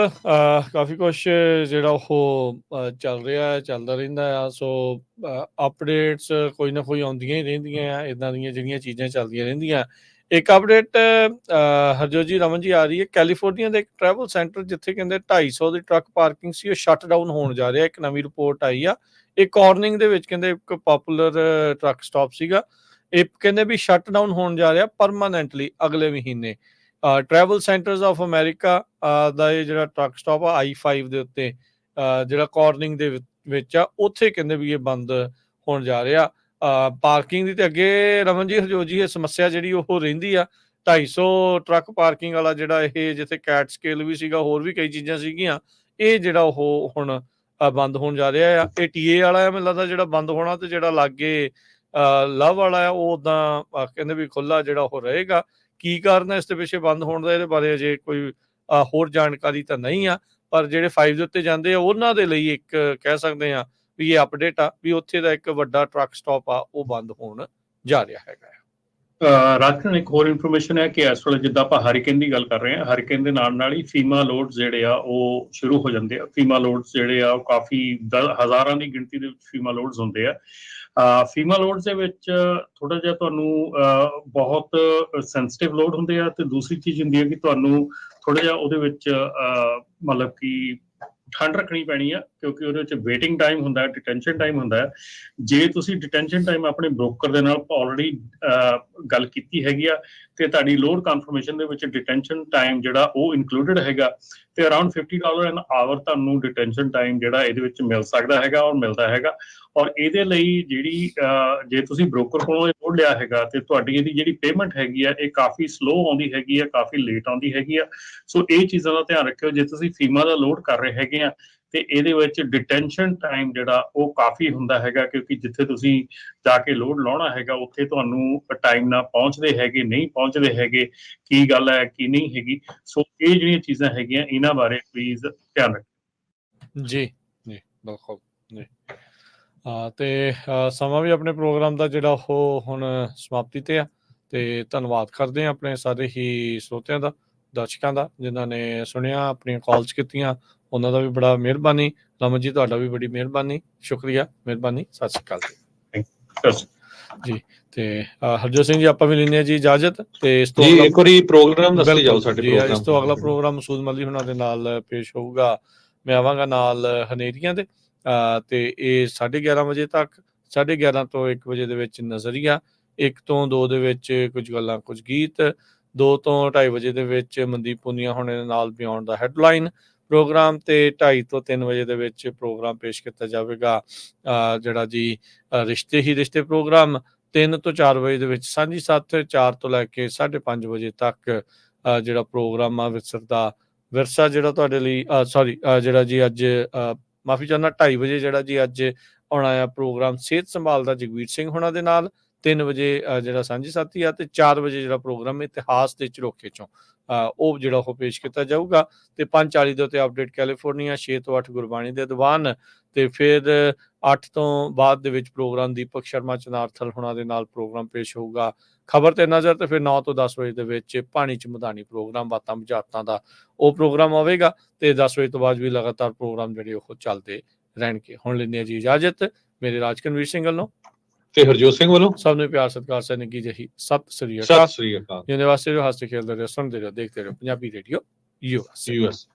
ਕਾਫੀ ਕੁਛ ਜਿਹੜਾ ਉਹ ਚੱਲਦਾ ਰਹਿੰਦਾ ਆ। ਸੋ ਅਪਡੇਟਸ ਕੋਈ ਨਾ ਕੋਈ ਆਉਂਦੀਆਂ ਹੀ ਰਹਿੰਦੀਆਂ ਆ, ਇੱਦਾਂ ਦੀਆਂ ਜਿਹੜੀਆਂ ਚੀਜ਼ਾਂ ਚੱਲਦੀਆਂ ਰਹਿੰਦੀਆਂ। ਇੱਕ ਅਪਡੇਟ ਹਰਜੋਤ ਜੀ ਰਮਨ ਜੀ ਆ ਰਹੀ ਹੈ। ਕੈਲੀਫੋਰਨੀਆ ਦਾ ਇੱਕ ਟਰੈਵਲ ਸੈਂਟਰ ਜਿੱਥੇ ਕਹਿੰਦੇ 250 ਦੀ ਟਰੱਕ ਪਾਰਕਿੰਗ ਸੀ, ਉਹ ਸ਼ਟ ਡਾਊਨ ਹੋਣ ਜਾ ਰਿਹਾ। ਇੱਕ ਨਵੀਂ ਰਿਪੋਰਟ ਆਈ ਆ। ਇਹ ਕਾਰਨਿੰਗ ਦੇ ਵਿੱਚ ਕਹਿੰਦੇ ਇੱਕ ਪਾਪੂਲਰ ਟਰੱਕ ਸਟਾਪ ਸੀਗਾ। ਇਹ ਕਹਿੰਦੇ ਵੀ ਸ਼ਟ ਡਾਊਨ ਹੋਣ ਜਾ ਰਿਹਾ ਪਰਮਾਨੈਂਟਲੀ ਅਗਲੇ ਮਹੀਨੇ। ਟਰੈਵਲ ਸੈਂਟਰਸ ਆਫ ਅਮਰੀਕਾ ਦਾ ਇਹ ਜਿਹੜਾ ਟਰੱਕ ਸਟਾਪ ਆ I-5 ਦੇ ਉੱਤੇ ਜਿਹੜਾ ਕਾਰਨਿੰਗ ਦੇ ਵਿੱਚ ਆ, ਉੱਥੇ ਕਹਿੰਦੇ ਵੀ ਇਹ ਬੰਦ ਹੋਣ ਜਾ ਰਿਹਾ। ਪਾਰਕਿੰਗ ਦੀ ਤੇ ਅੱਗੇ ਰਮਨ ਜੀ ਹਰਜੋਤ ਜੀ ਇਹ ਸਮੱਸਿਆ ਜਿਹੜੀ ਉਹ ਰਹਿੰਦੀ ਆ। 250 ਟਰੱਕ ਪਾਰਕਿੰਗ ਵਾਲਾ ਜਿਹੜਾ ਇਹ ਜਿੱਥੇ ਕੈਟ ਸਕੇਲ ਵੀ ਸੀਗਾ, ਹੋਰ ਵੀ ਕਈ ਚੀਜ਼ਾਂ ਸੀਗੀਆਂ, ਇਹ ਜਿਹੜਾ ਉਹ ਹੁਣ ਬੰਦ ਹੋਣ ਜਾ ਰਿਹਾ ਆ। ਇਹ TA ਵਾਲਾ ਆ ਮੈਨੂੰ ਲੱਗਦਾ ਜਿਹੜਾ ਬੰਦ ਹੋਣਾ, ਤੇ ਜਿਹੜਾ ਲਾਗੇ ਲਵ ਵਾਲਾ ਆ ਉਹ ਉਦਾਂ ਕਹਿੰਦੇ ਵੀ ਖੁੱਲਾ ਜਿਹੜਾ ਉਹ ਰਹੇਗਾ। ਕੀ ਕਾਰਨ ਹੈ ਇਸ ਦੇ ਪਿੱਛੇ ਬੰਦ ਹੋਣ ਦਾ, ਇਹਦੇ ਬਾਰੇ ਅਜੇ ਕੋਈ ਹੋਰ ਜਾਣਕਾਰੀ ਤਾਂ ਨਹੀਂ ਆ। ਪਰ ਜਿਹੜੇ 5 ਦੇ ਉੱਤੇ ਜਾਂਦੇ ਆ ਉਹਨਾਂ ਦੇ ਲਈ ਇੱਕ ਕਹਿ ਸਕਦੇ ਆ ਵੀ ਇਹ ਅਪਡੇਟ ਆ ਵੀ ਉੱਥੇ ਦਾ ਇੱਕ ਵੱਡਾ ਟਰੱਕ ਸਟਾਪ ਆ ਉਹ ਬੰਦ ਹੋਣ ਜਾ ਰਿਹਾ ਹੈਗਾ। ਰਾਜਨ ਇੱਕ ਹੋਰ ਇਨਫੋਰਮੇਸ਼ਨ ਹੈ ਕਿ ਇਸ ਵੇਲੇ ਜਿੱਦਾਂ ਆਪਾਂ ਹਰੀਕੇਨ ਦੀ ਗੱਲ ਕਰ ਰਹੇ ਹਾਂ, ਹਰੀਕੇਨ ਦੇ ਨਾਲ ਹੀ ਫੀਮਾ ਲੋਡਸ ਜਿਹੜੇ ਆ ਉਹ ਸ਼ੁਰੂ ਹੋ ਜਾਂਦੇ ਆ। ਫੀਮਾ ਲੋਡਸ ਜਿਹੜੇ ਆ ਉਹ ਕਾਫੀ ਹਜ਼ਾਰਾਂ ਦੀ ਗਿਣਤੀ ਦੇ ਵਿੱਚ ਫੀਮਾ ਲੋਡਸ ਹੁੰਦੇ ਆ। ਫੀਮਾ ਲੋਡਸ ਦੇ ਵਿੱਚ ਥੋੜਾ ਜਿਹਾ ਤੁਹਾਨੂੰ ਬਹੁਤ ਸੈਂਸਿਟਿਵ ਲੋਡ ਹੁੰਦੇ ਆ, ਤੇ ਦੂਸਰੀ ਚੀਜ਼ ਹੁੰਦੀ ਹੈ ਕਿ ਤੁਹਾਨੂੰ ਥੋੜਾ ਜਿਹਾ ਉਹਦੇ ਵਿੱਚ ਮਤਲਬ ਕਿ ਠੰਡ ਰੱਖਣੀ ਪੈਣੀ ਆ, ਕਿਉਂਕਿ ਉਹਦੇ ਵਿੱਚ ਵੇਟਿੰਗ ਟਾਈਮ ਹੁੰਦਾ ਹੈ, ਡਿਟੈਂਸ਼ਨ ਟਾਈਮ ਹੁੰਦਾ ਹੈ। ਜੇ ਤੁਸੀਂ ਡਿਟੈਂਸ਼ਨ ਟਾਈਮ ਆਪਣੇ ਬ੍ਰੋਕਰ ਦੇ ਨਾਲ ਆਲਰੇਡੀ ਗੱਲ ਕੀਤੀ ਹੈਗੀ ਆ ਤੇ ਤੁਹਾਡੀ ਲੋਡ ਕਨਫਰਮੇਸ਼ਨ ਦੇ ਵਿੱਚ ਡਿਟੈਂਸ਼ਨ ਟਾਈਮ ਜਿਹੜਾ ਉਹ ਇਨਕਲੂਡਡ ਹੈਗਾ, ਤੇ ਅਰਾਊਂਡ $50 ਐਨ ਆਵਰ ਤੁਹਾਨੂੰ ਡਿਟੈਂਸ਼ਨ ਟਾਈਮ ਜਿਹੜਾ ਇਹਦੇ ਵਿੱਚ ਮਿਲ ਸਕਦਾ ਹੈਗਾ ਔਰ ਮਿਲਦਾ ਹੈਗਾ। ਔਰ ਇਹਦੇ ਲਈ ਜਿਹੜੀ ਜੇ ਤੁਸੀਂ ਬ੍ਰੋਕਰ ਕੋਲੋਂ ਲੋਡ ਲਿਆ ਹੈਗਾ ਤੇ ਤੁਹਾਡੀ ਇਹਦੀ ਜਿਹੜੀ ਪੇਮੈਂਟ ਹੈਗੀ ਆ ਇਹ ਕਾਫੀ ਸਲੋ ਆਉਂਦੀ ਹੈਗੀ ਆ, ਕਾਫੀ ਲੇਟ ਆਉਂਦੀ ਹੈਗੀ ਆ। ਸੋ ਇਹ ਚੀਜ਼ਾਂ ਦਾ ਧਿਆਨ ਰੱਖਿਓ। ਜੇ ਤੁਸੀਂ ਫੀਮਾ ਦਾ ਲੋਡ ਕਰ ਰਹੇ ਹੈਗੇ ਆ ਤੇ ਇਹਦੇ ਵਿੱਚ ਡਿਟੈਂਸ਼ਨ ਟਾਈਮ ਜਿਹੜਾ ਉਹ ਕਾਫੀ ਹੁੰਦਾ ਹੈਗਾ, ਕਿਉਂਕਿ ਜਿੱਥੇ ਤੁਸੀਂ ਜਾ ਕੇ ਲੋਡ ਲਾਉਣਾ ਹੈਗਾ ਉੱਥੇ ਤੁਹਾਨੂੰ ਟਾਈਮ ਨਾਲ ਪਹੁੰਚਦੇ ਹੈਗੇ, ਨਹੀਂ ਪਹੁੰਚਦੇ ਹੈਗੇ, ਕੀ ਗੱਲ ਹੈ ਕੀ ਨਹੀਂ ਹੈਗੀ। ਸੋ ਇਹ ਜਿਹੜੀਆਂ ਚੀਜ਼ਾਂ ਹੈਗੀਆਂ ਇਹਨਾਂ ਬਾਰੇ ਪਲੀਜ਼ ਧਿਆਨ ਰੱਖੋ। ਜੀ ਜੀ ਬਿਲਕੁਲ ਜੀ। ਤੇ ਸਮਾਂ ਵੀ ਆਪਣੇ ਪ੍ਰੋਗਰਾਮ ਦਾ ਜਿਹੜਾ ਉਹ ਹੁਣ ਸਮਾਪਤੀ ਤੇ ਆ, ਤੇ ਧੰਨਵਾਦ ਕਰਦੇ ਹਾਂ ਆਪਣੇ ਸਾਰੇ ਹੀ ਸਰੋਤਿਆਂ ਦਾ, ਦਰਸ਼ਕਾਂ ਦਾ ਜਿਨ੍ਹਾਂ ਨੇ ਸੁਣਿਆ, ਆਪਣੀਆਂ ਕਾਲਸ ਕੀਤੀਆਂ, ਉਹਨਾਂ ਦਾ ਵੀ ਬੜਾ ਮਿਹਰਬਾਨੀ। ਰਮਨ ਜੀ ਤੁਹਾਡਾ ਵੀ ਬੜੀ ਮਿਹਰਬਾਨੀ, ਸ਼ੁਕਰੀਆ, ਮਿਹਰਬਾਨੀ। ਸਤਿ ਸ਼੍ਰੀ ਅਕਾਲ ਜੀ। ਜੀ ਤੇ ਹਰਜੋਤ ਸਿੰਘ ਜੀ ਆਪਾਂ ਵੀ ਲੈਂਦੇ ਹਾਂ ਜੀ ਇਜਾਜ਼ਤ। ਤੇ ਇਸ ਤੋਂ ਇੱਕ ਵਾਰੀ ਪ੍ਰੋਗਰਾਮ ਦੱਸੀ ਜਾਓ ਸਾਡੇ ਪ੍ਰੋਗਰਾਮ। ਇਸ ਤੋਂ ਅਗਲਾ ਪ੍ਰੋਗਰਾਮ ਮਸੂਦ ਮਲੀ ਹੁਣਾਂ ਦੇ ਨਾਲ ਪੇਸ਼ ਹੋਊਗਾ। ਮੈਂ ਆਵਾਂਗਾ ਨਾਲ ਹਨੇਰੀਆਂ ਦੇ, ਤੇ ਇਹ 11:30 ਵਜੇ ਤੱਕ, 11:30 ਤੋਂ 1 ਵਜੇ ਦੇ ਵਿੱਚ ਨਜ਼ਰੀਆ, 1 ਤੋਂ 2 ਦੇ ਵਿੱਚ ਕੁਝ ਗੱਲਾਂ ਕੁਝ ਗੀਤ, 2 ਤੋਂ 2:30 ਵਜੇ ਦੇ ਵਿੱਚ ਮਨਦੀਪ ਪੁਨੀਆ ਹੋਣੇ ਦੇ ਨਾਲ ਬਿਯੋਂਡ ਦਾ ਹੈਡਲਾਈਨ ਪ੍ਰੋਗਰਾਮ, ਤੇ 2:30 ਤੋਂ 3 ਵਜੇ ਦੇ ਵਿੱਚ ਪ੍ਰੋਗਰਾਮ ਪੇਸ਼ ਕੀਤਾ ਜਾਵੇਗਾ ਜਿਹੜਾ ਜੀ ਰਿਸ਼ਤੇ ਹੀ ਰਿਸ਼ਤੇ ਪ੍ਰੋਗਰਾਮ। 3 ਤੋਂ 4 ਵਜੇ ਦੇ ਵਿੱਚ ਸਾਂਝੀ ਸਾਥ, 4 ਤੋਂ ਲੈ ਕੇ 5:30 ਵਜੇ ਤੱਕ ਜਿਹੜਾ ਪ੍ਰੋਗਰਾਮ ਆ ਵਿਰਸਾ ਜਿਹੜਾ ਤੁਹਾਡੇ ਲਈ ਜਿਹੜਾ ਜੀ ਅੱਜ ਮਾਫੀ ਚਾਹੁੰਦਾ 2:30 ਵਜੇ ਜਿਹੜਾ ਜੀ ਅੱਜ ਆਉਣਾ ਆ ਪ੍ਰੋਗਰਾਮ ਸਿਹਤ ਸੰਭਾਲ ਦਾ ਜਗਵੀਰ ਸਿੰਘ ਹੋਣਾ ਦੇ ਨਾਲ। 3 ਵਜੇ ਜਿਹੜਾ ਸਾਂਝੀ ਸਾਥੀ ਆ, ਤੇ 4 ਵਜੇ ਜਿਹੜਾ ਪ੍ਰੋਗਰਾਮ ਇਤਿਹਾਸ ਦੇ ਝਰੋਖੇ ਚੋਂ ਉਹ ਜਿਹੜਾ ਉਹ ਪੇਸ਼ ਕੀਤਾ ਜਾਊਗਾ। ਤੇ 5:40 ਦੇ ਉੱਤੇ ਅਪਡੇਟ ਕੈਲੀਫੋਰਨੀਆ, 6 ਤੋਂ 8 ਗੁਰਬਾਣੀ ਦੇ ਦੀਵਾਨ, ਤੇ ਫਿਰ 8 ਤੋਂ ਬਾਅਦ ਦੇ ਵਿੱਚ ਪ੍ਰੋਗਰਾਮ ਦੀਪਕ ਸ਼ਰਮਾ ਚਨਾਰਥਲ ਹੁਣਾਂ ਦੇ ਨਾਲ ਪ੍ਰੋਗਰਾਮ ਪੇਸ਼ ਹੋਊਗਾ। ਖਬਰ ਤੇ ਨਜ਼ਰ, ਤੇ ਫਿਰ 9 ਤੋਂ 10 ਵਜੇ ਦੇ ਵਿੱਚ ਪਾਣੀ ਚ ਮਧਾਣੀ ਪ੍ਰੋਗਰਾਮ ਬਾਤਾਂ ਬੁਝਾਰਤਾਂ ਦਾ ਉਹ ਪ੍ਰੋਗਰਾਮ ਹੋਵੇਗਾ। ਤੇ 10 ਵਜੇ ਤੋਂ ਬਾਅਦ ਵੀ ਲਗਾਤਾਰ ਪ੍ਰੋਗਰਾਮ ਜਿਹੜੇ ਉਹ ਚੱਲਦੇ ਰਹਿਣਗੇ। ਹੁਣ ਲੈਂਦੇ ਹਾਂ ਜੀ ਇਜਾਜ਼ਤ, ਮੇਰੇ ਰਾਜਕਨਵੀਰ ਸਿੰਘ ਵੱਲੋਂ ਤੇ ਹਰਜੋਤ ਸਿੰਘ ਵੱਲੋਂ ਸਭ ਨੂੰ ਪਿਆਰ ਸਤਿਕਾਰ ਸੇ ਨਿੱਘੀ ਜਿਹੀ ਸਤਿ ਸ੍ਰੀ ਅਕਾਲ। ਸਤਿ ਸ੍ਰੀ ਅਕਾਲ। ਜਿਹਦੇ ਵਾਸਤੇ ਜੋ ਹੱਸਦੇ ਖੇਡਦੇ ਰਹੋ, ਸੁਣਦੇ ਰਹੋ, ਦੇਖਦੇ ਰਹੋ ਪੰਜਾਬੀ ਰੇਡੀਓ ਯੂਐਸ।